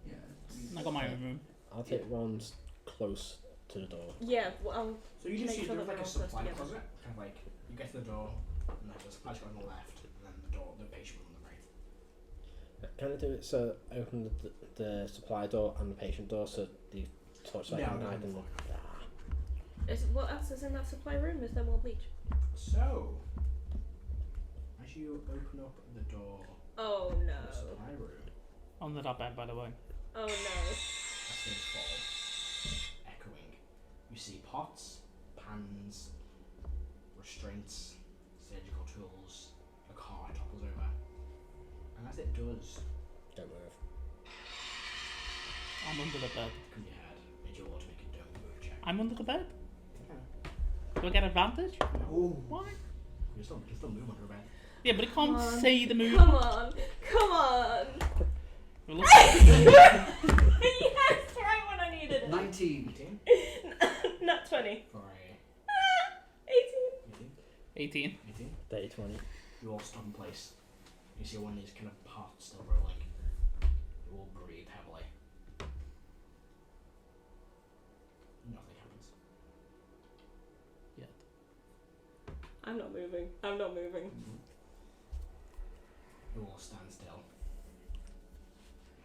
Yeah. I got my own room. I'll take ones close to the door. Yeah, well, So you just Make use sure there that like a they're all close supply together. closet, kind of like you get to the door and there's a supply closet on the left and then the door, the patient room on the right. Can I do it so open the supply door and the patient door so the torchlight No, can no, guide them? no. what else is in that supply room? Is there more bleach? So as you open up the door Oh to the no. supply room, Under that bed, by the way. Oh no. as things fall, echoing, you see pots, pans, restraints, surgical tools, a car topples over. And as it does, Don't move. I'm under the bed. come your head, made you all to make a don't move check. I'm under the bed. Do I get advantage? Oh, Why? you still move under a bed. Yeah, but it can't Come on. say the move. Come on. Come on. Well, look, Yes, right when I needed it. 19. 18 Not 20. for a 18. 18. 18. Day 20. You all stop in place. You see one of these kind of pots still rolling. You all breathe heavily. Nothing happens. Yet. I'm not moving. I'm not moving. You all stand still,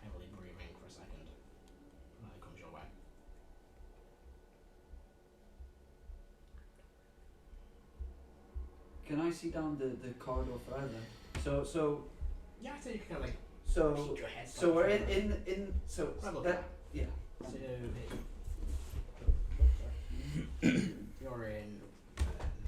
heavily breathing for a second. Another comes your way. Can I see down the corridor further? So Yeah, I think you can kind of like so peek your head. so we're slightly in so Have a look that at yeah. So you're in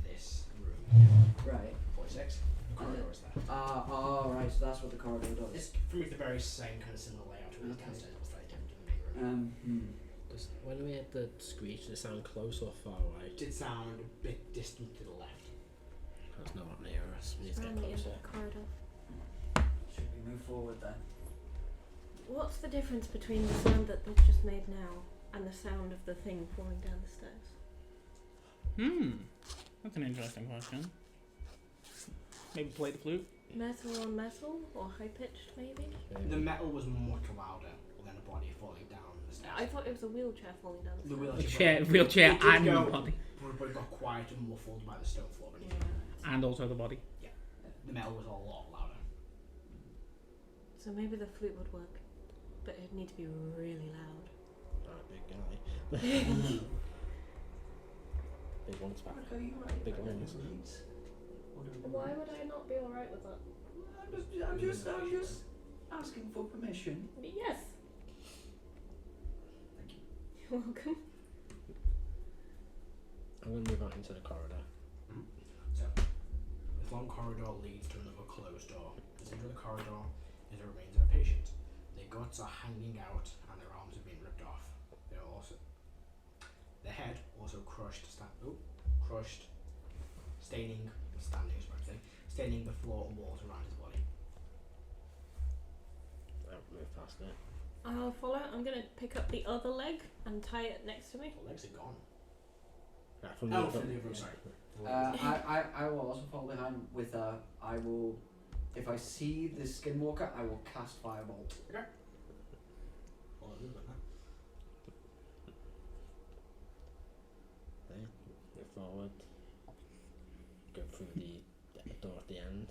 this room. Right. 46. The corridor is there. Oh right. So that's what the corridor does. It's for me the very same kind of similar layout to the Okay. downstairs, but slightly different to the big room. When we had the screech, did it sound close or far away? It did sound a bit distant to the left. That's not near us. We need to get Around the end closer. of the corridor. Should we move forward then? What's the difference between the sound that they've just made now and the sound of the thing falling down the stairs? That's an interesting question. Maybe play the flute. Metal on metal or high pitched maybe? The metal was much louder than a body falling down the stairs. I thought it was a wheelchair falling down the The stairs. Wheelchair It did and go- the body. but it got quiet and muffled by the stone floor beneath you. And also the body. The metal was a lot louder. So maybe the flute would work, but it'd need to be really loud. Big guy. Big ones back. Mark, are you right? Big about ones. the needs? Or do we- Why would I not be alright with that? I'm just asking for permission. Yes. Thank you. You're welcome. I'm going to move out into the corridor. So, this long corridor leads to another closed door. At the center of the corridor is the remains of a patient. Their guts are hanging out and their arms have been ripped off. Their head also crushed, staining the floor and walls around his body. I'll move past it. I'll follow. I'm gonna pick up the other leg and tie it next to me. The legs are gone. Right, from Oh, from the other side. I will also follow behind with I will, if I see the skinwalker, I will cast Firebolt. Follow the movement, huh? Okay, move forward. Go through the door at the end.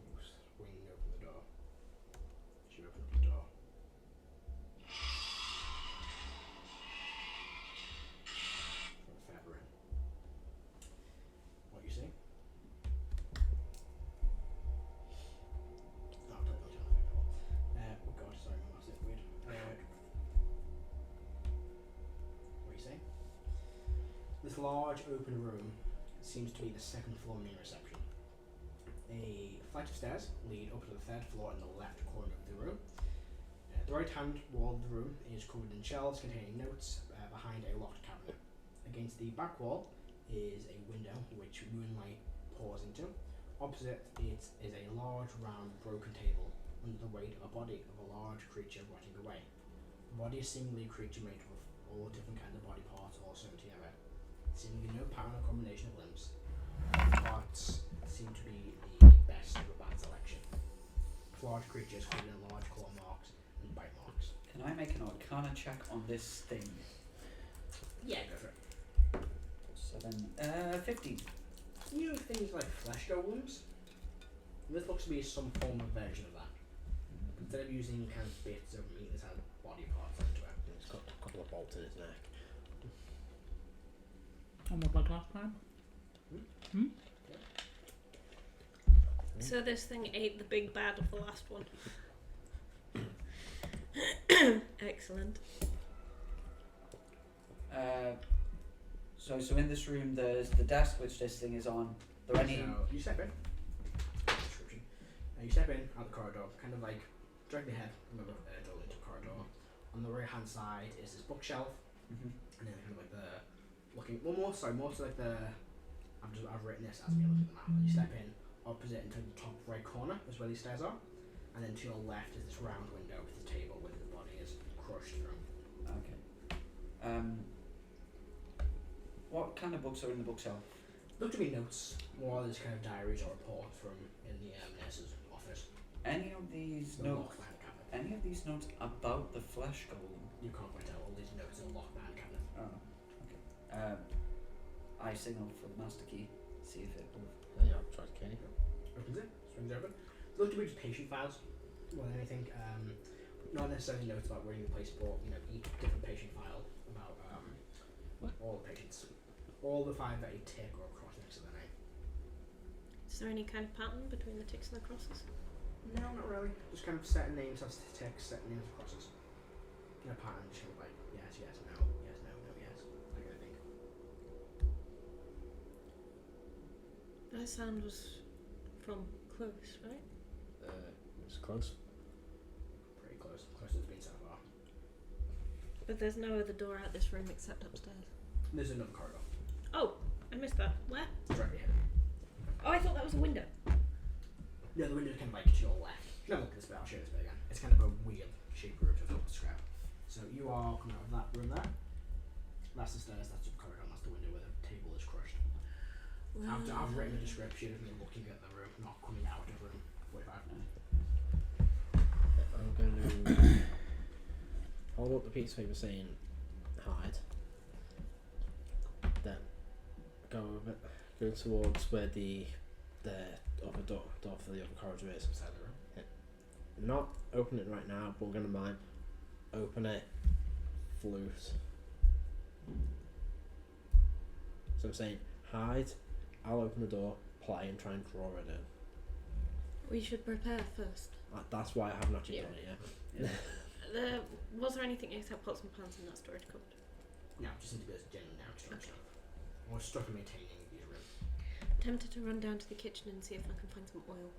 You swing open the door. You open up the door. From a feather in. What you see? Oh, don't know oh god, sorry, my maths is weird. What you see? This large open room seems to be the second floor main reception. A flight of stairs lead up to the third floor in the left corner of the room. The right hand wall of the room is covered in shelves containing notes behind a locked cabinet. Against the back wall is a window which moonlight pours into. Opposite it is a large round broken table under the weight of a body of a large creature rotting away. The body is seemingly a creature made of all different kinds of body parts all sewn together. Seemingly no pattern or combination of limbs. The parts seem to be the best of a bad selection. Large creatures covered in large claw marks and bite marks. Can I make an Arcana check on this thing? Yeah, go for it. 15. You know things like flesh golems? This looks to be some form of version of that. Instead of using kind of bits of meat, this has body parts into it. It's got a couple of bolts in its neck. Almost like last time. So this thing ate the big bad of the last one. Excellent. So in this room, there's the desk which this thing is on. Are there any? So you step in. Description. You step in out the corridor, kind of like directly ahead from the door into the corridor. On the right hand side is this bookshelf, Mhm. and then kind of like the looking. Well, more so like the. I've written this as me looking at the map. You step in opposite into the top right corner is where these stairs are, and then to your left is this round window with the table where the body is crushed through. Okay. What kind of books are in the bookshelf? Look to be notes, more as kind of diaries or reports from in the nurse's office. Any of these The notes? locked behind the cabinet. Any of these notes about the flesh golem? You can't quite tell. All these notes are locked behind the cabinet. Oh, okay. I signal for the master key. See if it will. Yeah, I'll try to kill you. Opens it, swings open. Look to be just patient files more than anything. Not necessarily notes about where you place, but each different patient file about all the patients. All the 5 that you tick or cross next to their name. Is there any kind of pattern between the ticks and the crosses? No, not really. Just kind of certain names have ticks, certain names have crosses. No pattern, just kind of like yes, yes, no, yes, no, no, yes. That kind of thing. That sound was from close, right? It's close. Pretty close. Close as it's been so far. But there's no other door out this room except upstairs. There's another corridor. Oh, I missed that. Where? Directly ahead. Oh, I thought that was a window. No, the window's kind of like to your left. No, look at this bit, I'll show you this bit again. It's kind of a weird shaped room, so it's hard to describe. So you are coming out of that room there. That's the stairs, that's the corridor, and that's the window where the table is crushed. I've written a description of me looking at the room, not coming out of the room. 45 minutes. I'm going to hold up the piece of paper saying hide. Then go towards where the other door for the other corridor is. Inside the room. Not open it right now, but we're going to mind open it, flute. So I'm saying hide. I'll open the door, play, and try and draw it in. We should prepare first. That's why I haven't actually Yeah. done it yet. Was there anything except pots and pans in that storage cupboard? No, just need to be as general now storage stuff. Or stuff for maintaining these rooms. Tempted to run down to the kitchen and see if I can find some oil.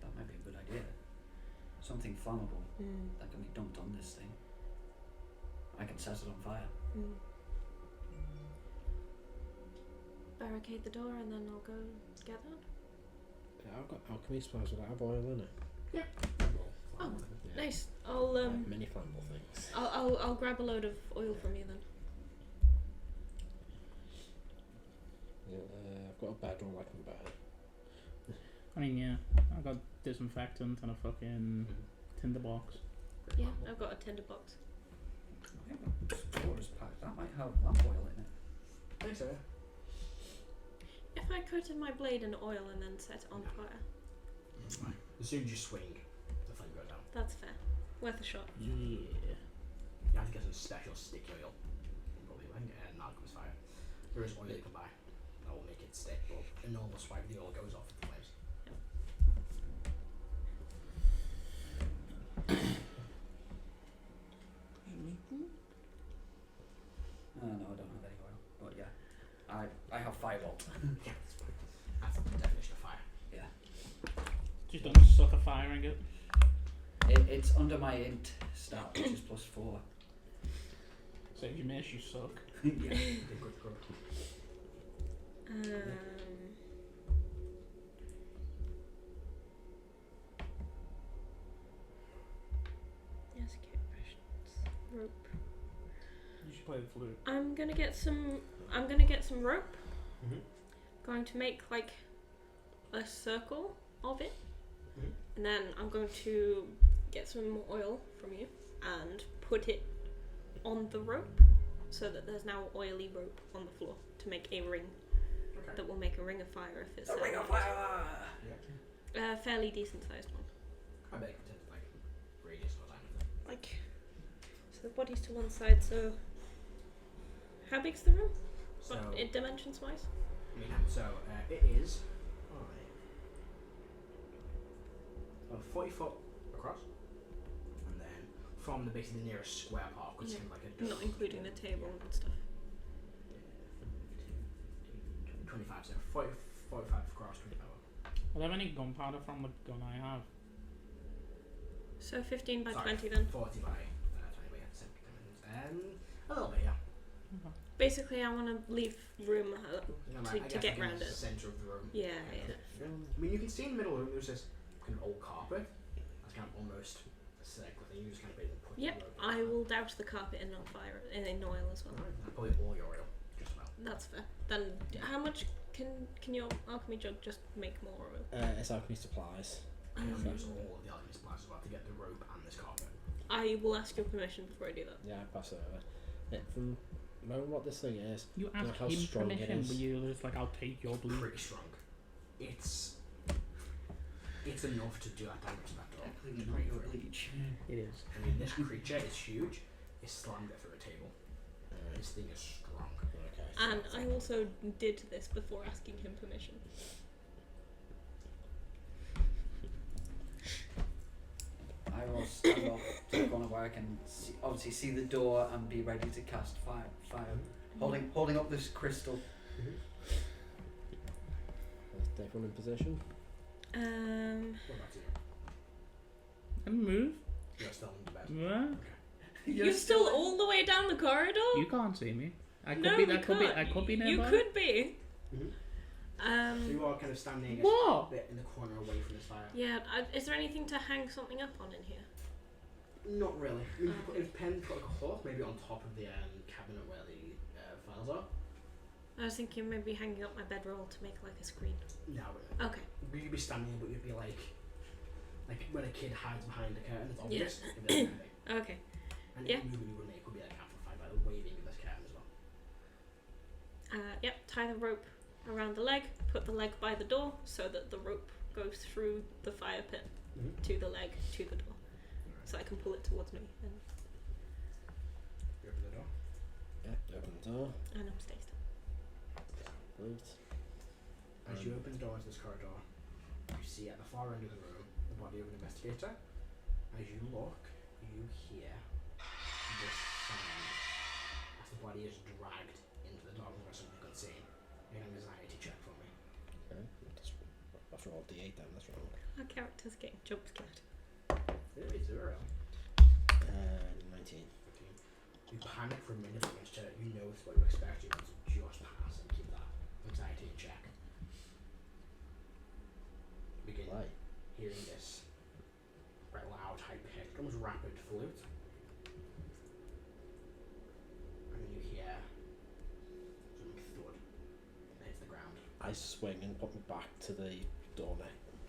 That might be a good idea. Something flammable that can be dumped on this thing. I can set it on fire. Barricade the door and then I'll go get that. Yeah, I've got alchemy supplies with that have oil in it. Oh, Yeah. nice. I'll Many flammable things. I'll grab a load of oil from you then. Yeah, I've got a bedroll I can bear. I mean, yeah, I got disinfectant and a fucking tinderbox. Yeah, I've got a tinderbox. I think storage pack. That might have lamp oil in it. I think so. If I coated my blade in oil and then set it on fire, As soon as you swing, the flame goes out. that's fair. Worth a shot. Yeah. You have to get some special sticky oil. Probably when an alchemist fire. There is oil you can buy. That will make it stick, but a normal swipe, the oil goes off with the flames. No, I don't have any oil. But yeah, I have firebolt. Yeah, that's the definition of fire. Yeah. Just don't suck a fire and get. It's under my int stat, which is +4. So if you miss, you suck. Yeah. Good. Yes, okay, potions. Rope. You should play the flute. I'm gonna get some rope. Mhm. Going to make like a circle of it. Mhm. And then I'm going to get some more oil from you and put it on the rope so that there's now oily rope on the floor to make a ring Okay. that will make a ring of fire if it's A ring of fire! Yeah. a fairly decent sized one. I bet it could like radius or diameter. Like, so the body's to one side, so how big's the room? So, In dimensions wise? it is about 40 foot across, and then from the basically the nearest square part, which is Yeah. kind of like a Not including the table and stuff. 25, so 45 across, 25 up. Will I have any gunpowder from the gun I have? So 15 by Sorry, 20 then. 40 by 20 by 7 dimensions. A little bit, yeah. Basically, I want to leave room. I To guess get like in round the it. centre of the room. Yeah, kind yeah. of. I mean, you can see in the middle of the room there's this kind of old carpet. That's kind of almost a circle thing. You just kind of basically put Yep, the rope I on. will douse the carpet in on fire in oil as well. Alright, that's probably all your oil, just about. That's fair. Then, how much can your alchemy jug just make more oil? It's alchemy supplies. I Mm. use all of the alchemy supplies as well to get the rope and this carpet. I will ask your permission before I do that. Yeah, pass it over. From knowing what this thing is, You know ask how him strong it permission, is? but you just like, I'll take your bleed. Pretty strong. It's enough to do that damage to that door. Bleach. It is. I mean, this creature is huge. It slammed it through a table. This thing is strong. Okay. And I also did this before asking him permission. I will stand up to go to work and obviously see the door and be ready to cast fire. Holding up this crystal. Is everyone in position? What about you? And move. You're still in the bed. What? You're still all the way down the corridor? You can't see me. I could No, be. we I could be. I can't. could be You nearby. could be. So you are kind of standing I guess, What? a bit in the corner away from this fire. Yeah, is there anything to hang something up on in here? Not really. I mean, if pen put like a hook maybe on top of the cabinet where the files are. I was thinking maybe hanging up my bedroll to make like a screen. No, really. Okay. You'd be standing, but you'd be like when a kid hides behind a curtain, it's obvious. If there's anything. Okay. And Yeah. any movement you would make would be like amplified by the waving of this curtain as well. Yep, tie the rope around the leg, put the leg by the door so that the rope goes through the fire pit to the leg, to the door. So I can pull it towards me. And You open the door. Yeah, open door. And upstairs. Loot. As you open the door into this corridor, you see at the far end of the room the body of an investigator. As you look, you hear this sound as the body is dragged into the dark room something unseen. Make an anxiety check for me. Okay. Let's roll D8 then. Let's roll. Our character's getting jump scared. 0. 19. You panic for a minute against it. You know it's what you expect. You want to just pass and keep that anxiety in check. Begin Why? hearing this very loud, high-pitched, almost rapid flute. And then you hear something thud and hits the ground. I swing and put my back to the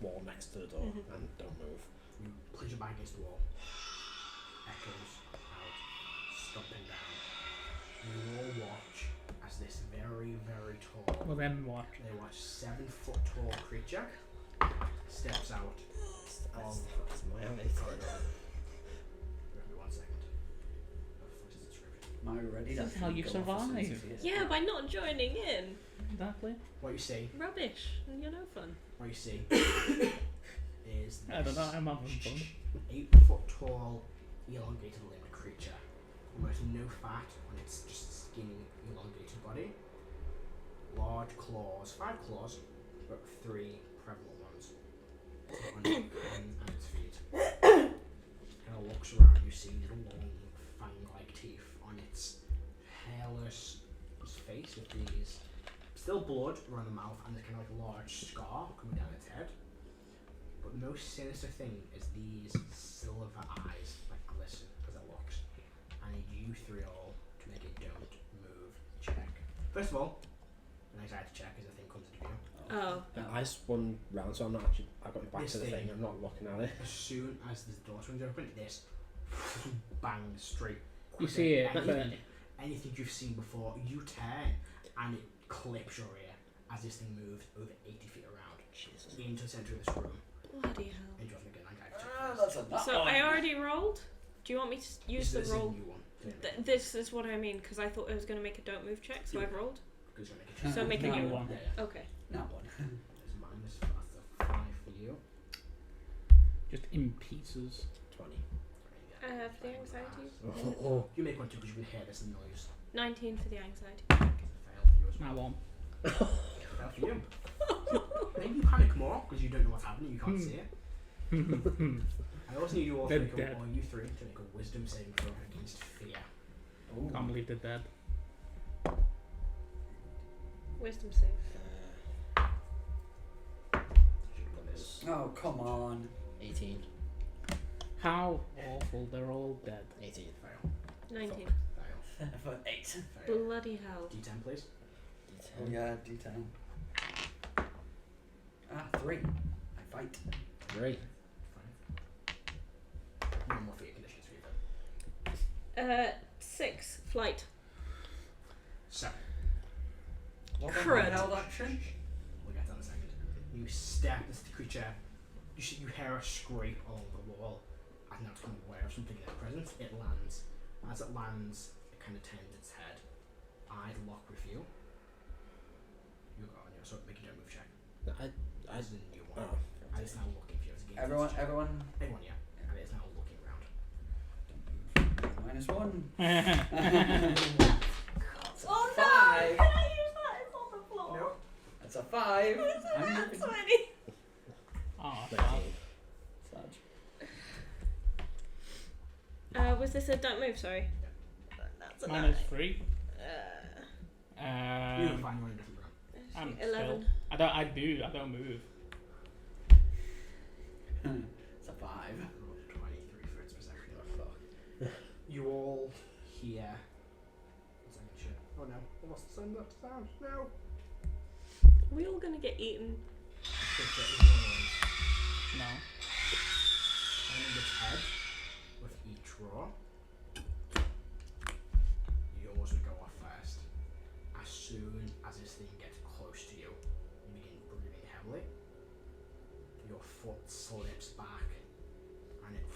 wall next to the door and don't move. You push your back against the wall. Echoes out, stomping down. You all watch as this very, very tall, Well, then what? they watch 7 foot tall creature steps out of That's my the amazing. corridor. Give me 1 second. First description. Am I ready? This is how you survive. Yeah, by not joining in. Exactly. What you see, Rubbish. You're no fun. what you see is I don't know, this I'm having fun. 8 foot tall, elongated limbed creature. Almost no fat on its just skinny, elongated body. Large claws, 5 claws, but 3 prevalent ones. On its feet. Kind of looks around, you see little long fang-like teeth on its hairless face with these still blood around the mouth and there's kind of like a large scar coming down its head. But the most sinister thing is these silver eyes that glisten as it looks. I need you 3 all to make a don't move check. First of all, an anxiety check as the thing comes into view. Oh. I spun round, so I'm not actually. I got my back This to the thing. thing- I'm not looking at it. As soon as the door swings open, this bangs straight. You see it, Anything you've seen before, you turn and it clips your ear as this thing moves over 80 feet around Jesus. into the centre of this room. Bloody hell. And you have to make an anxiety check. That's a nut So one. I already rolled. Do you want me to use the This is a roll? new one. This is what I mean, because I thought it was going to make a don't move check, so Yeah. I've rolled. Because you're going to make a check. So make a No. new one. one. Yeah. Okay. Nut one. There's minus, that's a 5 for you. Just in pieces. 20. Yeah. For the anxiety, Oh. You make one too because you can hear this noise. 19 for the anxiety. Fail for you as Now well. one. Fail for you. Maybe you panic more because you don't know what's happening, you can't see it. I also need you all to They're make dead. or you 3 to make a wisdom saving throw against fear. Ooh. Can't believe they're dead. Wisdom save. Should put this. Oh, come on. 18. How awful, they're all dead. 18. Fail. 19. Fail. For 8. Fail. Bloody hell. D10 please. Oh yeah, D10. 3. I fight. 3. 5. No more fear conditions for you then. 6. Flight. So, What Crud. held action? we'll get to that in a second. You step into the creature, you hear a scrape along the wall, and now it's kind of aware of something in their presence. It lands. As it lands, it kind of turns its head. Eyes lock with you. You got on your so make a don't move check. I As in you one. Oh. And it's now looking for you as a game. Everyone, check. everyone. Everyone, yeah. And it's now looking around. -1. Oh no! 5. Can I use that? It's on the floor. No. That's a 5. I'm That's moving. 20. Oh, 19. Sludge. Was this a don't move? Sorry. That's a minus 9. 3. You don't find one in a different room. I'm 11. I don't move. It's a 5. 23 foot per second. Oh, fuck. You all hear. What's that shit? Oh no. They lost the sound. No. Are we all gonna get eaten? Creature is yours. No. Turning its head with each roar. Yours would go off first. As soon as this thing gets close to you, you begin breathing heavily. Your foot slips back and it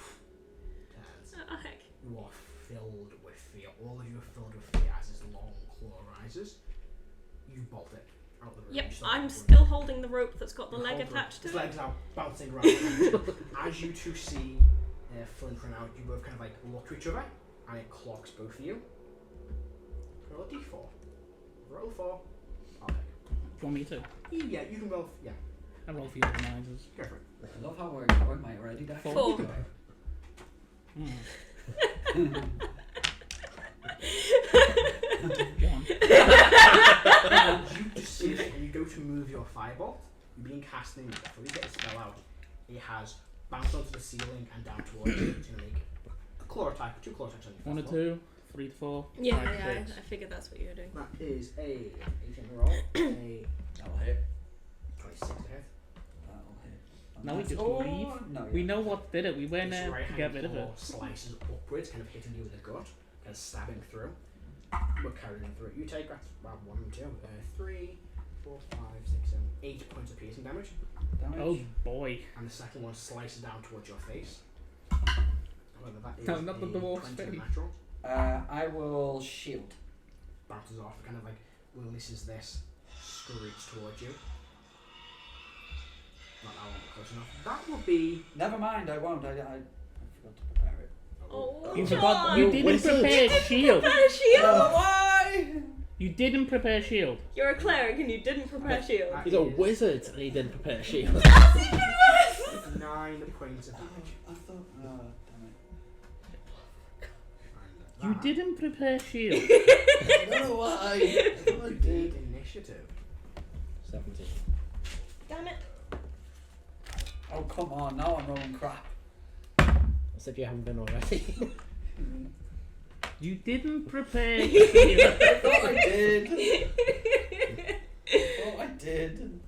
turns. Oh, heck. You are filled with fear. All of you are filled with fear as this long claw rises. You bolt it out of the room. Yep, You stop I'm it. still holding the rope that's got the You leg hold attached to its it. legs out, bouncing around. As you two see Flint run out, you both kind of like look to each other, and it clocks both of you. Roll a d4. Roll 4. I'll pick. Do you want me to? Yeah, you can roll. Yeah, I roll for the organisers. go for it. I love how we're my already deck. 4. Mm. John. You just see it, and you go to move your firebolt. You begin casting it. Before you get the spell out, it has bounced onto the ceiling and down towards you. It's going to make a claw attack, 2 claw attacks on you. 1 to 2, 3 to 4. Yeah, 5 to yeah, 6. I figured that's what you were doing. That is a 18 roll, a That'll hit. 26 to hit. That'll hit. And Now we that's- just oh, leave. No, We yeah. know what did it. We went This there right to get hand rid of claw it. slices upwards, kind of hitting you in the gut, kind of stabbing through. We're carrying through. You take that's about 1 and 2, 3, 4, 5, 6, 7, 8 points of piercing damage, Damage. Oh boy. and the second one slices down towards your face. However, that is No, not the a dwarf's 20 face. natural. I will shield. Bounces off, kind of like releases this screech towards you. Not that one, but close enough. That would be. Never mind, I won't. I forgot to prepare it. Oh, You John! forgot. You didn't wizard. prepare shield. Prepare shield! Why? You didn't prepare shield. You're a cleric and you didn't prepare shield. That He's a is wizard and he didn't prepare a shield. 9 points of damage. I thought. Damn And You didn't prepare shield. it. I don't know why. I thought I did did. initiative. 17. Damn it. Oh, come on. Now I'm rolling crap. As if you haven't been already. You didn't prepare shield. I thought I did. Oh, I did.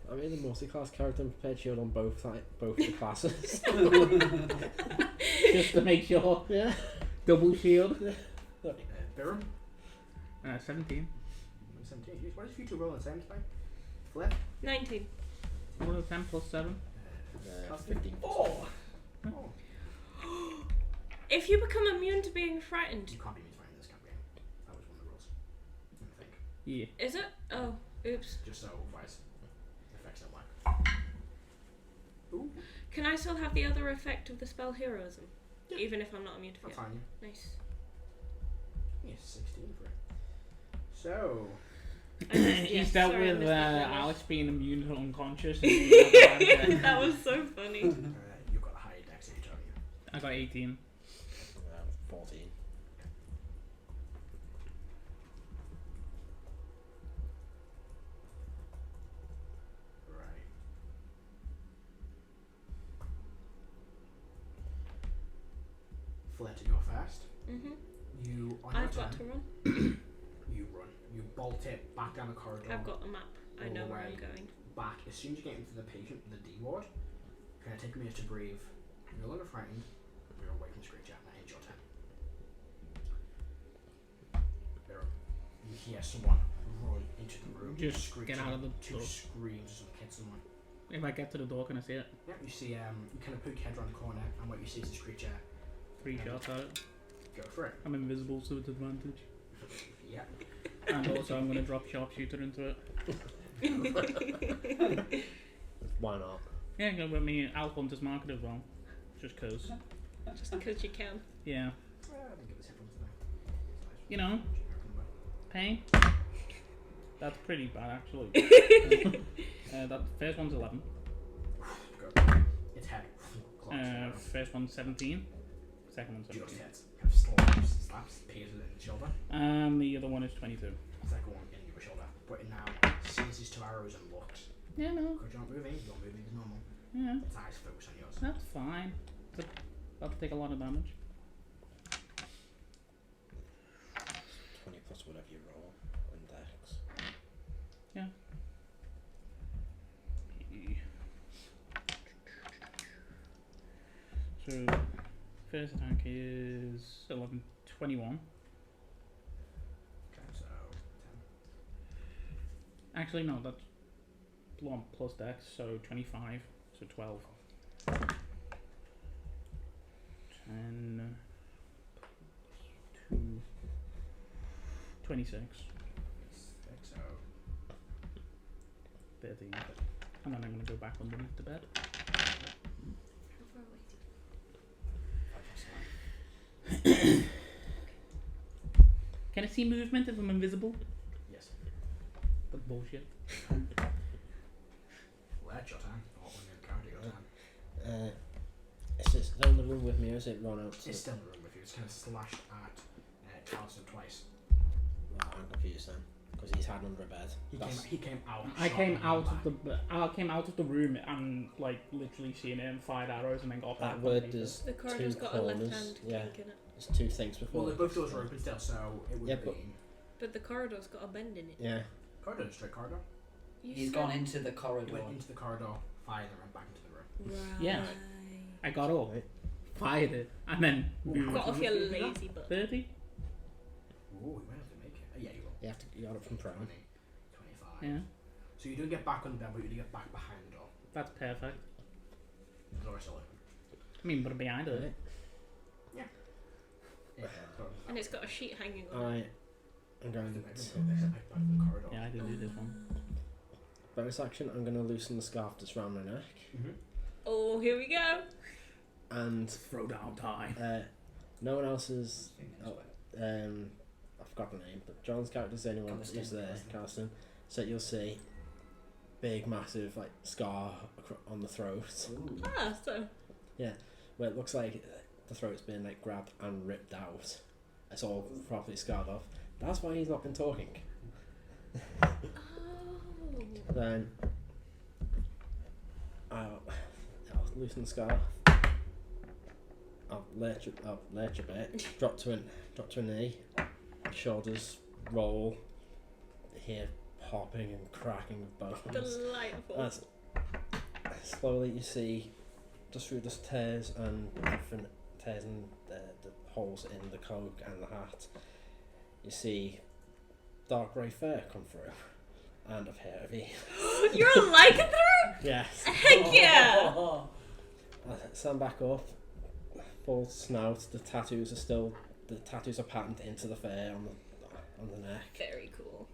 I made a multi-class character and prepared shield on both the classes. Just to make sure. Yeah. Double shield. Birum? 17. 17. Jeez, what is future roll in same time? Flip? 19. What are 10 plus 7? 15. 4! Oh. If you become immune to being frightened, You can't be frightened in this campaign. That was one of the rules. I think. Yeah. is it? Oh, oops. Just so otherwise effects don't work. Ooh, Can I still have the other effect of the spell heroism? Yeah. Even if I'm not immune to that's fear? fine. Nice. Yes, 16 for it. So, He's Yes, dealt sorry, I with missed that one. Alex being immune to unconscious. And you That was so funny. you've got a higher dex age, haven't you? I got 18. 14. Right. Flip to go fast. Mhm. You, on your I've got turn, to run. you run. You bolt it back down the corridor. I've got the map. I all know the where way I'm going. Back. As soon as you get into the patient, the D ward, it's going to take a minute to breathe. You're no longer frightened. You're away from the screech out. That ends your turn. You hear someone run into the room. Just screeching. get out of the Two door. screams and hit someone. If I get to the door, can I see it? Yep, you see, you kind of poke your head around the corner, and what you see is the screecher. 3 shots at it. Go for it. I'm invisible, so it's advantage. Yeah. And also, I'm going to drop sharpshooter into it. Why not? Yeah, go with me. Alp Hunter's market as well. Just cause. Just because you can. Yeah. I think it was hit today. You know, pain. That's pretty bad, actually. That first one's 11. Go. It's heavy. First one's 17. Second one's Just 17. hits. Kind of slaps, pierces it in the shoulder. And the other one is 22. Second one in your shoulder. But it now sees his 2 arrows and looks. Yeah, no. Because you're not moving, you're moving as normal. Yeah, Its eyes focus on yours. that's fine. But that'll take a lot of damage. 20 plus whatever you roll on dex. So, first attack is 11, 21. Okay, so 10. Actually, no, that's plus dex, so 25, so 12. 26. So 13. And then I'm going to go back underneath the bed. Can I see movement if I'm invisible? yes. That's bullshit. Well, that's your time. Or when you're counting your time. Is it still in the room with me, or is it run out to... It's still in the room with you. It's kind of slashed at Carlson twice. Oh, I'm confused then. Because he's hiding under a bed. He came out. I shot came him out back. I came out of the room and like literally seen him fired arrows and then got back. That word is The corridor's two got a left corners. hand Yeah, kink in it. there's two things before. Well, both doors are open still, so it would Yeah, have but- been But the corridor's got a bend in it. Yeah. corridor, straight corridor. You He's said- gone into the He corridor. went into the corridor, fired, and ran back into the room. Right. Yeah. I got up, fired it, and then moved. Got off your Moved it up. lazy butt. 30? Ooh, you might have to make it. Yeah, you will. You got up from prone. 20, 25. Yeah, So you don't get back on the bed, but you do get back behind the door. that's perfect. The door is still open. I mean, but behind it. Yeah, the door- And it's got a sheet hanging on it. I'm going Maybe to... they step back from the corridor. Yeah, I did do this one. Bonus action, I'm going to loosen the scarf that's around my neck. Mm-hmm. Oh, here we go. And Throw down time. no one else is... Oh. I forgot the name, but John's character's the only one Carsten. who's there, Carsten. So you'll see big, massive, like, scar on the throat. Ooh. Ah, so. Where it looks like the throat's been, like, grabbed and ripped out. It's all properly scarred off. That's why he's not been talking. Oh. Then I'll loosen the scarf. I'll lurch a bit. Drop to a knee. Shoulders roll. Hear popping and cracking of bones. Delightful. As slowly you see, just through the tears and different tears and the holes in the cloak and the hat, you see dark grey fur come through and a pair of ears. You're a lycanthrope? Yes. Heck yeah! I stand back up, full snout. The tattoos are patterned into the fur on the neck. Very cool.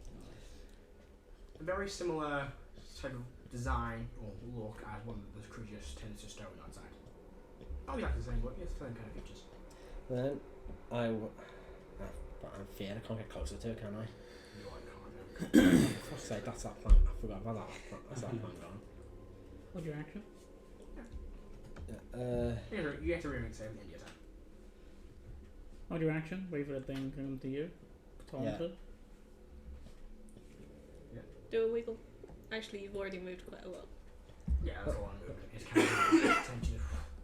A very similar type of design or look as one of those creatures tends to stone outside. Not exactly the same, but it's the same kind of features. Then but I'm feared I can't get closer to it, can I? You can't. For fuck's sake, that's that plant. I forgot about that. That's that plant gone. What's your action? You get to remake save at the end of your time. What's your action? Wait for the thing to come to you. Taunted. Do a wiggle. Actually, you've already moved quite a lot. Yeah, that's all I'm moving. It's kind of tension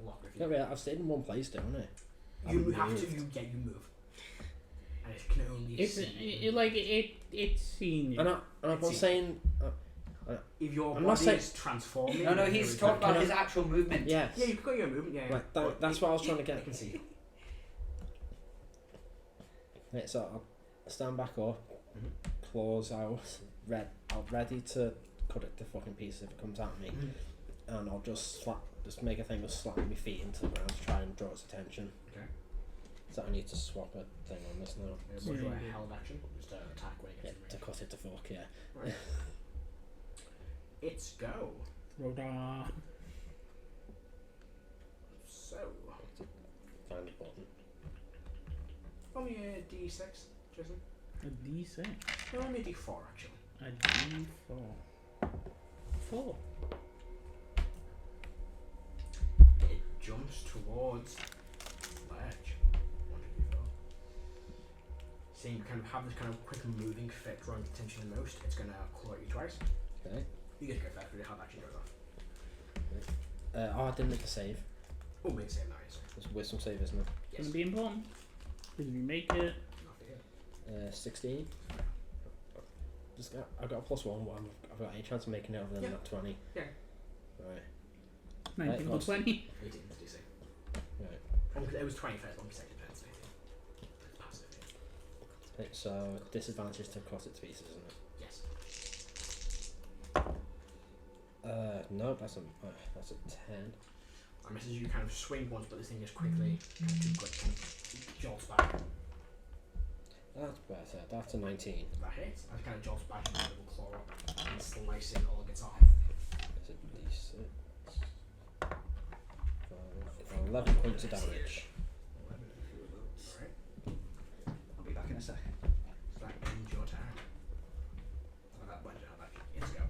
lock with No, you. really, I've stayed in one place, don't I? You I've have moved. to, you move. And it can only It's see. it's seen you. And I'm It's not you. saying. If your I'm not body saying- is transforming. No, he's talking about Can I- his actual movement. Yes. Yeah, you've got your movement, yeah. Right, But that's what I was trying to get. I can see you. Right, so I'll stand back up, Mhm. claws out, ready to cut it to fucking pieces if it comes at me, and I'll just make a thing of slapping my feet into the ground to try and draw its attention. Okay. So I need to swap a thing on this now. What's Yeah, your you do. held action? Just attack when it Yeah, gets to to cut it to fuck, yeah. Right. It's go. Rodar. So, Find the button. roll me a d6, Jason. A D6. No, roll me a d4 actually. A D4. 4. It jumps towards ledge. 1, 2, 3, 4. Seeing you kind of have this kind of quick moving fit, drawing attention the most, it's going to claw at you twice. Okay. You get to go first, but your held action goes off. I didn't make a save. Oh, make save now, sorry. It's a wisdom save, isn't it? It's Yes. gonna be important. Because if you make it, Not for you. 16. I've got a +1. I've got any chance of making it other than Yeah. that 20. Yeah. Right. 19 to lost. 20. 18 to DC. Right. It was 20 first, 1 second defense. It's passive. Yeah. Okay, so disadvantage to cut it to pieces, isn't it? Yes. No, that's a 10. I message you kind of swing once, but this thing is quickly kind of too quick, kind of jolts back. That's better. That's a 19. That hits. I kind of jolts back and a little claw up and slicing all of its off. Is it D6? 11 points of damage. 11. Alright. I'll be back in a second. So that ends your turn. So that went out like it's go.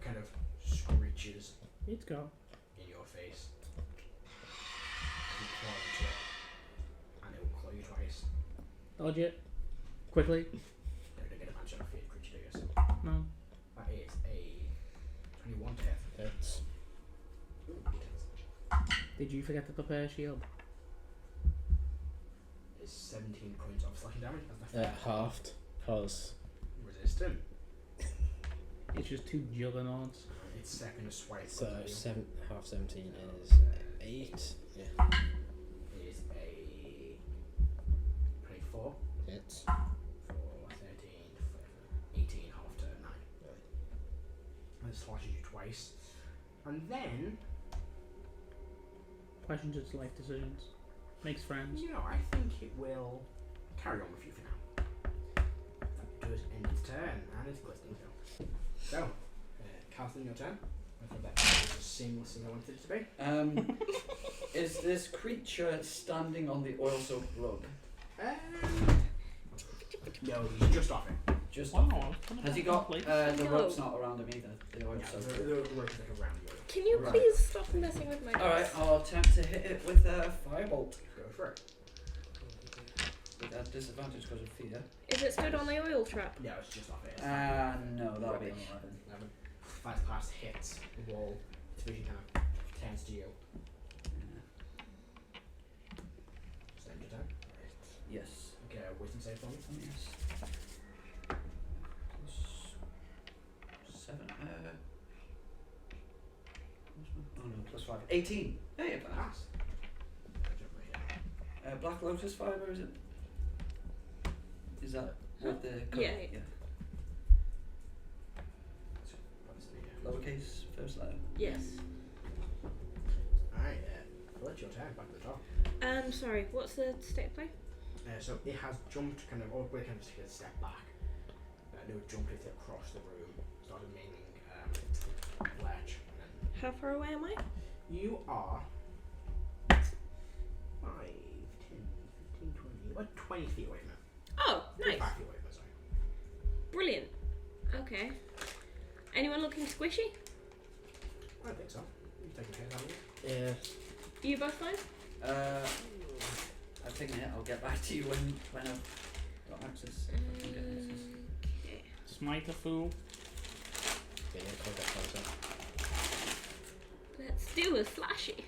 Kind of screeches Let's go. in your face. You claw into it. And it will claw you twice. Dodge it. Quickly. Don't get a bunch of feared creature, do you? So No. that is a 21 to hit. Hits. Ooh, Did you forget to prepare a shield? is 17 points of slashing damage. That's the Halved. Because resistant. It's just 2 juggernauts. Its second swipe. so comes at you. half 17 is 8. Yeah. Is a 24 Hits. for 13, 18, half to 9. And it slashes you twice. And then, Questions its life decisions. Makes friends. you know, I think it will carry on with you for now. That does end its turn, and it's glistening still. So, Catherine, your turn. I thought that was as seamless as I wanted it to be. Is this creature standing on the oil-soaked rug? No, he's just off it. Just Wow. off it. Has he got the No. rug's not around him either? The Yeah, oil-soaked the rug. works like around you. Can you Right. please stop messing with my Alright, dice? I'll attempt to hit it with a firebolt. Go for it. With a disadvantage because of fear. Is it stood on the oil trap? No, it's just off it. It's No, that'll be an Rubbish. 11. 5 class hits the wall. Its vision kind of turns to you. Stand your turn. Yes. Okay, wisdom save for me. Yes. Plus 7. Oh no, plus 5. 18. Hey, it passed. Black Lotus fibre, is it? Is that with the code? Yeah. Lowercase first letter. Yes. Alright, well, it's your turn, back to the top. Sorry, what's the state of play? So it has jumped kind of, or kind of just taken a step back. No, jumped it across the room, started maining ledge. And How far away am I? you are 5, 10, 15, 20, about 20 feet away from it. Oh, nice. 5 feet away from it, sorry. Brilliant. Okay. Anyone looking squishy? I don't think so. You've taken care of that, haven't Yeah. You both fine? I've taken it. I'll get back to you when I've got access. If I can get access. Okay. Smite the fool. Yeah, can't get closer. Let's do a slashy. you?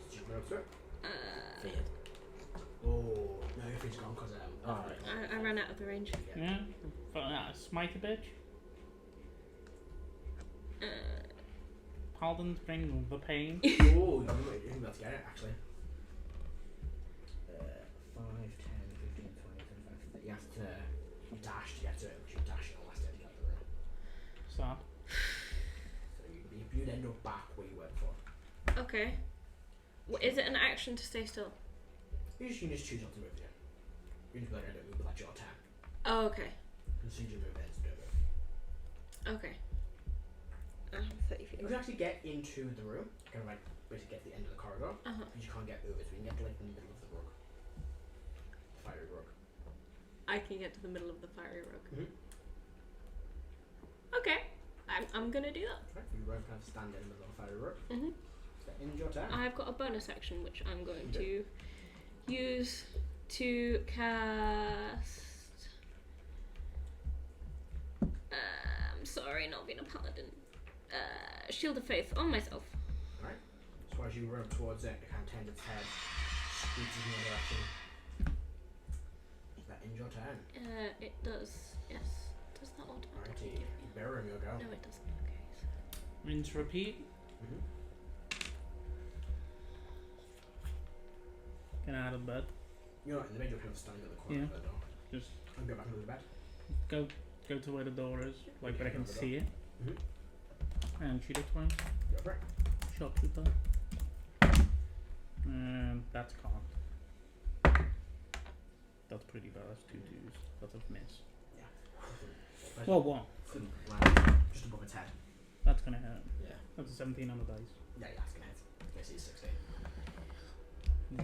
Did you go up to it? Feared. Oh, no, your feet's gone because Alright. I ran out of the range. Yeah. Smite a bitch. Paladins bring the pain. Oh, you're going to be able to get it, actually. 5, 10, 15, 20, 25, 30. You have to dash to get to it, because you dash in the last 30 out of the room. So, So you'd end up back where you were before. Okay. Is it an action to stay still? You can just choose not to move yet. You can just be like, I don't move, but that's your turn. Oh, okay. As soon as you move, then it's don't move. Okay. 30 feet. You can actually get into the room, kind of like basically get to the end of the corridor, Uh-huh. but you can't get over, so you can get to like the middle of the rug. The fiery rug. I can get to the middle of the fiery rug. Mm-hmm. Okay. I'm gonna do that. Right, you kind of stand in the middle of the fiery rug. Mhm. So that ends your turn. I've got a bonus action which I'm going Okay. to use to cast. I'm sorry, not being a paladin. Shield of Faith on myself. Right. So as you run towards it, it kind of turns its head, scoots in your direction. So that ends your turn. It does. Yes. Does that automatically Alrighty, give me? Baron, you'll go. No, it doesn't. Okay. rinse, repeat. Mm-hmm. Get out of bed. You're not in the bed, you're kind of standing at the corner of the door. Just And go back into the bed. go to where the door is, like where I can Over the see it, Mhm. and shoot it twice. Go for it. Sharpshooter. And that's cocked. That's pretty bad. That's 2 2s. That's a miss. Well, what? Just above its head. That's gonna hurt. Yeah. That's a 17 on the dice. Yeah, that's gonna hit. This is 16.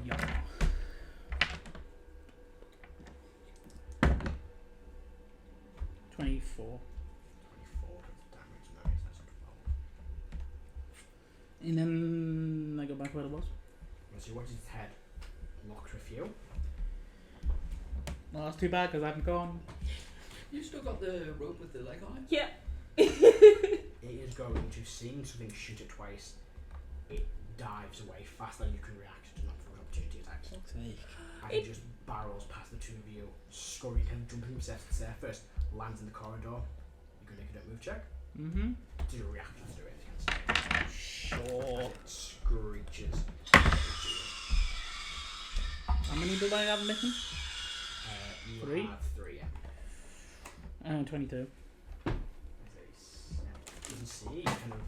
Yeah. $24. 24 damage. Nice. That's not a And then I go back where it was. So you watch its head lock for a few. Well, that's too bad because I'm gone. You still got the rope with the leg on it? Yeah. It is going to, seeing something shoot it twice, it dives away faster than you can react to not for an opportunity attacks. And it just barrels past the two of you, scurrying, kind of jumping himself to the surface, lands in the corridor. You can make a move check. Mm-hmm. Do you react to it against it? Sure. It screeches. How many do I have missing? You 3? have 3, yeah. 22. Doesn't see, kind of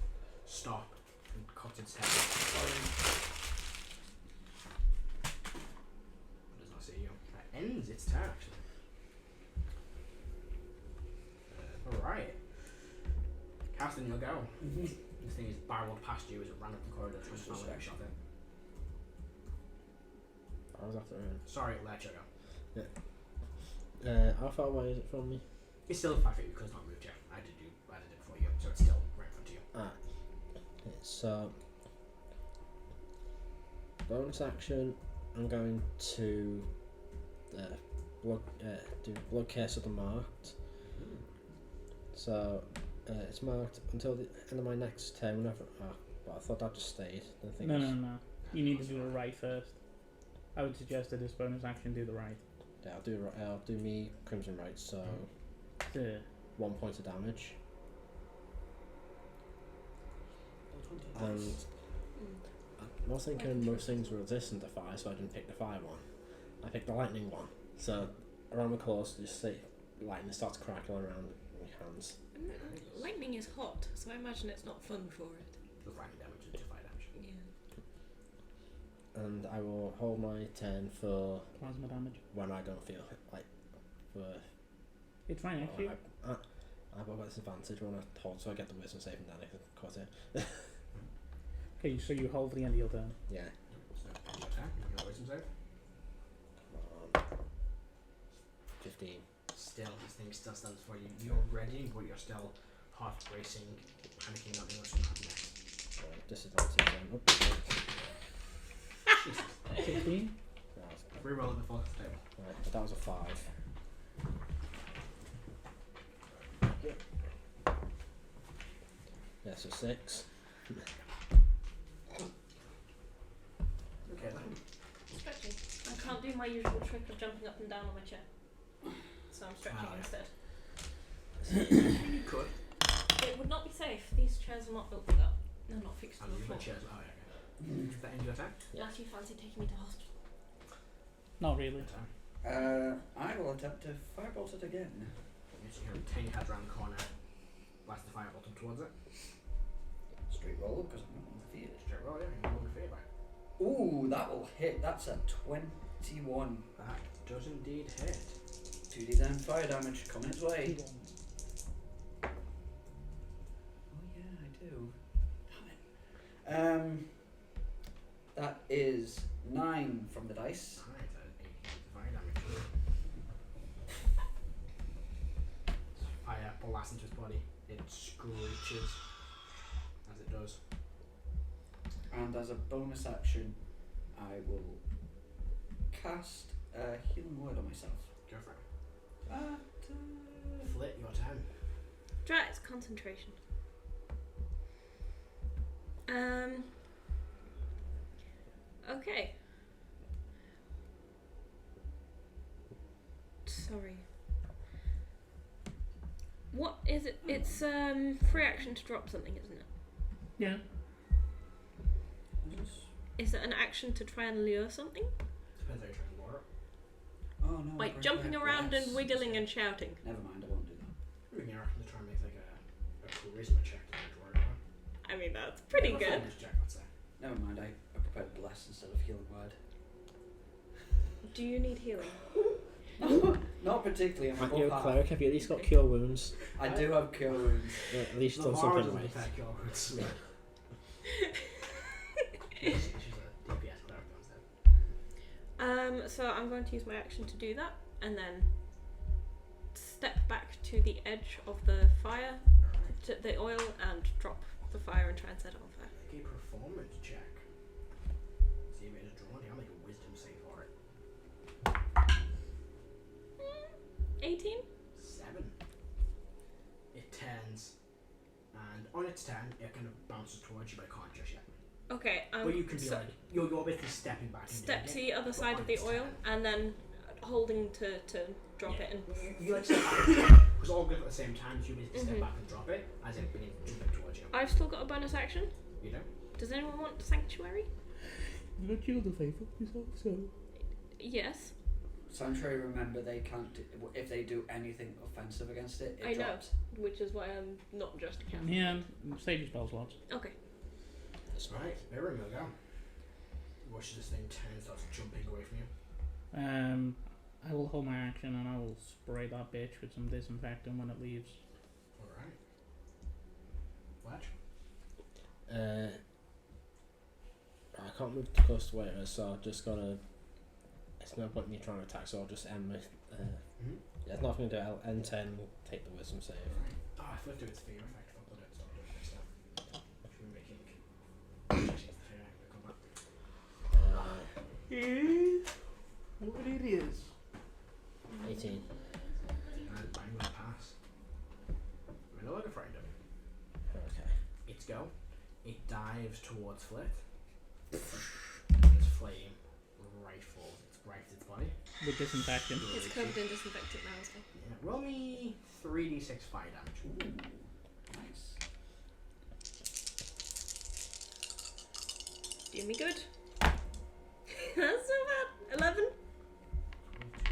stop and cocks its head. Does not see you. That ends its turn, actually. Alright. Caston, you'll go. This thing is barreled past you as it ran up the corridor trying to find where you shot it. I was after him. Sorry, let you go. How far away is it from me? It's still 5 feet because it's not moved yet. I did it for you, so it's still right in front of you. So bonus action, I'm going to do blood case of the marked. So it's marked until the end of my next turn. Whenever, but I thought that just stayed. No. You need to do the right first. I would suggest that this bonus action do the right. Yeah, I'll do me Crimson Right. So 1 point of damage. And I was thinking most things were resistant to fire, so I didn't pick the fire one. I picked the lightning one. So around the course, just see lightning starts crackling around my hands. Lightning is hot, so I imagine it's not fun for it. The lightning damage into fire damage. Yeah. And I will hold my turn for Plasma damage. when I don't feel like for. It's fine, actually. I've got disadvantage when I hold, so I get the wisdom saving down. I can cause it. Okay, so you hold for the end of your turn. Yeah. So, end your turn. You got a wisdom save. Come on. 15. Still, this thing still stands for you. You're ready, but you're still half bracing, panicking, not knowing what's going to happen next. Disadvantage then. Jesus. 16? Reroll it before the table. Right, but that was a 5. Yeah, so 6. Okay then. Stretching. I can't do my usual trick of jumping up and down on my chair. So I'm stretching instead. You could. It would not be safe. These chairs are not built for that. They're not fixed to And the you've floor. got chairs. Oh, yeah, okay. Is that end your turn? Unless you fancy taking me to hospital. Not really. I will attempt to firebolt it again. Yes, you can turn your head around the corner, blast the fire bottom towards it. Straight roll, because I'm not undefeated. Straight roll, yeah, you can roll the fear back. Ooh, that will hit. That's a 21. That does indeed hit. 2d10 fire damage coming its way. Oh yeah, I do. Damn it. That is 9 from the dice. Alright, that is 8 fire damage. Fire blasts into his body. It screeches as it does. And as a bonus action, I will cast a healing word on myself. Go for it. At, Flit, your turn. Drat, it's concentration. Okay. Sorry. What is it? It's free action to drop something, isn't it? Yeah. Is it an action to try and lure something? Depends how you're trying to lure it. oh no. Like correct, jumping correct, around yes. and wiggling and shouting. Never mind, I won't do that. You can try and make like a charisma check to draw it out. I mean, that's pretty Like a good. fitness check, let's say. Never mind, I prepared bless instead of healing word. Do you need healing? No, Not particularly. I'm Aren't you a above half. cleric? Have you at least got cure wounds? I do have cure wounds. Yeah, at least The done bar something doesn't right. affect your roots. She's a DPS cleric instead. So I'm going to use my action to do that, and then step back to the edge of the fire, to the oil, and drop the fire and try and set it on fire. Make a performance check. See if it is drawn. I'll make a wisdom save for it. 18? 7. It turns, and on its turn, it kind of bounces towards you, but it can't just yet. Okay, Well, you can be so like, you're basically stepping back. And step to doing the it, other but side on of the its oil, turn- and then holding to drop it in. You like step back, because all good at the same time, so you basically step back and drop it, as it begins jumping towards you. I've still got a bonus action. You know? Does anyone want Sanctuary? You got shield of faith up yourself, so. Yes. Sanctuary, remember, they can't do, if they do anything offensive against it, I know. drops. Which is why I'm not just a cat. Yeah, save your spell slots. Okay. Right, Mirren will go. Watch this thing turn and starts jumping away from you. I will hold my action and I will spray that bitch with some disinfectant when it leaves. Alright. Watch. I can't move too close to where it is, so I'm just gonna. It's no point in me trying to attack, so I'll just end with. Yeah, it's nothing to do. I'll end 10 and take the wisdom save. Oh, I flipped to its fear effect. I'll put it so I'll do it next time. Should we make it? Actually, it's the fear effect. Come back. What it is? 18. I'm gonna pass. I'm no longer frightened of it. Okay. Its go. It dives towards Flit. Its flame rifles right its body. With disinfectant. It's covered in disinfectant now, so. Yeah, roll me 3d6 fire damage. Nice. Do me good. That's not bad. 11? 2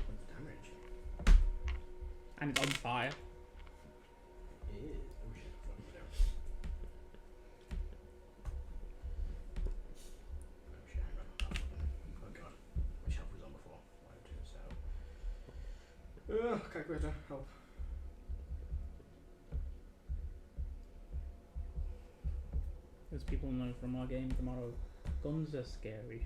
points of damage. And it's on fire. It is. Oh shit, I forgot to put it down. Oh shit, hang on. Oh god. Which help was on before? 1, 2, so. Calculator, help. As people know from our game tomorrow, guns are scary.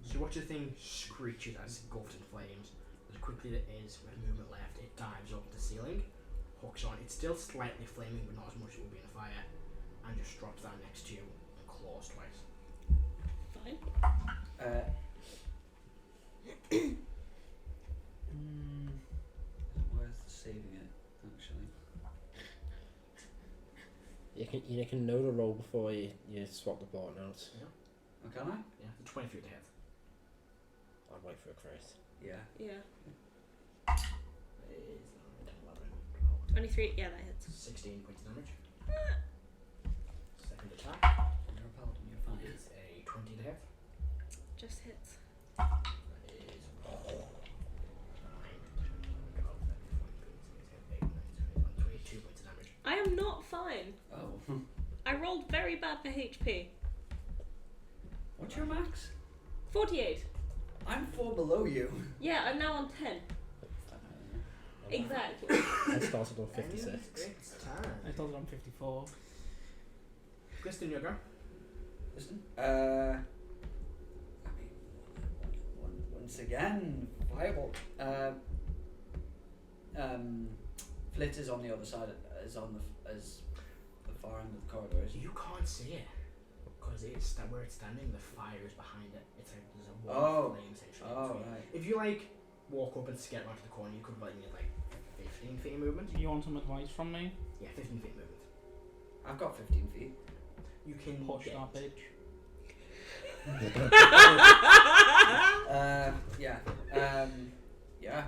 So you watch the thing screeches as engulfed in flames. As quickly as it is, with movement left, it dives up the ceiling, hooks on. It's still slightly flaming, but not as much as it would be in a fire, and just drops down next to you and claws twice. Fine. Is it worth saving it, actually? You can know the roll before you swap the board out. Oh, can I? Yeah, the 20 feet ahead. I'd wait for a crit. Yeah. Yeah. It is 10, 11, 23, yeah, that hits. 16 points of damage. Second attack You're a paladin, you're fine. is a 20 to hit. Just hits. That is 22 points of damage. I am not fine. Oh. I rolled very bad for HP. What's your max? 48. I'm 4 below you. Yeah, I'm now on 10. Exactly. I started on 56. And it's time. I started on 54. Kristen, your go. Listen. I mean, once again, fireball. Flit is on the other side. Is on as the far end of the corridor. Is You can't see it because it's where it's standing. The fire is behind it. It's like there's a wall Oh. of flame essentially. Oh, between. right. If you like walk up and skate around to the corner, you could like need like 15 feet of movement. Do you want some advice from me? Yeah, 15 feet of movement. I've got 15 feet. You can Push get that bitch. Yeah. Yeah.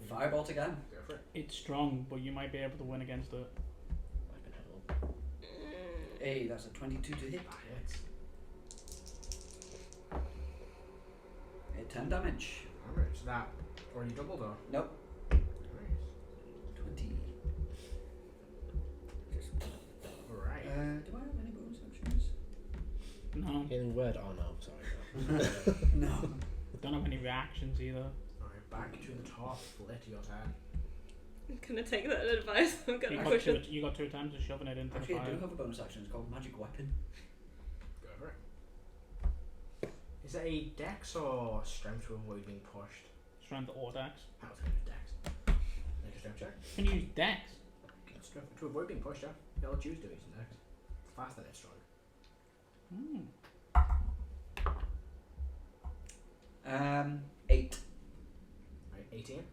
Firebolt again. Go for it. It's strong, but you might be able to win against it. I can help. Hey, that's a 22 to hit. That hits. 10 damage. Alright, so that already doubled or? Nope. Nice. 20. Alright. Do I have any bonus actions? No. Healing word? Oh no, sorry. No. Don't have any reactions either. Alright, back to the top. Flit, your turn. I'm gonna take that advice. I'm You gonna got, push two, it. you got 2 times of shoving it into Actually, the I fire. do have a bonus action. It's called Magic Weapon. Go for it. Is it a dex or strength to avoid being pushed? Strength or dex. I was going to dex. Make a strength check. You can use dex. Strength to avoid being pushed, yeah. You'll choose to use dex. It's faster than it's strong. Hmm. 8. Right, 18.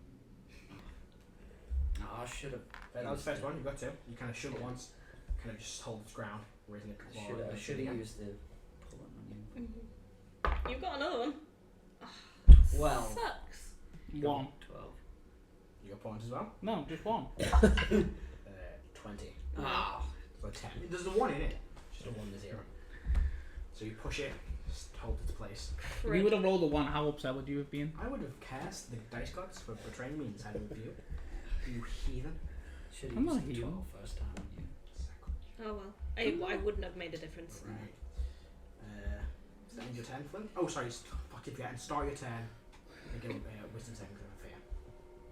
Oh, I should have. That was the first one, you got 2. You kind of shove it once, kind of just hold its ground, raising it to the floor. I should have used the pulling on you. You've got another one. Well, Sucks. 1. 12. You got points as well? No, just 1. 20. Ah. So 10. There's a 1 in it. Just a 1 and a 0. So you push it, just hold its place. If you would have rolled a 1, how upset would you have been? I would have cast the dice gods for betraying me inside of you. You heathen. Should I'm have not used the healing. 12 first time. Yeah. Oh well. I wouldn't have made a difference. Right. Is that your turn, Flint? Oh, sorry. Fuck, keep forgetting. Start your turn. Make a wisdom saving throw for fear.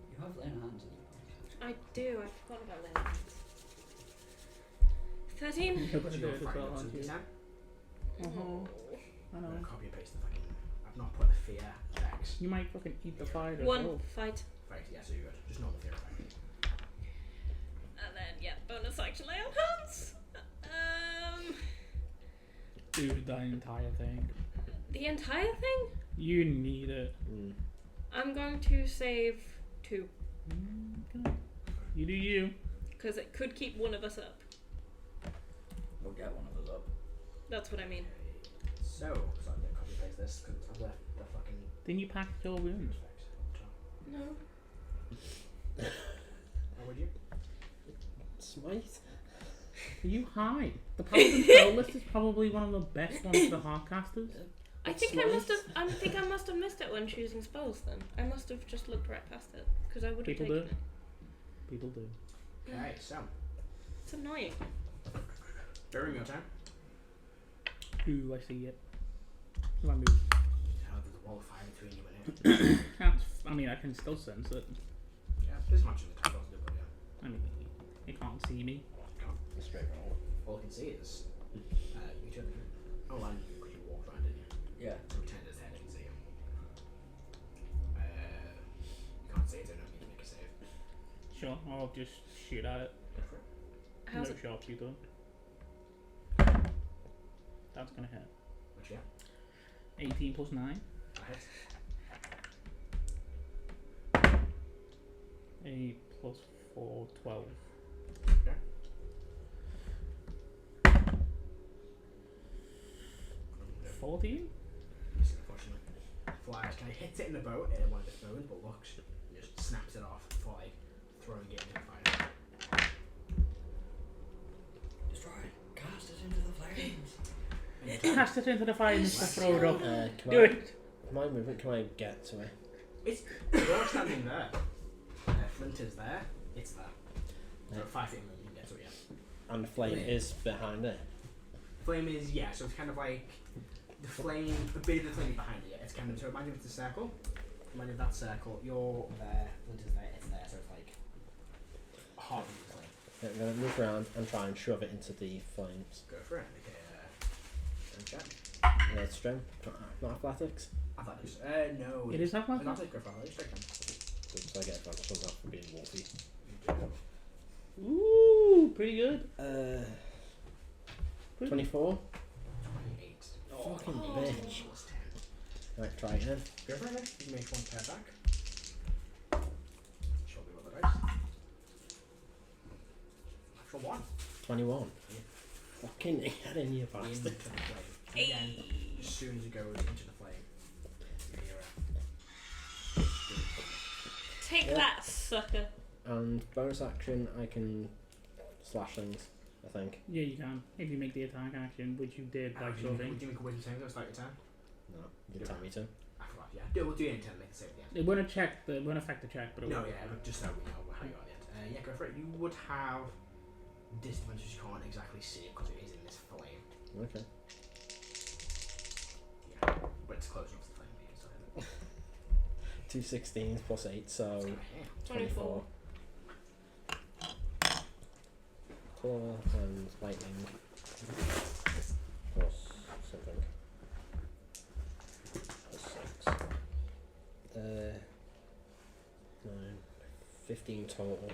You have laying hands in your I do. I forgot about that. 13. You're going to So do you're it as fighting well, up aren't to you? D10. Uh-huh. I I'm know. gonna copy and paste the fucking. I've not put the fear effects. You might fucking eat the fire. 1 fight. Right, yeah, so you're good. Just normal fear effect. And then, yeah, bonus action lay on hands. Do the entire thing. The entire thing? You need it. I'm going to save 2. Okay. You do you. Because it could keep one of us up. We'll get one of us up. That's what I mean. So, I'm gonna copy and paste this because it's of the fucking Didn't you pack your wounds? effects on top. No. How would you? Smite. Are you high? The Paladin spell list is probably one of the best ones for hardcasters. I think Smite. I must have missed it when choosing spells then. I must have just looked right past it. Because I would have People taken do. it. People do. Okay, so It's annoying. during your turn, Ooh, I see it. Do I move? there's a wall of fire between you and it. I mean, I can still sense it. Yeah, there's much in the top, but yeah. I mean, it can't see me. Straight roll. All you can see is you two. Oh, and because you walked around, didn't you? Yeah. So he turned his head, I can see him. You can't see it, so no need to make a save. Sure, I'll just shoot at it. Go for it. How's No it? sharpshooter. That's gonna hit. Which, yeah, 18 plus 9. that hits. 8 plus 4, 12. Okay. 14? Yes, unfortunately. Flies kind of hits it in the boat, one of its bones, but looks and just snaps it off before like throwing it into the fire. Destroy it. Cast it into the flames. And you Cast it into the fire and just throw it up. Can Do I, it! My movement, can I get to it? You're standing there. Flint is there. It's there. So 5 feet movement, you can get to it, yeah. And the flame is behind it. Flame is, yeah, so it's kind of like the flame, the bit of the flame behind it. It's kind of, so imagine it's a circle. Imagine that circle. You're there, Flint is there, it's there, so it's like half of the flame. I'm going to move around and try and shove it into the flames. Go for it. Make a check. Strength, not athletics. I thought it was, no. It is athletics? Not take go for athletics, take them. So I get advantage from that for being wolfy. Ooh, pretty good. 24. 28. Fucking Oh. bitch. Plus 10. Right, try again. Go for it, you can make one pair back. Show me what the dice. Natural 1. 21. Yeah. Fucking get in, you Into bastard. the flame. Again, as soon as it goes into the flame, you hear Take Yeah. that, sucker. And bonus action, I can slash things, I think. Yeah, you can. If you make the attack action, which you did by Would shoving. you make a wisdom saving throw? Start your turn. No, you didn't tell me to. I forgot. Yeah. We'll do it in turn. Make a save at the end. It won't check. It won't affect the check, but it No, will. yeah, but just so we know how you are at the end. Yeah, go for it. You would have disadvantage. You can't exactly see it because it is in this flame. Okay. Yeah, but it's close enough to the flame. You can still hit it. 2 16s plus 8, so Okay. 24. Claw and lightning plus something. Plus 6. 9, 15 total.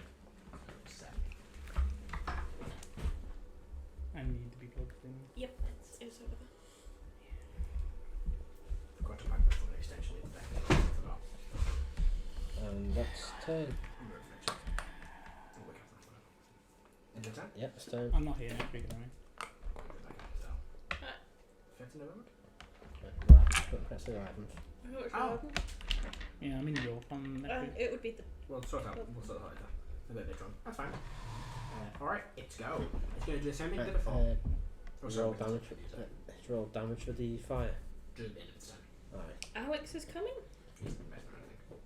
I need to be plugged in. Yep, it's over there. Forgot to pack my phone extension in the deck. Forgot. And that's turn. End of time? Yep, it's turn. I'm not here next week, am I? 5th of November? Right, press the items. I thought it was Oh. open. Yeah, I'm in York on next week. It would be the. We'll sort it out. We'll sort it out later. A bit later on. That's fine. Alright, it's go. It's going to do the same thing it did before. Oh, sorry, roll wait, damage. sorry. Roll damage for the fire. Do it at the end of its turn. Alright. Alex is coming? He's the best man, I think.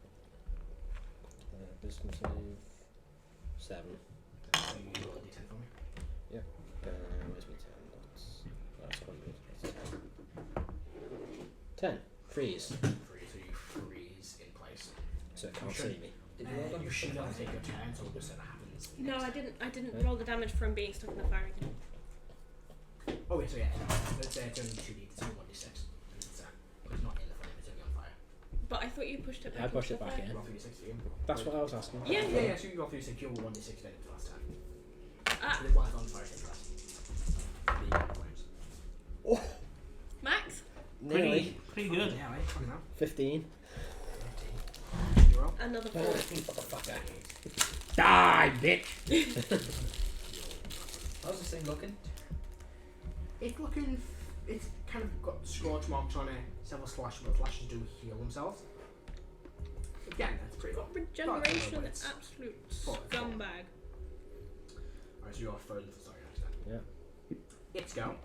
Wisdom save 7. So you roll a d10 for me. Where's my 10? That's quite good. That's 10. Freeze. Freeze, so you freeze in place. So it can't You see me. Did you roll You damage? should be able to take your turn, so we'll just say that happens. No, next I turn. didn't Huh? roll the damage from being stuck in the fire again. Oh, wait, so yeah, no, let's say it's only 2d, it's only 1d6. It's not in the flame, it's only on fire. But I thought you pushed it back. I pushed into it the back fire. in. Roll 3d6 for you. That's what I was asking. Yeah, Yeah, so you roll 3d6, you roll 1d6 then it's last turn. Ah, So then while it's on fire, it's last. The flames. Max? Nearly. Pretty good. Yeah, right, fucking hell. 15. 15. You roll? Another 4. Motherfucker. Die, bitch! How's this thing looking? It's looking. It's kind of got scorch marks on it, several slashes, but slashes do heal themselves. Again, that's pretty good. Got regeneration, but it's absolute full. scumbag. Alright, so you're further to sorry, next then. Yeah. It's go.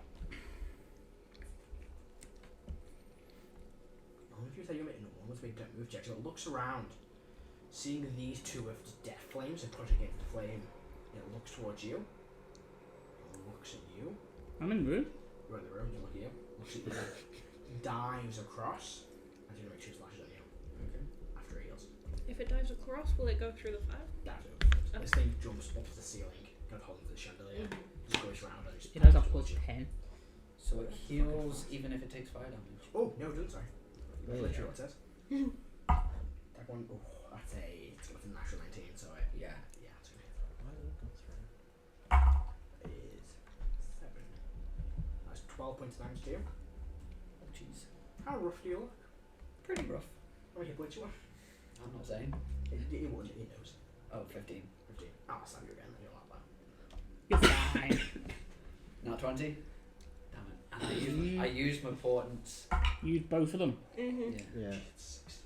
If you say you're making a one, let's make that move check. So it looks around, seeing these two with death flames and pushing against the flame. It looks towards you. It looks at you. I'm in the room. You're in the room, you look at you. Looks at you. Dives across. And you make 2 slashes on you. Okay. After it heals. If it dives across, will it go through the fire? That's it. Okay. This thing jumps up to the ceiling, kind of holding to the chandelier. Just goes round and just It has a dives plus towards you. 10. So it heals even if it takes fire damage. Oh, no, it doesn't, sorry. That's Really? literally what it says. That one, oh, that's a natural 19, so Yeah. yeah, it's gonna hit. Why did it go through? That is 7. That's 12 points of damage to you. Oh jeez. How rough do you look? Pretty rough. How many hit points you want? I'm not saying. It won't, it knows. Oh, 15. 15. I'll stab you again, you'll have that. You're fine. Not 20. Damn it. And I used my portents. Use both of them. Mm-hmm. Yeah. Yeah. It's 16.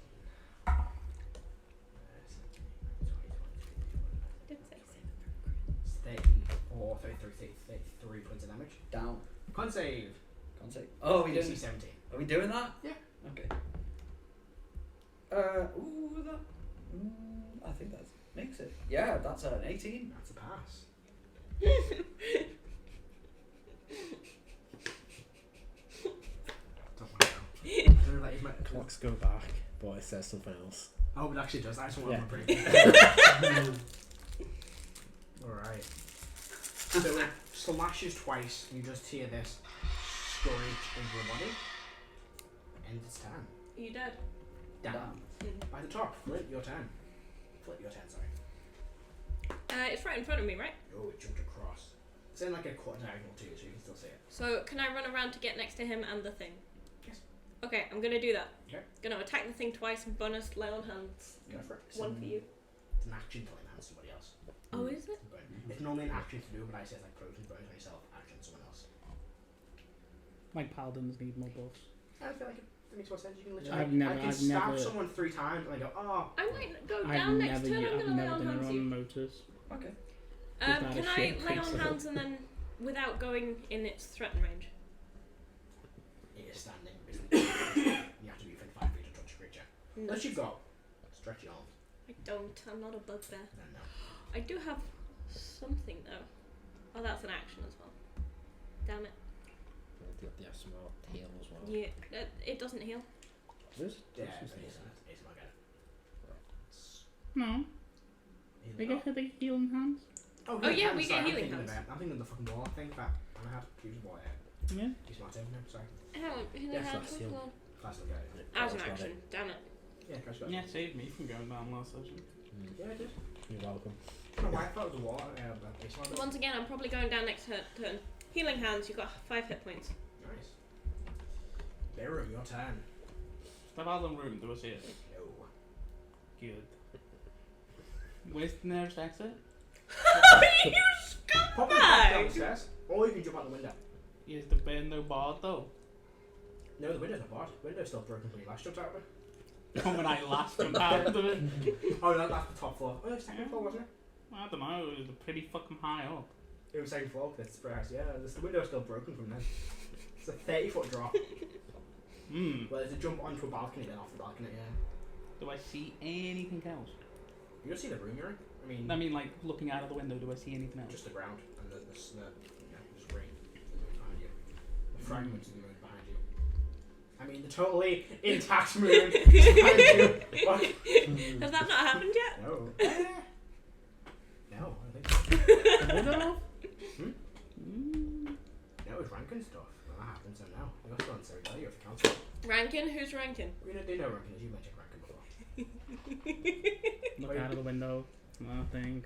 Did say 34, 33 points of damage. Down. Con save. Can't say. Oh, we DC doing? 17. Are we doing that? Yeah. Okay. Ooh, that. I think that makes it. Yeah, that's an 18. That's a pass. Don't worry now. I don't know, that is my Clocks go back, but it says something else. Oh, it actually does. I just want Yeah. to break. Alright. So it slashes twice, and you just hear this screech into your body. And it's turn. Are you dead? Down. By the top. Flint, your turn. Flip your turn, sorry. It's right in front of me, right? Oh, it jumped across. It's in like a quarter diagonal too, so you can still see it. So can I run around to get next to him and the thing? Yes. Okay, I'm gonna do that. Okay. Gonna attack the thing twice and bonus lay on hands. Go for it. One for you. It's an action to enhance somebody else. Oh, is it? But it's normally an action to do, but I say it's like proton bonus on yourself, action to someone else. Like paladins need more buffs. I feel like it makes more sense. You can literally. I've I can stab never- someone 3 times and I go, oh. I might go I've down next never, turn. I'm I've gonna lay never on done hands it you. on motors. Okay. Is that a Can I shit lay on principle? hands and then without going in its threat range? It is standing. You have to be within 5 feet to touch a creature. No. Unless you've got stretchy arms. I don't. I'm not a bugbear. Then no. I do have something though. Oh, that's an action as well. Damn it. The small tail as well. Yeah, it doesn't heal. This? Yeah, This is it's decent. not good. No. They get healing hands. Oh yeah, hands, we sorry, get healing I'm thinking hands. of I'm thinking of the fucking wall thing that I had. Use the wall, Yeah. Use my turn, no, sorry. Oh, healing Yeah, hands. that's Hold on. Class look at it. Out of Got action. it. Damn it. Yeah, Crash got it. Yeah, saved me from going down last session. Yeah, I did. You're welcome. I don't know why I thought it was the wall. Baseline. Once again, I'm probably going down next turn. Healing hands. You've got 5 hit points. Nice. Beru, your turn. Step out of the room, do I see it? No. Good. Where's the nearest exit? You Probably back down the scumbag! stairs. Or you can jump out the window. Is the window barred though? No, the window's not barred. The window's still broken when you last jumped out of it. When I last jumped out of it. Oh, no, that's the top floor. Oh, it's second floor, wasn't it? I don't know, it was pretty fucking high up. It was second floor, that's surprise. Yeah, the window's still broken from then. It's a 30-foot drop. Hmm. Well, there's a jump onto a balcony, then off the balcony, yeah. Do I see anything else? You don't see the room you're in? I mean, like, looking out of the window, do I see anything else? Just the ground and the screen behind you. The fragments of the moon behind you. I mean, the totally intact moon behind you. What? Has that not happened yet? No. No, I don't think so. The window? No, it was Rankin stuff. Well, that happened, so no. You're still on Sarah You're the council. Rankin? Who's Rankin? We don't do no Rankin, as you mentioned Rankin before. Look out of the window. Nothing.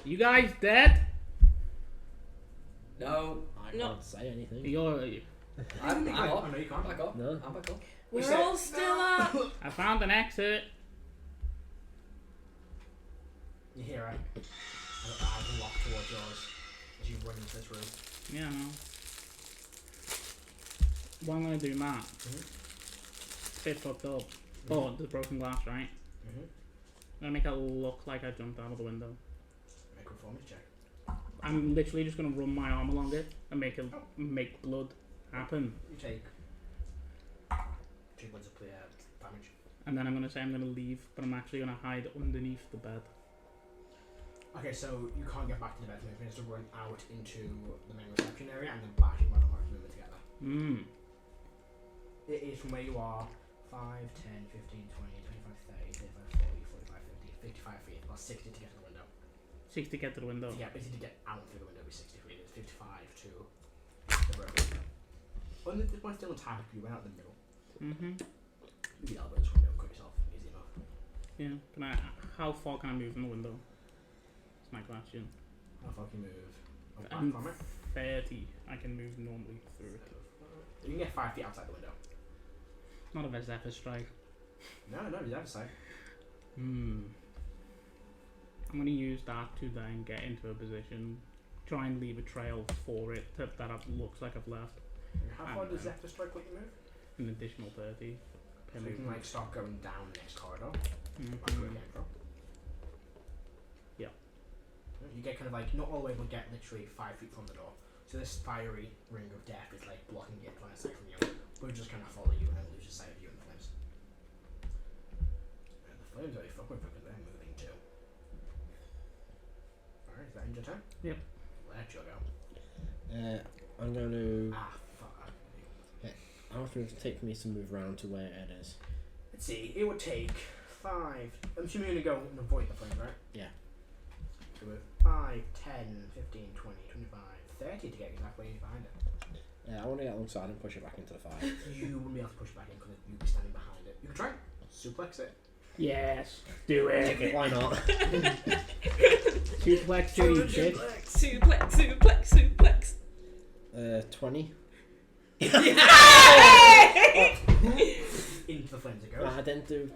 You guys dead? No. I No. can't say anything. You're. I'm Oh, up. no, you can't. I'm back up. No. I'm back up. We're said- all still up. I found an exit. You hear it? I walk towards yours as you run into this room. Yeah, I know. What I'm gonna do, Matt. It's a bit fucked up. Oh, there's broken glass, right? Mm-hmm. I'm gonna make it look like I jumped out of the window. Make a performance check. I'm literally just gonna run my arm along it and make blood happen. You take 2 points of clear damage. And then I'm gonna say I'm gonna leave, but I'm actually gonna hide underneath the bed. Okay, so you can't get back to the bed. You have to run out into the main reception area and then back in where the marks moving together. It is from where you are 5, 10, 15, 20, 25, 30, 35, 40, 45, 50, 55 feet. Well, 60 to get to the window. 60 to get to the window. Yeah, basically to get out through the window would be 60 feet. It's 55 to the road. Well, this one's still intact, you went out the middle. Maybe the elevator's going to cut yourself easy enough. Yeah. How far can I move from the window? That's my question. How far can you move? Oh, back Um, from it? 30. I can move normally through it. You can get 5 feet outside the window. Not a Zephyr strike. No, the other side. I'm gonna use that to then get into a position, try and leave a trail for it that looks like I've left. How far does Zephyr strike let you move? An additional 30. So you can like start going down the next corridor. Mhm. Back where you came from. Yeah. You get kind of like, not all the way, but get literally 5 feet from the door. So this fiery ring of death is like blocking your line of sight from you. But it just kind of follow you and then lose sight of you in the flames. And the flames are fucking because they're moving too. Alright, is that in your turn? Yep. Let you go. I'm going to. Ah, fuck. How much would it take for me to move around to where it is? Let's see, it would take 5. I'm assuming you're going to go and avoid the flames, right? Yeah. So with 5, 10, 15, 20, 25, 30 to get exactly behind it. I want to get alongside and push it back into the fire. You wouldn't be able to push it back in because you'd be standing behind it. You could try suplex it. Yes, do Okay, it. why not? Suplex to you, shit. Suplex. 20. Into the flames it goes. I didn't do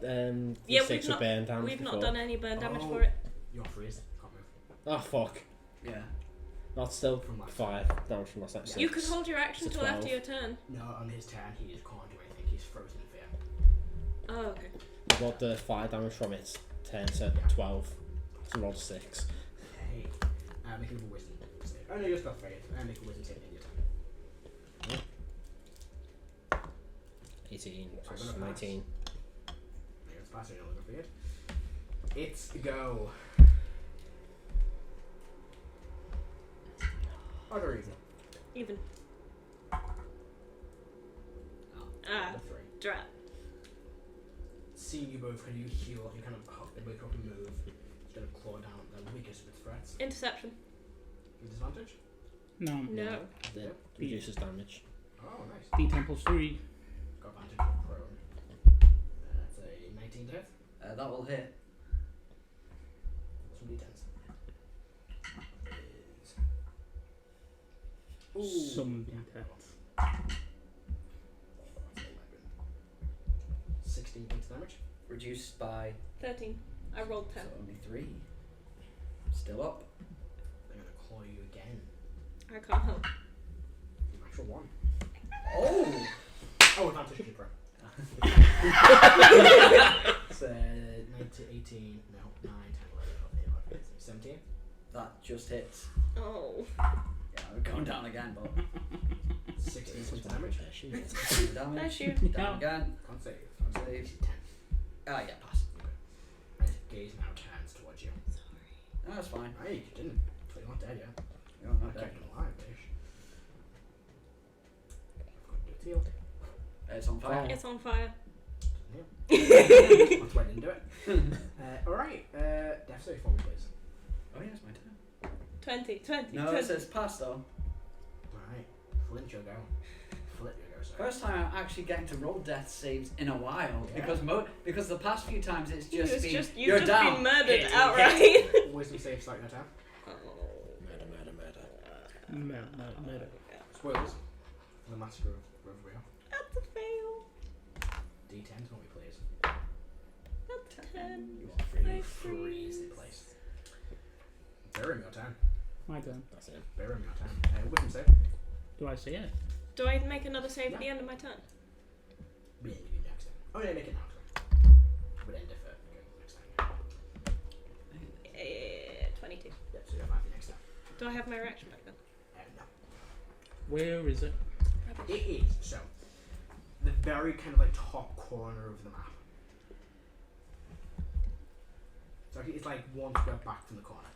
Yeah, D6 we've with burn damage We've before. not done any burn damage Oh. for it. You're freeze. Can't move. Oh fuck. Yeah. That's still From last 5 damage from last episode. You could hold your action It's a till after 12. your turn. No, on his turn he just can't do anything. He's frozen in fear. Oh, okay. About the 5 damage from its turn to 12. So roll 6. Hey. Make a wisdom save. Oh no, you're still afraid. Make a wisdom save in your turn. 18 I'm plus gonna pass. 19. Maybe it's passing, you're looking for it. It's go. Odd or even? Even. The 3. Drat. Seeing you both, can you heal? You kind of wake up and move. Just gonna claw down the weakest of its threats. Interception. With disadvantage? No. No. It reduces damage. Oh, nice. D10 plus 3. Got advantage for prone. That's a 19 to hit. That will hit. Some D10s. Some D10s. That's 11. 16 points of damage. Reduced by 13. I rolled 10. so only 3. Still up. They're gonna claw you again. I can't help. Natural 1. Oh! Oh, advantage to prone. It's 9 to 18. No, 9, 10, 11, 17. That just hits. Oh. Yeah, we're going down again, but 16 points of damage. damage. Bless you. Down again. Can't save. Save. 10. Ah, yeah, pass. And gaze now turns towards you. No, that's fine. Hey, you didn't. So you're not dead yet. You're I not dead. kept him alive, Tish. I've got to do a teal. It's on fire. It's on fire. That's why I didn't do it. Alright, death save for me, please. Oh, yeah, it's my turn. 20. No, 20. it says pass though. Alright, flint your go. Flip your go, sorry. First time I'm actually getting to roll death saves in a while Yeah. because the past few times it's just It's been just, you've you're just down. been murdered Hit. outright. Wisdom save start your time. Murder. Spoilers. For the massacre of Rivervale. That's a fail. D10s for me, please. That's a 10. You I freeze in place. Bury me your turn. My turn. That's it. Bury me your turn. Wisdom save. Do I see it? Do I make another save at the end of my turn? We end it next time. Oh, yeah, make it now. Would end it for next time. 22. Yeah, so you're happy next time. Do I have my reaction back then? No. Where is it? It is, so, the very kind of like top corner of the map. So it's like one square back from the corner.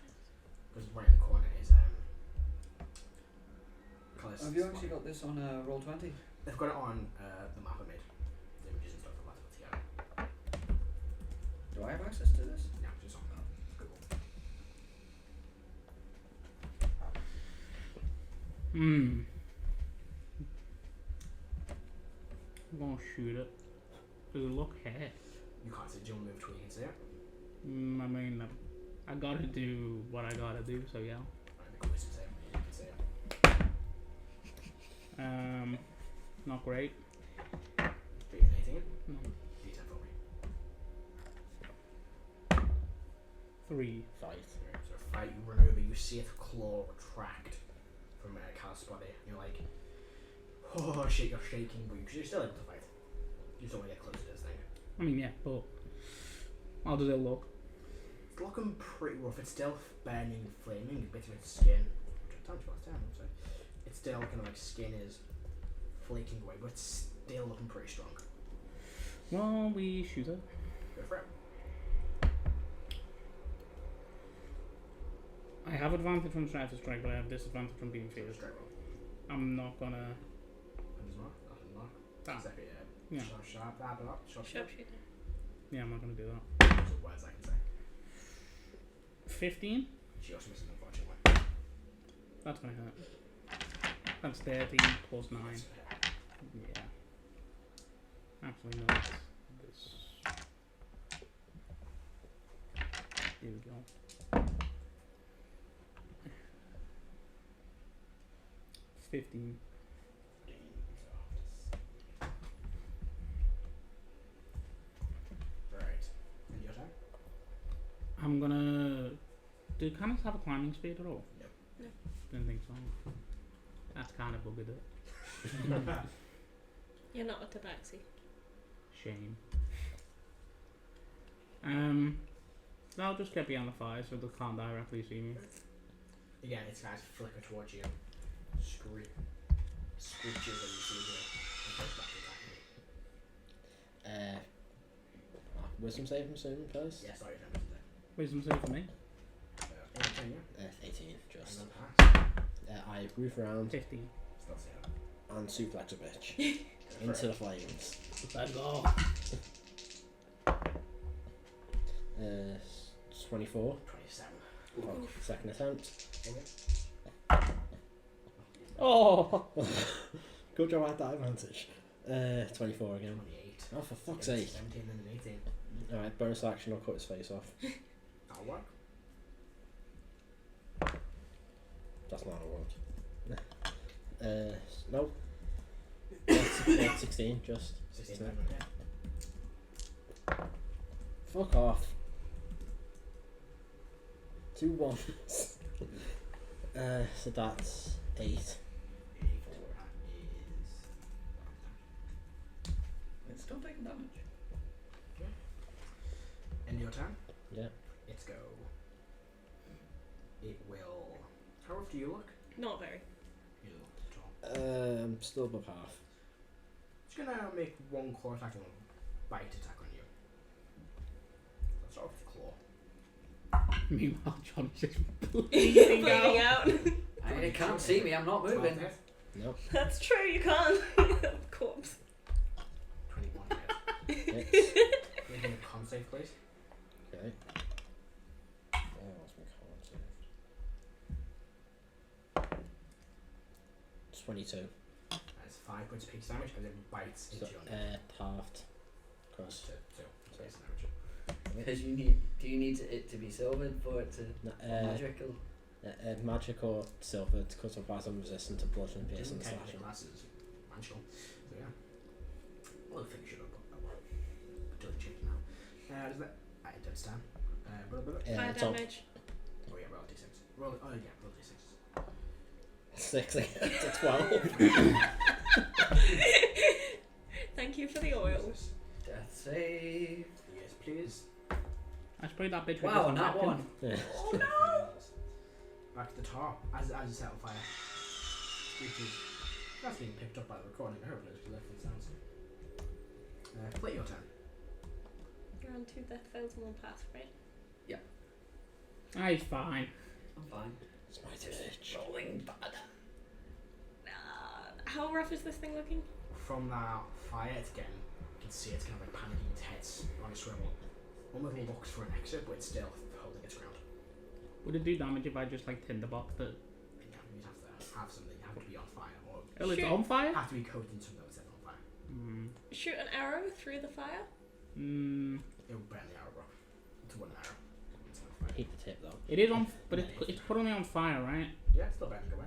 Because right in the corner is, Callis. Have you actually got this on roll 20? They've got it on the map I made. The images and stuff like that together. Do I have access to this? No, just on Google. I'm gonna shoot it. Does it look here? You can't see. Do you want to move to where you can see it? I mean, I gotta do what I gotta do, so yeah. Right, make a wisdom save. You can see it. Not great. Beat an 18. No. D10 for me. 3. Fight. So fight, you run over, you see its claw retract from Cal's body. You're like, oh shit, you're shaking, but you're still able to fight. You just don't want to get close to this thing. I mean, yeah, but how does it look? It's looking pretty rough. It's still burning, flaming, a bit of its skin. It's still kind of like skin is flaking away, but it's still looking pretty strong. Well, we shoot it. Go for it. I have advantage from strength to strike, but I have disadvantage from being fierce. Straight roll. I'm not gonna. And as well. Nothing more. Ah. Second, Yeah. Sharp, that, but sharp. Sharpshooter. Yeah, I'm not gonna do that. Those are words I can say. 15? She also misses unfortunately. That's gonna hurt. That's 13 plus 9. Yeah. Actually, no. It's this. Here we go. 15. Right. And your turn? I'm gonna. Do cannons have a climbing speed at all? No. No. Didn't think so. That's kind of buggered it. You're not a tabaxi. Shame. I'll just get behind the fire so they can't directly see me. Again, its eyes flicker towards you. Screeches as you see it. And goes back to attack. Wisdom save, I'm assuming, please? Yeah, sorry, don't miss Wisdom save for me. it. 18, yeah. 18, And just. then pass. I roof around 15. Still see it. and suplex a bitch. So Into the flames. Let's go. 24. 27. Oh, second attempt. Oh. Good job at that advantage. 24 again. 28. Oh, for fuck's sake. 17 and an 18. Alright, bonus action, I'll cut his face off. That'll work. That's not a word. No. Yeah, 16, just. 16 So- damage, yeah. Fuck off. 2 ones. So that's 8. 84 is... It's still taking damage. End your turn. Yeah. Let's go. It will... How rough do you look? Not very. You look tall. I'm still above half. Just gonna make one claw attack and one bite attack on you. Let's start with claw. Meanwhile, John's just Bleeding bleeding out. It can't see me, I'm not 12 moving. hit, No. That's true, you can't. Corpse. 21 hit. Hits. Making a con save, please. Okay. What's my con save? 22. That's 5 points of piercing damage as it bites So, into your neck. halved. Cross. So piercing damage. Because do you need it to be silvered for it to magical? Magic or silver to cut off as I'm resistant to bludgeoning, It piercing, doesn't technically slashing. class as magical. So yeah. We'll finish it up. Doesn't change now. Does that... I don't stand. Fire It's on damage. Oh yeah, roll d6. Roll d6. 6 to 12. Thank you for the oil. Death save. Yes, please. I sprayed that bitch with Wow, this not napkin. one. Yeah. Oh no! Back to the top. As you set on fire. Screeches. That's being picked up by the recording. I hope it is because it sounds. Play your turn. You're on 2 death fails and 1 pass, right? Ah, he's fine. I'm fine. It's my bitch. Rolling bad. How rough is this thing looking? From that fire, it's getting. You can see it's kind of like panicking. Its head's on a swivel. Almost looks for an exit, but it's still holding its ground. Would it do damage if I just like tinderboxed it? You'd have to have something. You have to be on fire, or Oh, it's Shoot. on fire? have to be coated in something that was set on fire. Shoot an arrow through the fire? It will burn the arrow, bro. It's one arrow. It's on fire. Hate the tip though. It is on, but it's currently on fire, right? Yeah, it's still burning away.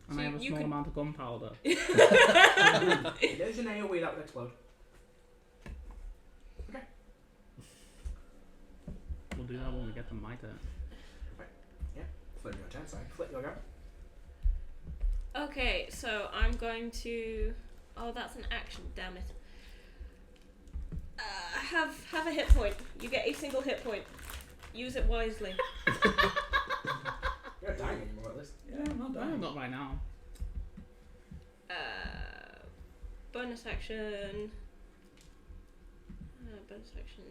And So I have a you small could- amount of gunpowder. There's an AoE that would explode. We'll do that when we get to my turn. Flip your turn, sorry. Flip your go. Okay, so I'm going to... Oh, that's an action, damn it. Have a hit point. You get a single hit point. Use it wisely. You're not dying anymore at least. Yeah, I'm not Oh, dying. not right now. Bonus action... bonus action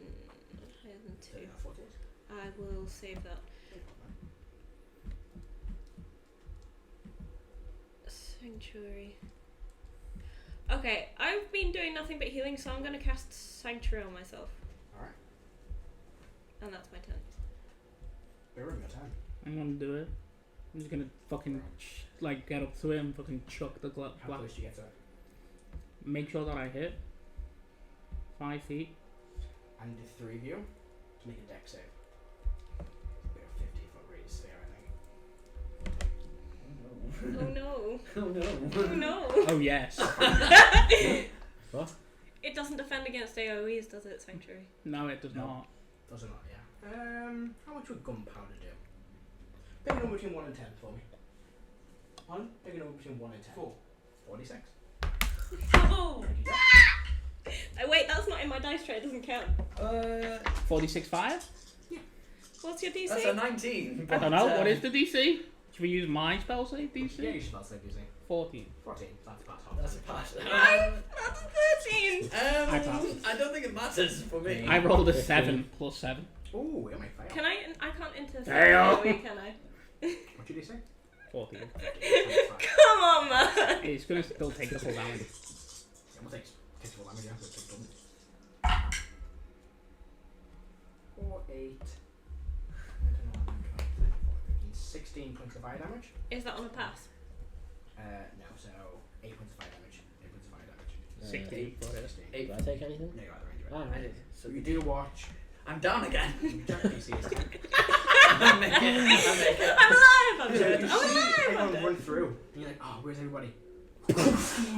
higher than 2. 14. I will save that. Sanctuary. Okay, I've been doing nothing but healing, so I'm going to cast Sanctuary on myself. Alright. And that's my turn. You're in your turn. I'm gonna do it. I'm just gonna fucking like get up to him, fucking chuck the How black. close do you get to it? Make sure that I hit 5 feet. I need the 3 of you to make a deck save. We have 50-foot radius there, I think. Oh no. Oh no. Oh no. Oh yes. What? It doesn't defend against AoEs, does it, Sanctuary? No, it does No. not. Does it not, yeah. How much would gunpowder do? Pick a number between 1 and 10 for me. Pardon? Pick a number between 1 and 10. 4. 46. Oh! Wait, that's not in my dice tray, it doesn't count. 46.5? What's your DC? That's a 19. I don't know. but, What is the DC? Should we use my spell save DC? Yeah, you should not say DC. 14. 14. That's about That's a half. pass. That's a 13! I passed. I don't think it matters for me. I rolled a 7 plus 7. Ooh, it might fail. Can I can't interfere Fail. with AoE, can I? What did he say? 14. Come on, man! It's gonna still take the full damage. We'll takes full damage, yeah, which it doesn't. 4, 8, 16 points of fire damage. Is that on a pass? No, so 8 points of fire damage. 8 points of fire damage. 16 for it. 16. Do I take anything? No, you're at the range of it. Ah, right. So you do watch. I'm down again. Jack DC is 10. I make it. I'm alive! I'm So dead. you I'm see alive! I'm everyone dead. run through, and you're like, oh, where's everybody?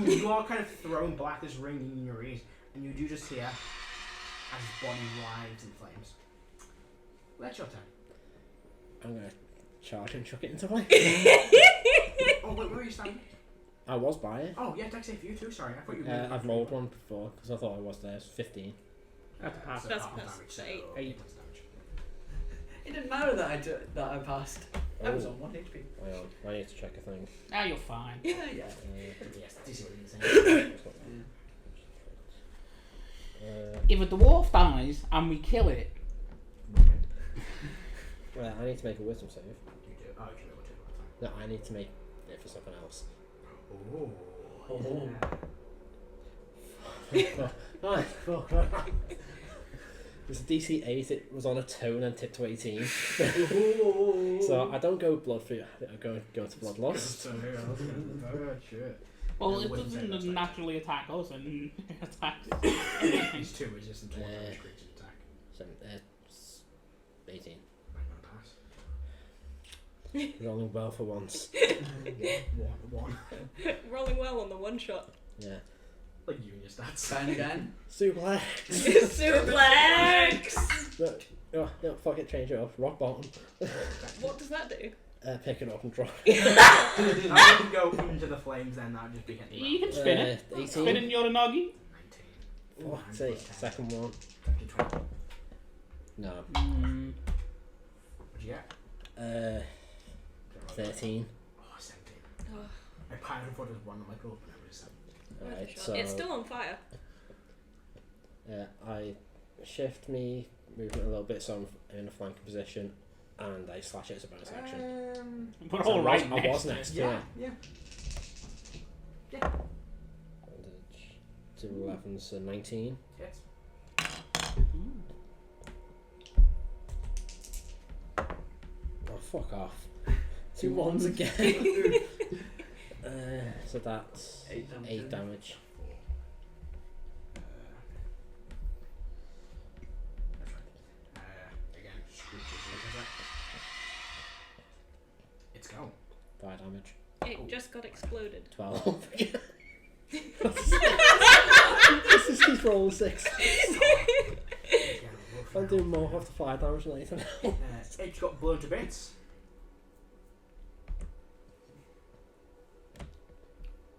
You are kind of thrown back, this ringing in your ears, and you do just hear as his body writhes in flames. That's your turn. I'm gonna charge and chuck it into play. Oh, wait, where are you standing? I was by it. Oh, yeah, dex save for you too, sorry. I thought you were I've rolled one before because I thought I was there. It's 15. That's a pass. So That's half plus damage, so 8. 8 points of damage. It didn't matter that I passed. I was on 1 HP. Hang on, I need to check a thing. Ah, you're fine. Yeah. Yes, DC what you're saying. If a dwarf dies and we kill it, Well, I need to make a wisdom save. You do. Oh, you can roll 2 No, I need to make it for something else. Oh. Oh, It's DC 8, it was on a tone and tipped to 18. So I don't go blood free, I go to blood loss. well, Yeah, it wouldn't say that's doesn't like- naturally attack us and attack These 2 resistant to one Yeah. damage creature attack. 18. I'm gonna pass. Rolling well for once. One. Rolling well on the one shot. Yeah. Like you and your stats. Down again. Suplex! Suplex! Look, no, fuck it, change it up. Rock bottom. What does that do? Pick it up and drop. I can go into the flames then, that'd just be hitting You can spin it. 18. Spin it in your Nogi. 19. Oh, say, second one. 20. No. Mm, What'd you get? 13. Oh, 17. Oh, I piled for just one, I'm like, oh, no, it was 7. Alright, shot. so It's still on fire. I shift me movement a little bit so I'm in a flanking position, and I slash it as a bonus action. we're So all right I next was to it. next to Yeah, it. yeah. Bandage to 11, so 19. Hits. Oh, fuck off. 2 ones again. So that's 8 damage. 8 damage. That's right. Again, it's go. 5 damage. It just got exploded. 12 again. This is his roll 6. I'll do more after 5 damage than anything else. Edge got blown to bits.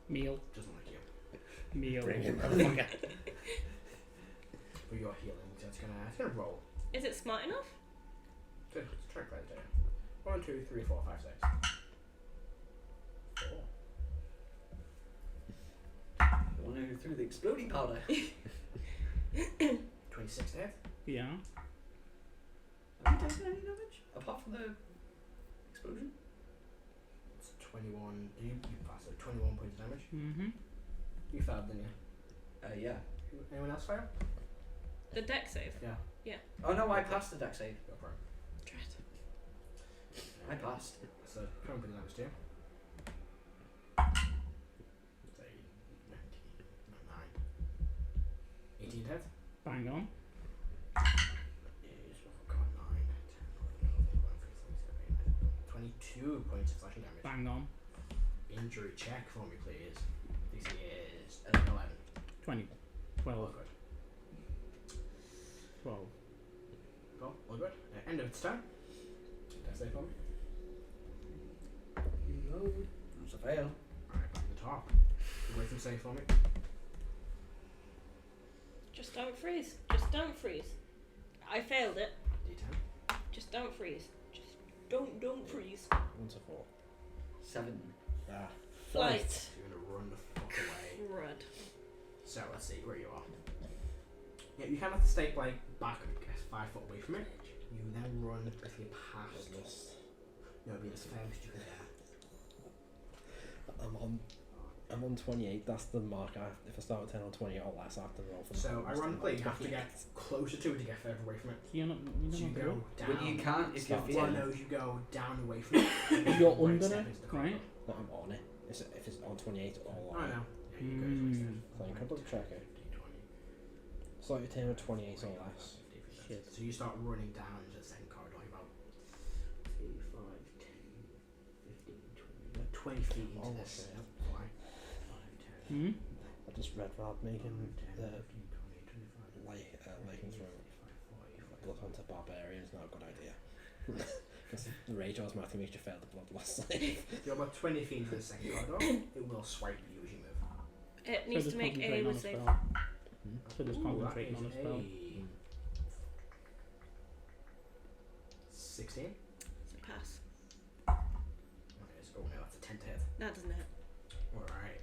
Meal. Doesn't like you. Meal. Bring him, motherfucker. But you're healing, so it's gonna roll. Is it smart enough? Good. Let's try to play the data. 1, 2, 3, 4, 5, 6. 4. One who threw the exploding powder. 26 to hit. Yeah. Have you taken any damage? Apart from the explosion? It's 21. You passed it. 21 points of damage. Mm-hmm. You failed, didn't you? Yeah. Anyone else fail? The deck save. Oh no, I passed the deck save. Go for it. I passed. So 20 points of damage to you. Say 19, 9. 18 to hit. Bang on. Is, oh god, 9, 10, 11, 12, 22 points of slashing damage. Bang on. Injury check for me, please. DC is 11. 20. 12. All good. 12. Cool, all good. End of its turn. That's it for me. Reload. That's a fail. Alright, back to the top. Wait some save for me. Just don't freeze. Just don't freeze. I failed it. D10. Just don't freeze. Just don't freeze. 1 to 4. 7. Ah. Flight. So you're gonna run the fuck away. Crud. So let's see where you are. Yeah, you kind of have to stay like back, I guess, 5 foot away from it. You then run basically past this. No, it'd be this fair because you can I'm on I'm on 28. That's the mark. If I start with 10 on 20 or less, I have to roll for the So bonus. ironically, you have to get closer to it to get further away from it. You're not. So you go down. But you can't if you're Start Well, feeling. no, you go down away from it. and then You're right under step it, into the corridor. right? No, I'm on it. If it's on 28 or Oh, lower. no. Yeah, you go to Mm. So I can double check it. 20. Start with 10 or 28 or less. Shit. So you start running down into the second corridor, about 3, 5, 10, 15, 20, like 20 feet into Oh, this. okay. Fly. 5, 10, Hmm? I just read Rob making 10, 15, 20, 25, Lycan throw 35, 40, blood onto barbarians. Not a good idea. Because the rage automatically makes you fail the blood loss save. You're about 20 feet into the second corridor. It will swipe you as you move. It needs So to make concentrating a on with save. spell. Hmm? So just Ooh, concentrating that on a is spell. 16. It's a pass. Okay, so, oh no, that's a 10 to hit. That doesn't hit. Alright.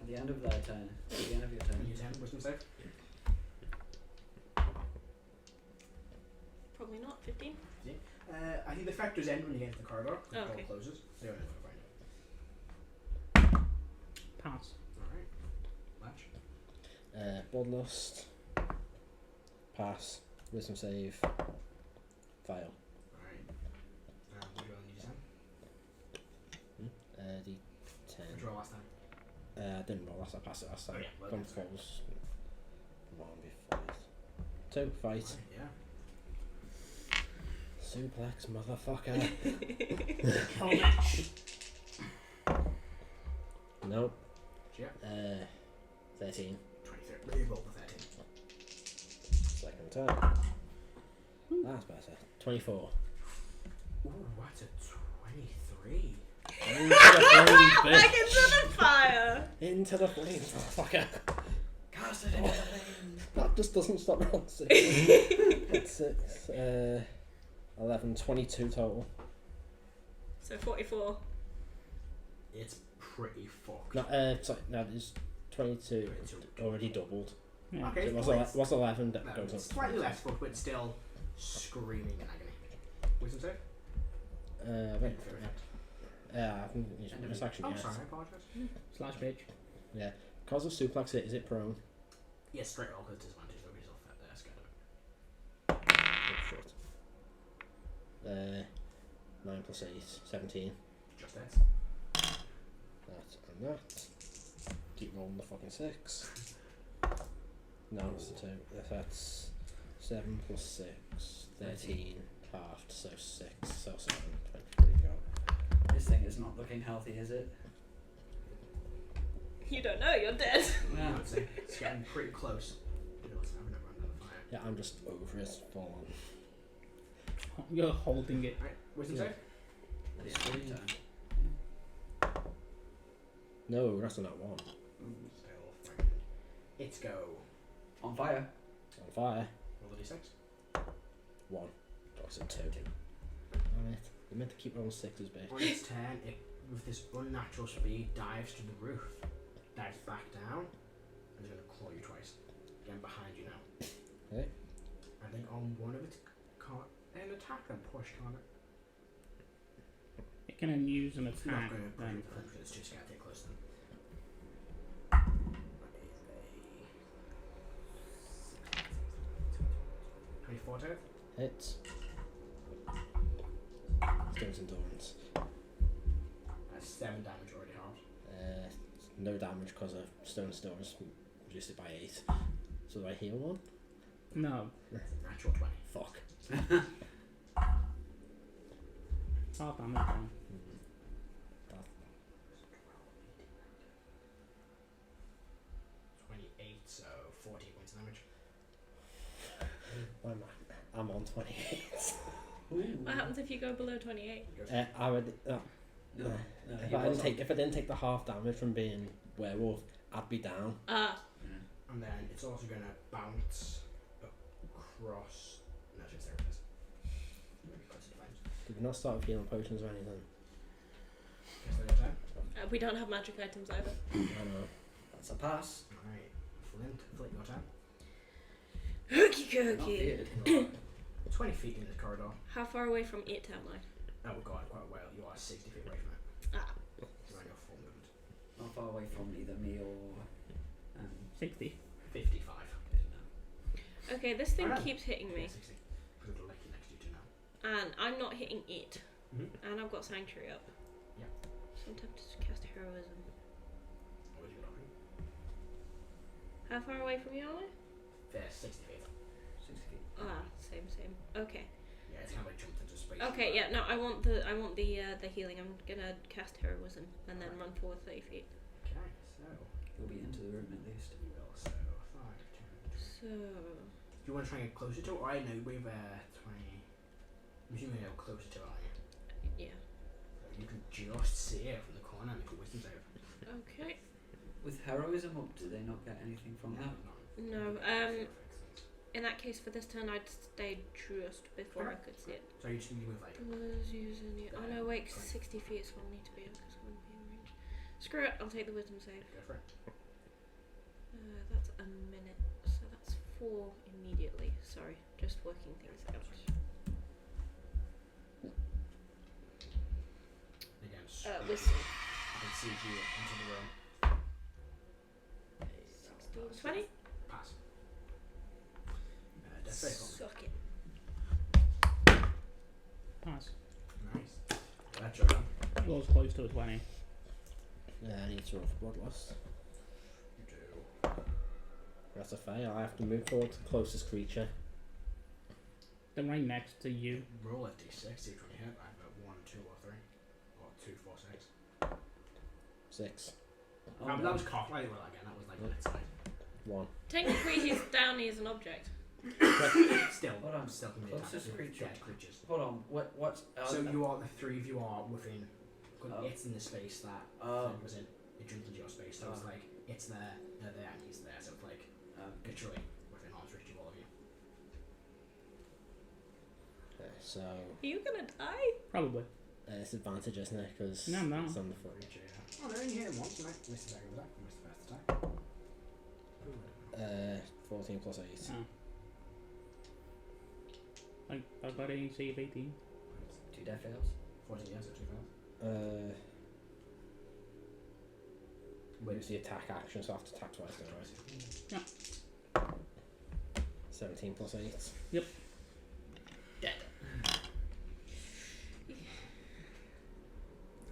At the end of their turn. At the end of your turn. You 10, wisdom save? Probably not. 15. I think the factors end when you get into the corridor. Oh, The door okay. closes. So you don't know if I find it. Pass. Alright. Match. Bloodlust. Pass. Wisdom save. Fail. Alright. What do you roll in D10? D10. What did you roll last time? I didn't roll last. I passed it last time. Oh, yeah, well, Gun that's right. falls. 1v5. 2 fight. Right, yeah. Suplex, motherfucker. Nope. Yeah. 13. 23. Reroll the 13. Second turn. That's better. 24. Ooh, what's a 23? Into the flames, Back bitch. into the fire! Into the flames, motherfucker. Cast it into the flames. That just doesn't stop rolling 6. That's 6. 11, 22 total. So 44. It's pretty fucked. No, sorry, no, it's 22. It's 22. already doubled. Yeah. Okay, So it was, well, it's- what's 11 that no, goes it's up? slightly less fucked, but still screaming in agony. Wisdom save? Wait. For effect. I can use End of this it. action, Oh, yes. sorry, I apologise. Slash bitch. Yeah. Because of suplex it, is it prone? Yeah, straight roll because disadvantage, nobody's off that there, scared of it. Oh, shit. 9 plus 8, 17. Just hits. That and that. Keep rolling the fucking 6. No, it's the 2. That's 7 plus 6, 13. Halved, so 6, so 7. 23 go. This thing is not looking healthy, is it? You don't know, you're dead. I would say it's getting pretty close. You know, it's having a run down the fire. Yeah, I'm just over it, full on. You're holding it. Right, wisdom Yeah. save? It's your turn. No, that's on that 1. Still fine. It's go. On fire. On fire. Roll the d6. 1. Oh, it's a 2. Damn it. You meant to keep rolling 6s, bitch. On its turn, it, with this unnatural speed, dives to the roof, dives back down, and is going to claw you twice. Again, behind you now. Okay. I think on one of its an attack and push, can't it? It can use an It's not attack. going to push Then. into the because it's too scared to get close to them. That is a 24 to hit. Hits. Stone's endurance. That's 7 damage already halved. No damage because of stone stores. Reduced it by 8. So do I heal 1? No. Natural 20. Fuck. Half damage. Then. 28, so 14 points of damage. Why am I? I'm on 28. What happens if you go below 28? I would. No. No. If he I didn't was take, if I didn't take the half damage from being werewolf, I'd be down. Ah, And then it's also going to bounce across. No, it's there it is. Maybe close to the flames. Did we not start with healing potions or anything? Guess they're your turn. we don't have magic items either. I know. That's a pass. Alright, Flint, your turn. Hooky Not cookie. feared. 20 feet in this corridor. How far away from it am I? Oh god, quite well. You are 60 feet away from it. Ah. You're on your full movement. Not far away from either me or 60. 55. Okay, this thing Oh, no. keeps hitting me, 60. Because of the lake next to you too now. and I'm not hitting it, Mm-hmm. and I've got Sanctuary up. Yep. So I'm tempted to cast Heroism. What have you got on you? How far away from you are we? There's 60 feet. 60 feet. Ah, same. Okay. Yeah, it's kind of like jumped into space. Okay, yeah, no, I want the healing. I'm gonna cast Heroism and then run forward 30 feet. Okay, so You'll be into the room at least. you will. So 5, 10. So Do you want to try and get closer to it? Or I know we've 20. I'm assuming you're closer to it, aren't you? yeah. So you can just see it from the corner and make a wisdom save. Okay. With heroism up, do they not get anything from that? No. In that case, for this turn, I'd stayed just before I could see it. So you just need to move like. Was using it. Oh no, wait, 60 feet is what I need to be at because I wouldn't be in range. Screw it, I'll take the wisdom save. Go for it. That's a minute, so that's 4 immediately. Sorry, just working things out. Again, Wisdom. I can see you into the room. 16, 20? Pass. Death save for me. Suck it. Nice. Nice. That's your run. Was close to a 20. I need to roll for bloodlust. You do. That's a fail. I have to move forward to the closest creature. They're right next to you. Roll a d6, see which one you hit. I've got 1, 2, or 3. Or 2, 4, 6. 6. That was cocked. I didn't roll that again. That was like on its side. 1. Technically, he's down, he's an object. Still, Hold on. still can be What's attacked this with creature? dead creatures. Hold on. What's So you are, the three of you are within. Oh. It's in the space that thing was in. It jumped into your space, so it's like it's there, they're there, and he's there. So it's like literally within arm's reach of all of you. So, Are you gonna die? Probably. it's advantage, isn't it? Because No, no. it's on the foot. Creature, yeah. Oh no, you hit him once. You missed the second attack. You missed the first attack. 14 plus 8. Oh. I've got an AC of 18. 2 death fails. 14 years or 2 fails. Use the attack action, so I have to attack twice, don't I? Yeah. 17 plus 8. Yep. Dead.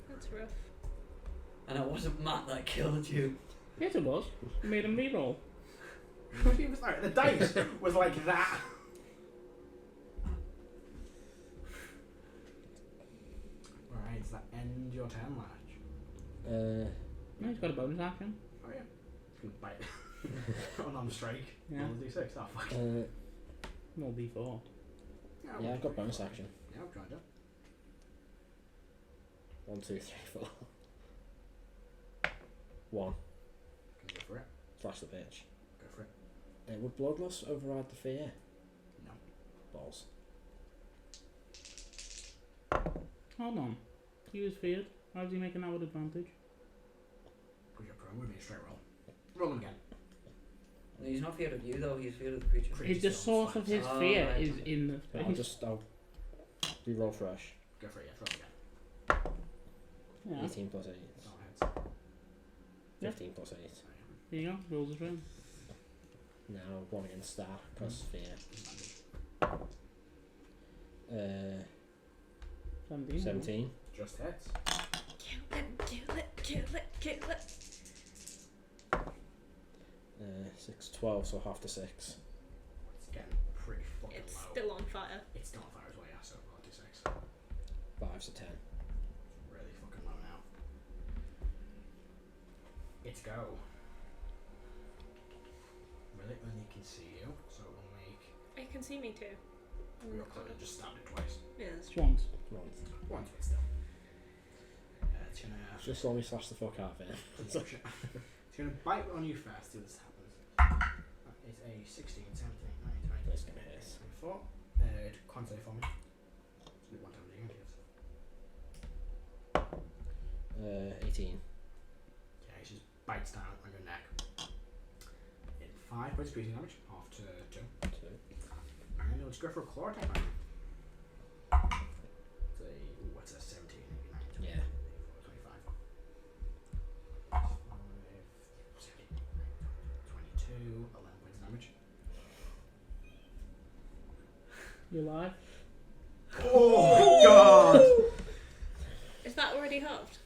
That's rough. And it wasn't Matt that killed you. Yes, it was. You made him reroll. He was like, the dice was like that. Alright, does that end your turn, Latch? No, he's got a bonus action. Oh yeah. You can bite. On strike. Yeah. On the d6. Oh fuck. Roll D4. Yeah, I've got bonus action. Yeah, I've tried it. 1, 2, 3, 4. 1. Can go for it. Flash the bitch. Go for it. Would bloodlust override the fear? No. Balls. Hold on. He was feared. How does he make an outward advantage? Because you're prone, would be a straight roll. Roll him again. No, he's not feared of you though, he's feared of the creature. Creature Is the still source of flanks. his Oh, fear right. is in the space. I'll re-roll fresh. Go for it, yeah. Roll again. Yeah. 18 plus 8. It's all heads. 15 plus 8. So, There you go. Rolls his room. Now 1 against star, plus fear. disadvantage. 17. 17. Just hits. Kill it. 6, 12, so half to 6. It's getting pretty fucking It's low. still on fire. It's still on fire as well, yeah, so roll a d6. 5's a 10. Really fucking low now. It's go. Really only can see you, so it will make. It can see me too. Real close, just stabbed it twice. Yeah, that's true. Once. Once, but still. It's gonna. Just let me slash the fuck out of it. It's gonna bite on you first, see what this happens. That is a 16, 17, 19, 20, That's gonna hit. 24. Con save for me. Just do 1 time again, yes. 18. Yeah, he just bites down on your neck. 5 points of piercing damage, half to 2. 2. And let's go for a claw attack now. What's a 17, maybe 19? Yeah. 25. You alive? Oh my god! Is that already halved?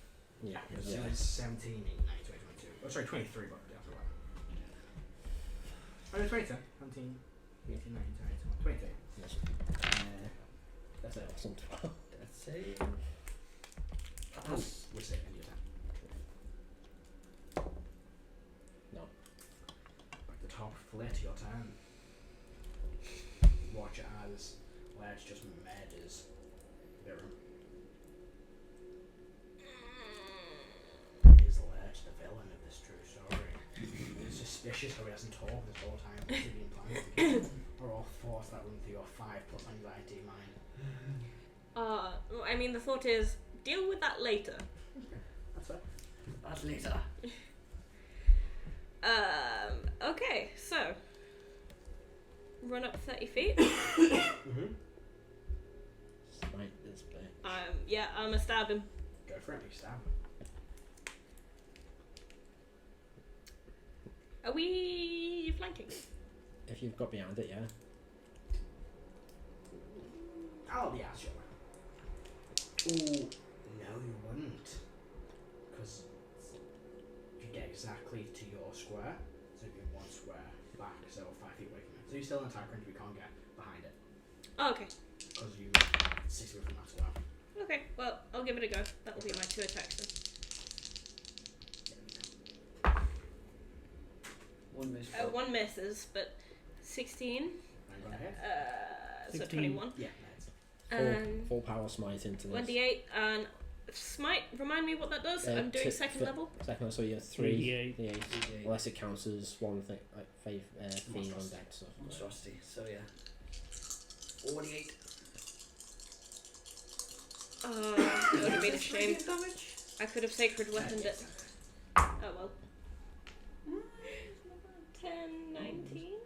Yeah. So Yeah. it's 17, 18, 19, 20, 22. Oh, sorry, 23, but yeah, that's right. Oh, no, 20, 17, 18, 19, 20, 22. Yes. That's it. Awesome. Let's say. Pass. We'll say any attack. No. Back to top, Flit, your turn. Watch as Ledge just murders Virum. Is Ledge the villain of this true story? It's suspicious how he hasn't talked this whole time. What's he been planning? Or all thoughts that run through your 5+ anxiety mind? I mean, the thought is, deal with that later. That's fair. That's later. Okay, so run up 30 feet. Mm-hmm. Smite this bitch. Yeah, I'm gonna stab him. Go for it, you stab. Are we flanking? If you've got behind it, yeah. I'll be asked you. Ooh, no, you wouldn't. Because you get exactly to your square, so you'd be 1 square back, so 5 feet away from it. So you're still in attack range, but you can't get behind it. Oh, okay. Because you 6 away from that square. Okay, well, I'll give it a go. That will be my 2 attacks then. One miss. 1 misses, but 16. I'm gonna hit. So 16. 21. Yeah, that's Full power smite into this. 1d8 and smite. Remind me what that does. I'm doing second level. Second level, so yeah, 3 3d8. d8. Unless it counts as one thing, like five feet on deck stuff. Monstrosity. So yeah. 48. It would have been a shame. Damage. I could have sacred weaponed it. Oh well. 10, 19?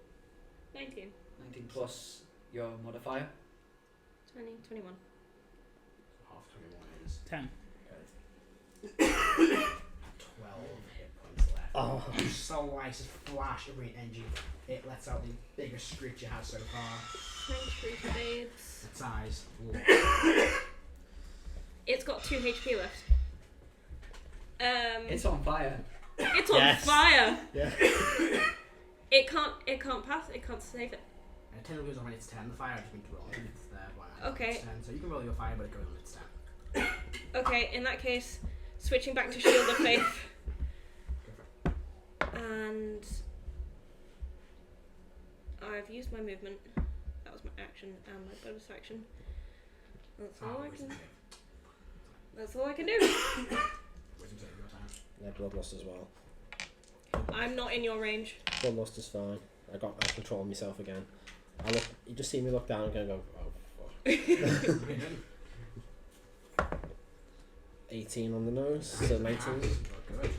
19. 19 plus your modifier. 20, 21. half 21 is 10. 12 hit points left. Oh. You slice a flash of green energy. It lets out the biggest screech it has so far. Sanctuary fades. Its eyes. It's got 2 HP left. It's on fire. It's on Yes. fire. Yeah. It can't pass. It can't save it. And it technically goes on its 10. The fire just been rolled. It's there. By Okay. Its 10. So you can roll your fire, but it goes on its 10. Okay, in that case, switching back to Shield of Faith. Go for it. And I've used my movement. That was my action and my bonus action. That's all I can. That's all I can do. Wisdom save your time. Yeah, bloodlust as well. I'm not in your range. Bloodlust is fine. I control myself again. You just see me look down and go, oh fuck. 18 on the nose, so 19. Good.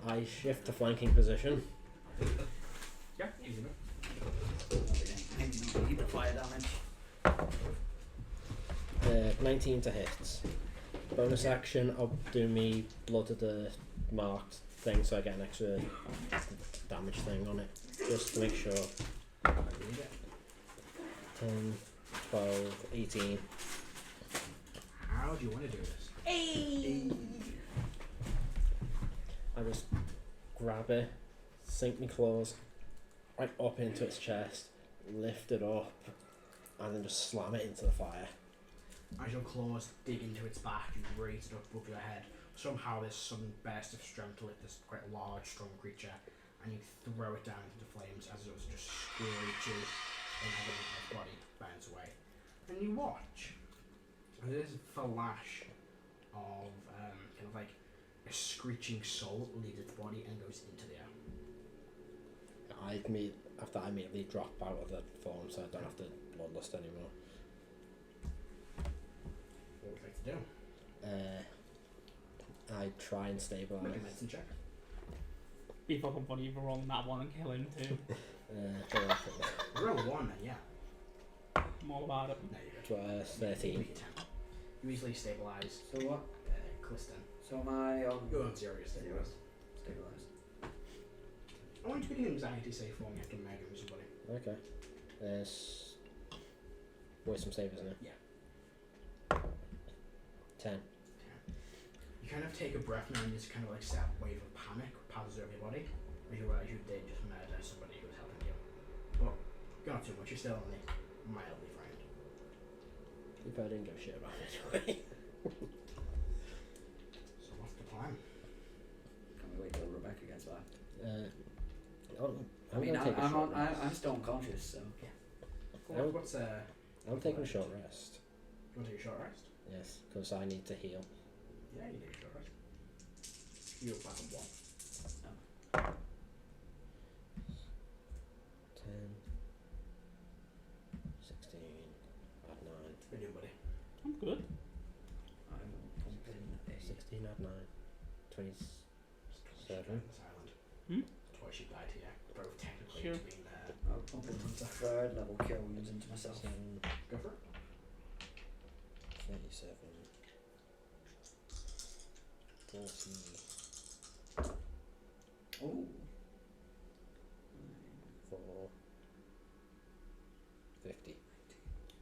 I shift to flanking position. Yeah, easy enough. I don't need the fire damage. 19 to hit. Bonus action, I'll do me blood of the marked thing so I get an extra damage thing on it. Just to make sure. 10, 12, 18. How do you want to do this? Hey. I just grab it, sink my claws right up into its chest, lift it up, and then just slam it into the fire. As your claws dig into its back, you raise it up above your head. Somehow there's some burst of strength to lift this quite large, strong creature, and you throw it down into the flames as it just screeches and its body burns away. And you watch as this flash of kind of like a screeching soul leaves its body and goes into the air. After I immediately drop out of the form so I don't have to bloodlust anymore. What would you like to do? I try and stabilise. Make a medicine check. Be fucking funny if we're rolling that one and kill him too. Roll 1 then, yeah. I'm all about it. No, you're good. 13. Make a 10. You easily stabilise So what? Cliston. So am I on You're on 0, you're stabilised. stabilized? I want you to make an anxiety save for me after Megan, somebody. Okay. Wisdom save, isn't it? Yeah. 10. You kind of take a breath now and you just kind of like set a wave of panic passes over your body. And you realise you did just murder somebody who was helping you. But you're not too much, you're still only mildly frightened. If I didn't give a shit about it anyway. So what's the plan? Can we wait till Rebecca gets back? I'm still unconscious, so. What's I'm taking a short rest. You want to take a short rest? Yes, because I need to heal. Yeah, you take a short rest. You're back on 1. 10, 16, add 9. What are you doing, buddy? I'm good. I will pump in a 16, add 9. 27. This island. Hmm? Twice you died here. Both technically Sure. being I'll pump in a third level kill wounds into myself. 7, Go for it. 37. 40. Ooh. 4, 50.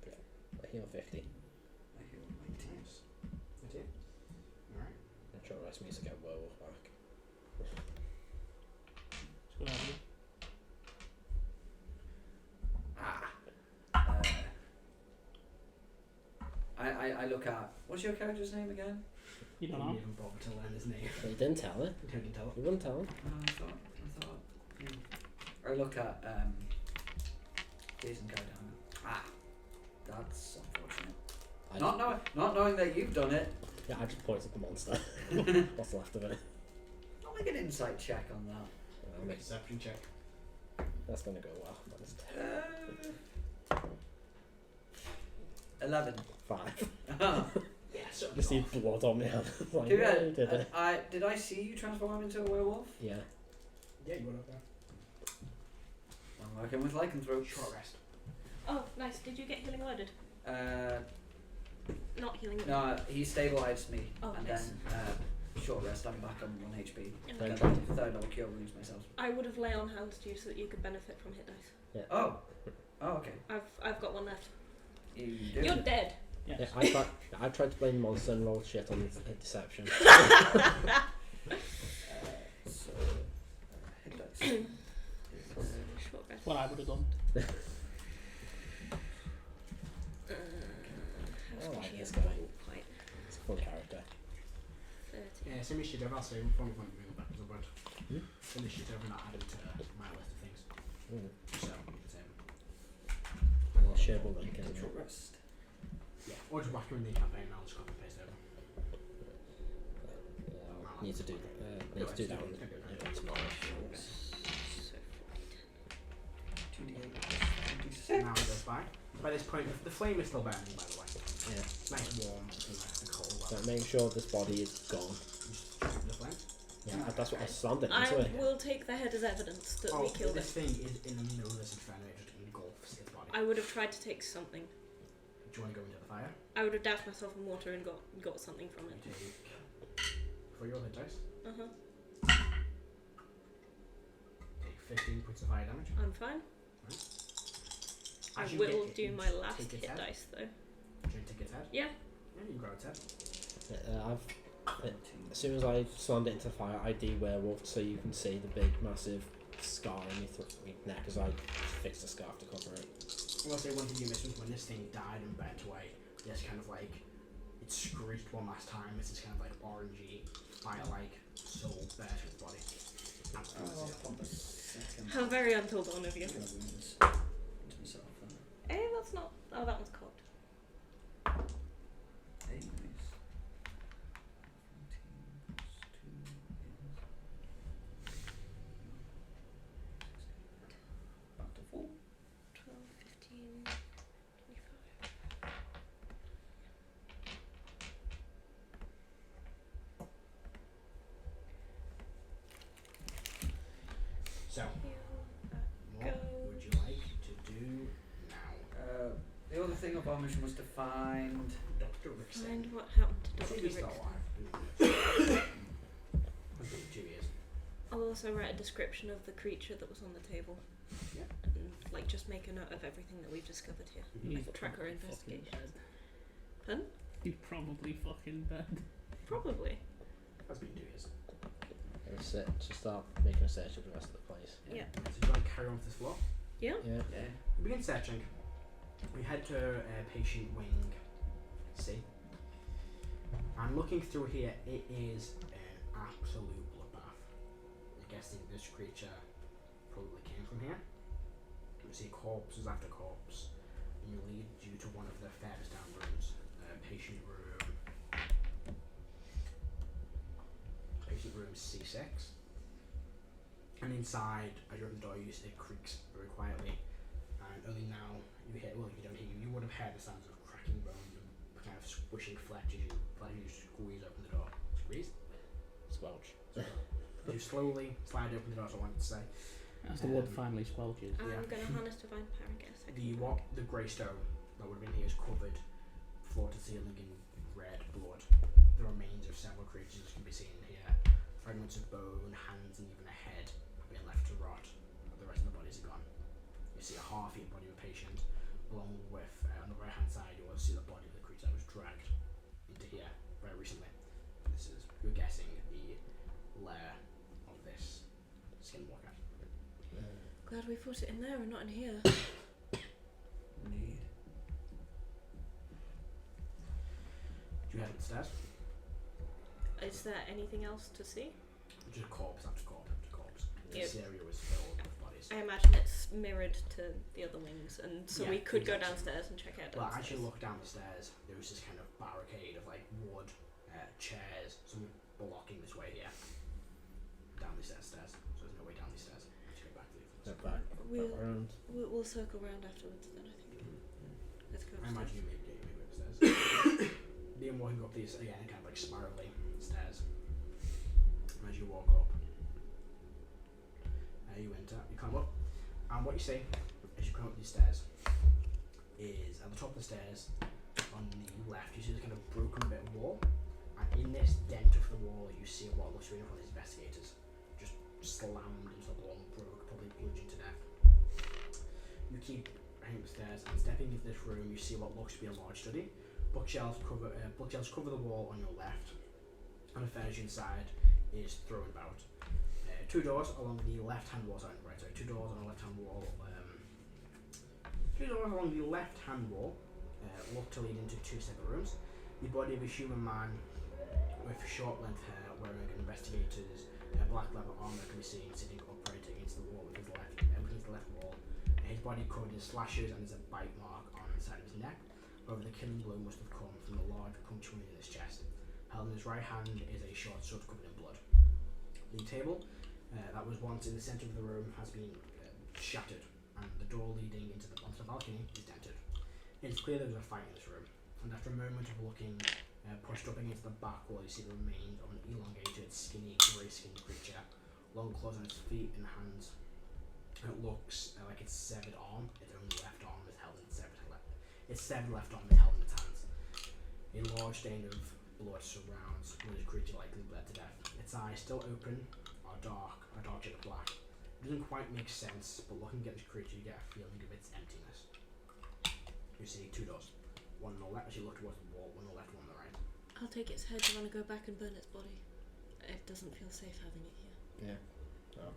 I heal 50. I heal 19. Nice. That's it. Alright. And short rest means to get werewolf back. It's a good idea. I look at, what's your character's name again? You don't Didn't know. even bother to learn his name. But you didn't tell it. You didn't tell it. You wouldn't tell him. I thought. I look at Jason Cardano. That's unfortunate. Not knowing that you've done it. Yeah, I just pointed at the monster. What's left of it? I'll make an insight check on that. I'll make, Perception check. that's gonna go well. That's 11. 5. Yeah, so You see blood on me hand. Like, Did yeah, you did it. did I see you transform into a werewolf? Yeah. Yeah, you went up there. I'm working with lycanthrope. Short rest. Oh, nice. Did you get healing worded? Not healing worded. No, he stabilised me, Oh, and nice. then short rest. I'm back on 1 HP. And Then Then try- third level cure wounds myself. I would have lay on hands to you so that you could benefit from hit dice. Oh, okay. I've got one left. You do. You're dead. Yes. Yeah, I tried to blame the monster and rolled shit on deception. So hit dice. Short rest. That's what I would have done. I like She this is guy. quite It's a fun character. 30. Yeah, send me shit over. I'll save him from when we go back to the word. Send me shit over and I'll add it to my list of things. So, same. And I'll share the link anyway. Short rest. Yeah, or just whack him in the campaign and I'll just copy and paste over. Need to do that one tomorrow. So 2d8 Now it goes by. By this point, the flame is still burning, by the way. Yeah. Nice warm, nice and cold. So make sure this body is gone. Just shoot the flame. Yeah, that's what I slammed it I into it. will take the head as evidence that we killed this it. thing is in the middle of this inferno, it just engulfs its body. I would have tried to take something. Do you want to go into the fire? I would have dashed myself in water and got something from You it. take for your hit dice. Take 15 points of fire damage. I'm fine. I As you will get it, do you my just last take its hit head. dice though. Do you take its head? Yeah. Yeah, you can grab its head. As soon as I slammed it into fire, I de-werewolfed so you can see the big, massive scar on my neck as I fixed a scarf to cover it. I will say one thing you missed was when this thing died and burnt away, this kind of like, it screeched one last time, this is kind of like orangey, fire-like soul burst through its body. I'll pump a second. How very until dawn of you. Cure wounds into myself. That's not. Oh, that one's cocked. Nice. 14 back to full. 12, 15, 25. So, what Go. would you like to do now? The other thing of our mission was to find. Dr. Rickson. Find what happened to See Dr. if he's still Rickson. alive. It's been 2 years. I'll also write a description of the creature that was on the table. Yeah. And like just make a note of everything that we've discovered here. He's Like track our probably fucking investigations. dead. Pardon? He's probably fucking dead. Probably. That's been 2 years. To start making a search of the rest of the place. Yeah. So you want to carry on to this floor? Yeah. Yeah. Yeah. We begin searching. We head to patient wing C. And looking through here, it is an absolute bloodbath. I'm guessing this creature probably came from here. You see corpses after corpse, and you lead you to one of the furthest down rooms. Patient room C6. And inside, as you open the door, you see it creaks very quietly. And only now you hear, well, you don't hear, you would have heard the sounds of cracking bones and kind of squishing flesh as you squeeze open the door. Squeeze? Squelch. You slowly slide open the door, so I wanted to say. As the wood finally squelches. I'm Yeah. gonna harness divine power and get a second. The grey stone that would have been here is covered floor to ceiling in red blood. The remains of several creatures can be seen here. Fragments of bone, hands, and even a head have been left to rot. The rest of the bodies are gone. You see a half-eaten body of a patient, along with on the right-hand side. You also see the body of the creature that was dragged into here very recently. This is, you're guessing, the lair of this skinwalker. Glad we put it in there and not in here. Indeed. Do you head upstairs? Is there anything else to see? Just corpse after corpse after corpse. This area was filled with bodies. I imagine it's mirrored to the other wings, and so Yeah, we could go exactly. downstairs and check out Well, downstairs. as you look down the stairs, there was this kind of barricade of like wood, chairs, some blocking this way here. Down these stairs. So there's no way down these stairs. Let's go back to the Back, floors. We'll, around. we'll circle round afterwards then, I think. Let's go I upstairs. imagine you maybe upstairs. Liam walking up these again, kind of like spirally stairs. And as you walk up, you enter, you climb up, and what you see as you climb up these stairs is at the top of the stairs on the left you see this kind of broken bit of wall, and in this dent of the wall you see what looks to be one of these investigators just slammed into the wall and broke, probably bludgeoned to death. You keep heading upstairs, and stepping into this room you see what looks to be a large study. Bookshelves cover the wall on your left, and the furniture inside is thrown about. 2 doors along the left-hand wall. Two doors on the left-hand wall. 2 doors along the left-hand wall look to lead into 2 separate rooms. The body of a human man with short length hair, wearing an investigator's black leather armor, can be seen sitting upright against the wall with his left wall. His body covered in slashes, and there's a bite mark on the side of his neck. However, the killing blow must have come from the large puncture wound in his chest. Held in his right hand is a short sword covered in blood. The table that was once in the centre of the room has been shattered, and the door leading onto the balcony is dented. It's clear there was a fight in this room, and after a moment of looking, pushed up against the back wall, you see the remains of an elongated, skinny, grey-skinned creature, long claws on its feet and hands. And it looks like its severed arm, its only left arm, is held in its severed left arm is held in its hands. A large stain of blood surrounds where this creature likely bled to death. Its eyes, still open, are dark jet black. It doesn't quite make sense, but looking at this creature you get a feeling of its emptiness. You see 2 doors. One on the left as you look towards the wall, one on the left, one on the right. I'll take its head. I want to go back and burn its body. It doesn't feel safe having it here. Yeah. No.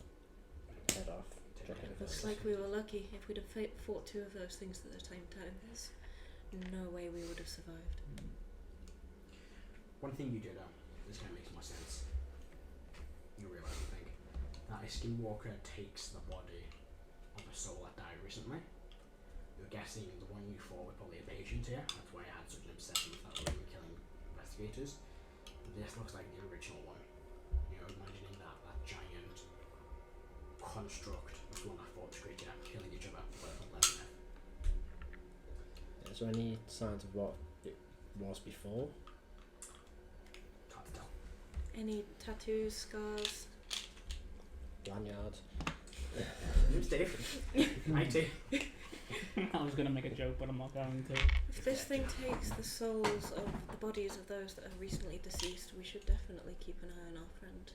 Head off. Check it Looks first. like we were lucky. If we'd have fought 2 of those things at the same time, there's no way we would have survived. One thing you do though, this kind of makes more sense. You realise, I think, that a skinwalker takes the body of a soul that died recently. You're guessing the one you fought was probably a patient here. That's why I had such an obsession with that room killing investigators. This looks like the original one. You know, imagining that giant construct was the one that fought the creature, killing each other, but left. Is there any signs of what it was before? Hard to tell. Any tattoos, scars? Lanyard. Steve. 90. I was going to make a joke, but I'm not going to. If this thing takes the souls of the bodies of those that are recently deceased, we should definitely keep an eye on our friend.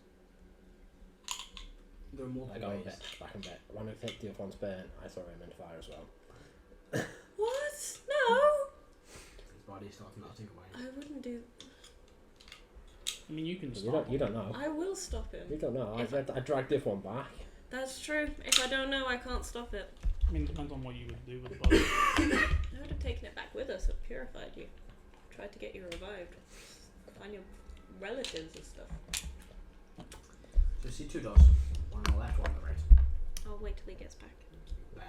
There are I multiple go a ways. bit back and bit. When I think the other one's burnt, I throw him in fire as well. What? No! His body's starting melting away. I wouldn't do. I mean, you can You stop. don't know. I will stop him. You don't know. If I dragged the other one back. That's true. If I don't know, I can't stop it. I mean, it depends on what you would do with the body. I would have taken it back with us. It purified you. Tried to get you revived. Find your relatives and stuff. So you see two doors. One on the left, one on the right. I'll wait till he gets back. Burn.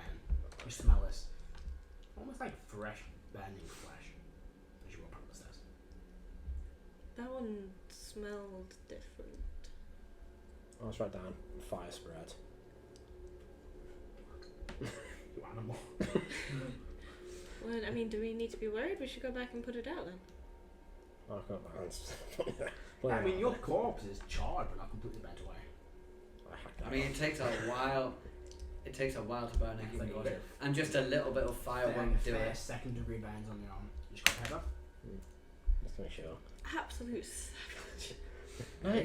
You smell this. Almost like fresh burning flesh as you walk up the stairs. That one smelled different. I'll just write down fire spread. You animal. Well, I mean, do we need to be worried? We should go back and put it out then. I've got my hands. I mean, your corpse is charred but not completely bent away. I mean, it takes a while. It takes a while to burn a It's human like a body, bit and just a little bit of fire won't do fair it. second degree burns on the arm. You just got the head up. Just to make sure. Absolute savage.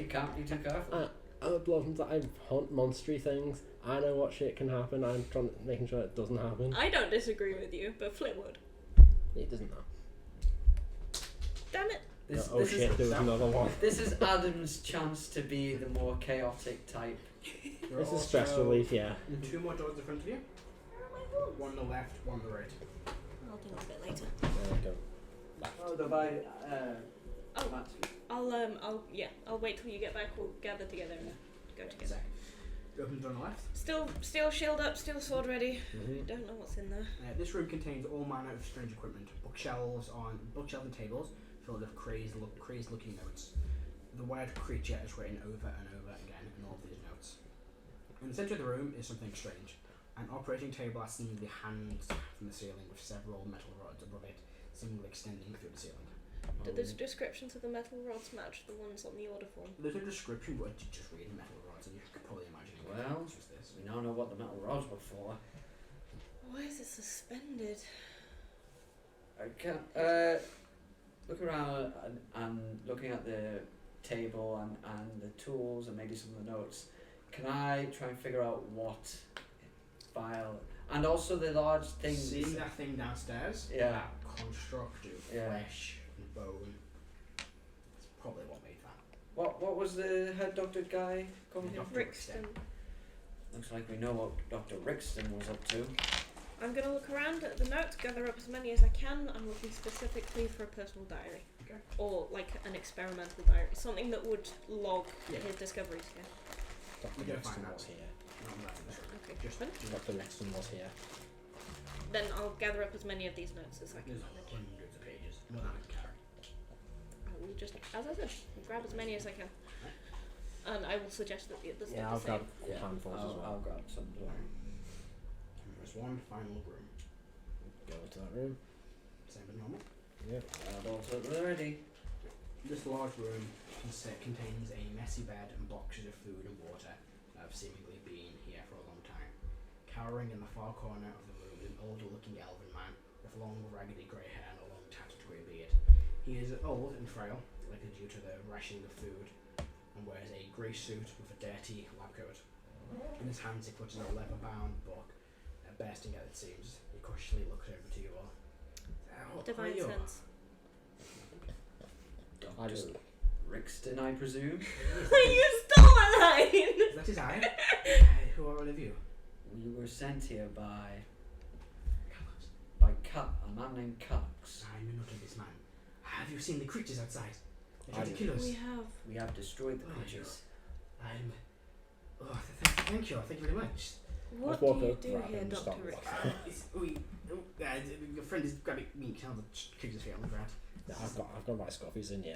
You can't be too careful. I'm a bloke that I hunt monstery things. I know what shit can happen. I'm making sure it doesn't happen. I don't disagree with you, but Flip would. He doesn't know. Damn it. This, Oh this shit, is there was another one. this is Adam's chance to be the more chaotic type. There This are is stress also relief, yeah. Two more doors in front of you. One on the left, one on the right. I'll do it a bit later. There we go. Oh, the by Oh, I'll wait till you get back. We'll gather together and go together. You open the door on the left. Still shield up, still sword ready. Mm-hmm. Don't know what's in there. This room contains all manner of strange equipment. Bookshelves and tables filled with crazed looking notes. The word creature is written over and over again in all of these notes. In the centre of the room is something strange. An operating table that seemingly hangs from the ceiling with several metal rods above it, seemingly extending through the ceiling. Do the descriptions of the metal rods match the ones on the order form? There's no description, but you just read metal rods and you could probably imagine it. Well, It's just this. we now know what the metal rods were for. Why is it suspended? I can look around and looking at the table and the tools and maybe some of the notes. Can I try and figure out what file and also the large thing? Seeing that thing downstairs, Yeah. that construct of Yeah. flesh and bone, it's probably what made that. What was the head doctor guy called? Dr. Rixton. Looks like we know what Dr. Rixton was up to. I'm going to look around at the notes, gather up as many as I can. I'm looking specifically for a personal diary. Okay. Or like an experimental diary. Something that would log Yeah. his discoveries, yeah. Dr. We're gonna Nixon find out. was here. Not that in this room. Okay, Just Dr. Nixon was here. Then I'll gather up as many of these notes as I can There's manage. hundreds of pages. More than I can carry. I will just, as I said, grab as many as I can. And I will suggest that the others do Yeah, the I'll same. grab handfuls as well. I'll grab some as well. And there's one final room. Go into that room. Same as normal. Yep. I've also ready. This large room contains a messy bed and boxes of food and water that have seemingly been here for a long time. Cowering in the far corner of the room is an older looking elven man with long raggedy grey hair and a long tattered grey beard. He is old and frail, likely due to the rationing of food, and wears a grey suit with a dirty lab coat. In his hands he clutches a leather bound book, bursting at it seems. He cautiously looks over to you all. How are Divine you? sense. I just Rixton, I presume. You stole my line! Is that his eye? Who are all of you? We were sent here by Callux. A man named Callux. I know not of this man. Have you seen the creatures outside? They tried to I- kill us. We have. We have destroyed the Oh, creatures. I'm. Oh, thank you. Thank you very much. What walk do you up, do grab here, him, Dr. stop. Rickson? Your friend is grabbing me. Can I kick his feet on the ground? Yeah, I've got my scuffies in, yeah.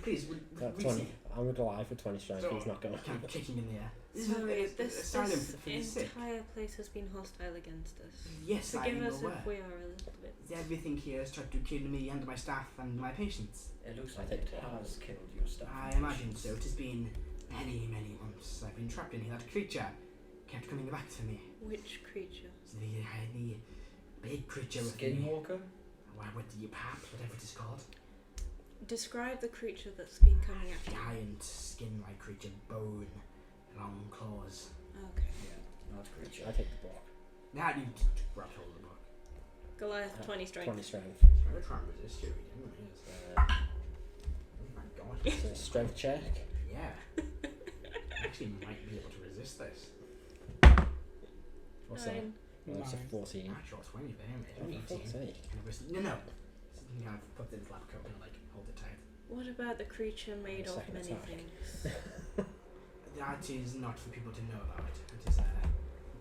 Please, Got we 20, see. I'm alive for 20 strength, he's not going. Kind of kicking in the air. Sorry, this Asylum for the sick. entire place has been hostile against us. Yes, I Forgive am us aware. if we are a little bit. Everything here has tried to kill me and my staff and my patients. It looks I like think it it has killed your staff. I and imagine patients. so. It has been many, many months. I've been trapped in here. That creature kept coming back to me. Which creature? The big creature with the Skinwalker? perhaps whatever it is called. Describe the creature that's been coming after you. Giant skin-like creature, bone, long claws. Okay. Yeah, not a creature. I take the book. Now you grab hold of the book. Goliath 20 strength. 20 strength. I'm gonna try and resist you again. Uh, Oh my god. so strength check. Yeah. I actually might be able to resist this. What's that? Nine. Oh, it's a Nice. 14. Actual 20 there, mate. Oh, for 18. fuck's sake. No, no. You kind of put it in his lap coat and like hold it tight. What about the creature made of Second many attack. things? That is not for people to know about. It is a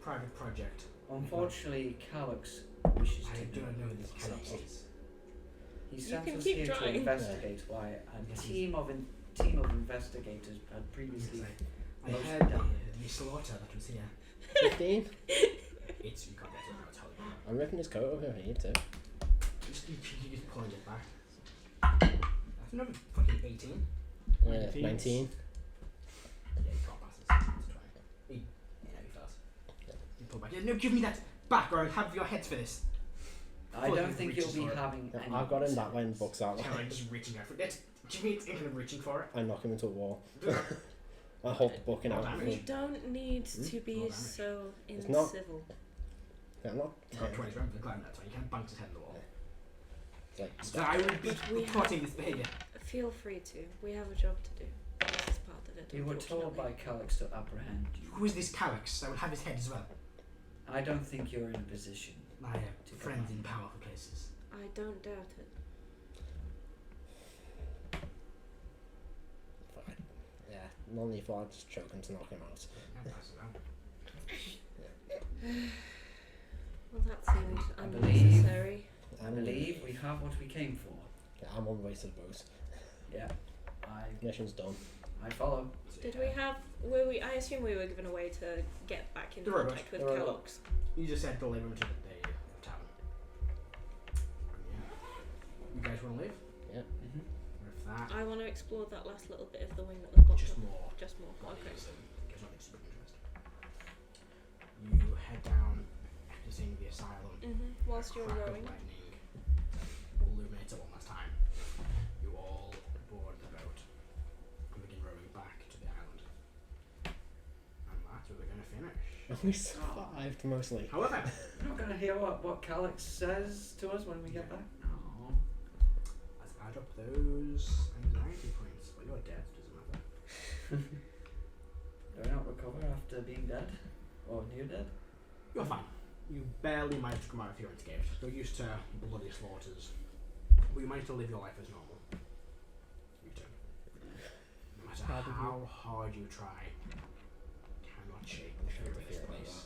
private project. Unfortunately, Calyx wishes I to do not know know. this Calyx is. He You sent can us keep here to trying. investigate why a Yes, team of investigators had previously. I Most heard down. the slaughter that was here. 15. It's, you can't get it, I'll tell you. I'm ripping his coat over if I need to. You just pulling it back. That's another fucking 18. 19. Yeah, you can't pass this. Let's try. He fails. You pull back. Yeah, no, give me that back or I'll have your heads for this. I Fully don't think reaches you'll be for it. having. Yeah, any I've got him that way way. and books out. Kind of just reaching out for it. Give me it, kind of reaching for it. I knock him into a wall. Do that. I hold the book in More out. damage. We don't need Hmm? to be More damage. so It's not- incivil. I'm not. It's got 20 strength for the climb that, so you can't bounce his head in the wall. It's like, So I will be But we have- reporting this behaviour. Feel free to. We have a job to do. This is part of it. You were told by unfortunately. Calyx to apprehend you. Who is this Calyx? I will have his head as well. I don't think you're in a position. My friends in powerful places. I don't doubt it. fine. Yeah, non-lethal. I'll just choke him to knock him out. Yeah, pass it out. Well, that seemed I believe- unnecessary. I believe we have what we came for. Yeah, I'm on the way to the boat. Yeah. I Mission's done. follow. So, Did yeah. we have? Were we? I assume we were given a way to get back in The robot. contact with The robot. Kellogg's. You just said deliver him to the tavern. Yeah. You guys want to leave? Mm-hmm. With that, I want to explore that last little bit of the wing that was blocked just up. more Just more. Okay. bodies and gives nothing super interesting. You head down after seeing the asylum. Whilst you're Crack of rowing. lightning illuminates it one last time. You all board the boat and begin rowing back to the island. And that's where we're going to finish. We survived mostly. However, We're not gonna hear what Calyx says to us when we get back. No. let's add up those anxiety points. Well, you're dead, doesn't matter. Do I not recover after being dead? Or near dead? You're fine. You barely managed to come out of here unscathed. You're used to bloody slaughters. But you managed to live your life as normal. You too. No matter Proud of you. how hard you try, cannot shake the fear of this place.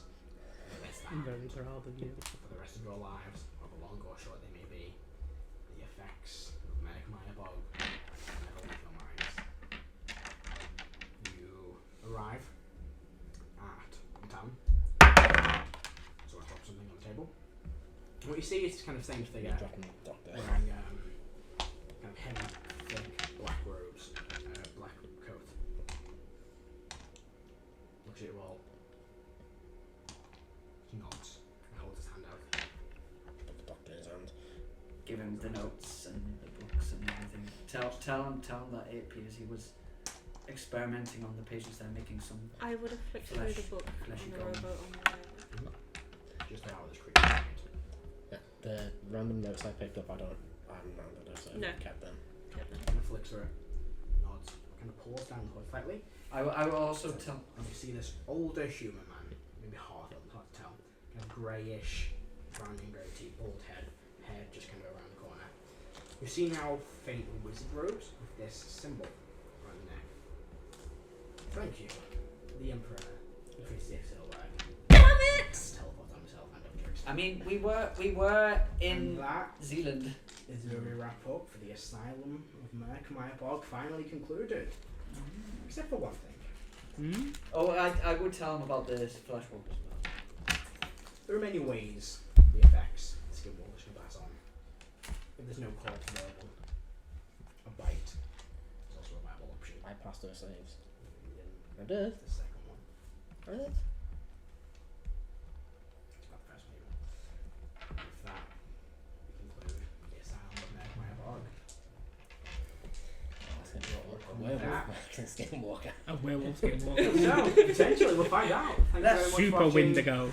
It's I'm that. very proud of you. For the rest of your lives, however long or short they may be, the effects of Mark Myer Bob will never leave your minds. You arrive at the town. So I drop something on the table. And what you see is this kind of same figure Dropping the doctor. wearing kind of heavy, thick black robes, black coat. Looks at you all. He nods and holds his hand out. Put the doctor in his hand. Give him the notes and the books and everything. Tell him that it appears he was experimenting on the patients there, making some I would have flicked through the book fleshy on the golem. rowboat on the way. Just how this creature is made. Yeah, the random notes I picked up, I haven't rounded those, so No. I've kept them. Kind of flicks through it, nods, kind of pulls down the hood slightly. I will also tell. And you see this older human man, maybe half of him, hard to tell. Kind of greyish, browning goatee, bald head just kind of around the corner. You see now faint wizard robes with this symbol around the neck. Thank you, the Emperor. Increase the silver. Damn it! Teleport on himself and objects. I mean, we were in And that Zealand. is where we wrap up for the Asylum of Merk Myer Bog finally concluded. Except for one thing. Hmm? Oh, I would tell him about this flesh wolf as well. There are many ways the effects the skin walls can pass on. If there's no corpse available, a bite is also a viable option. I passed those saves. I And did. the second one, I did. it's about the first one. With that, we conclude the Asylum of Merk Myer Bog. That's gonna be a With werewolf that, back. Skinwalker. A werewolf skinwalker. So, potentially, we'll find out. Thank you very much Super for watching Windigo.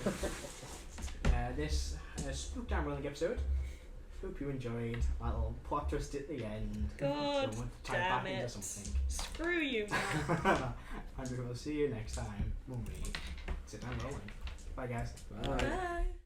this Spook Time Rolling episode. Hope you enjoyed. A little plot twist at the end. God So we'll tie it damn back into it. something. Screw you, man. And we will see you next time when we sit down rolling. Bye, guys. Bye. Bye.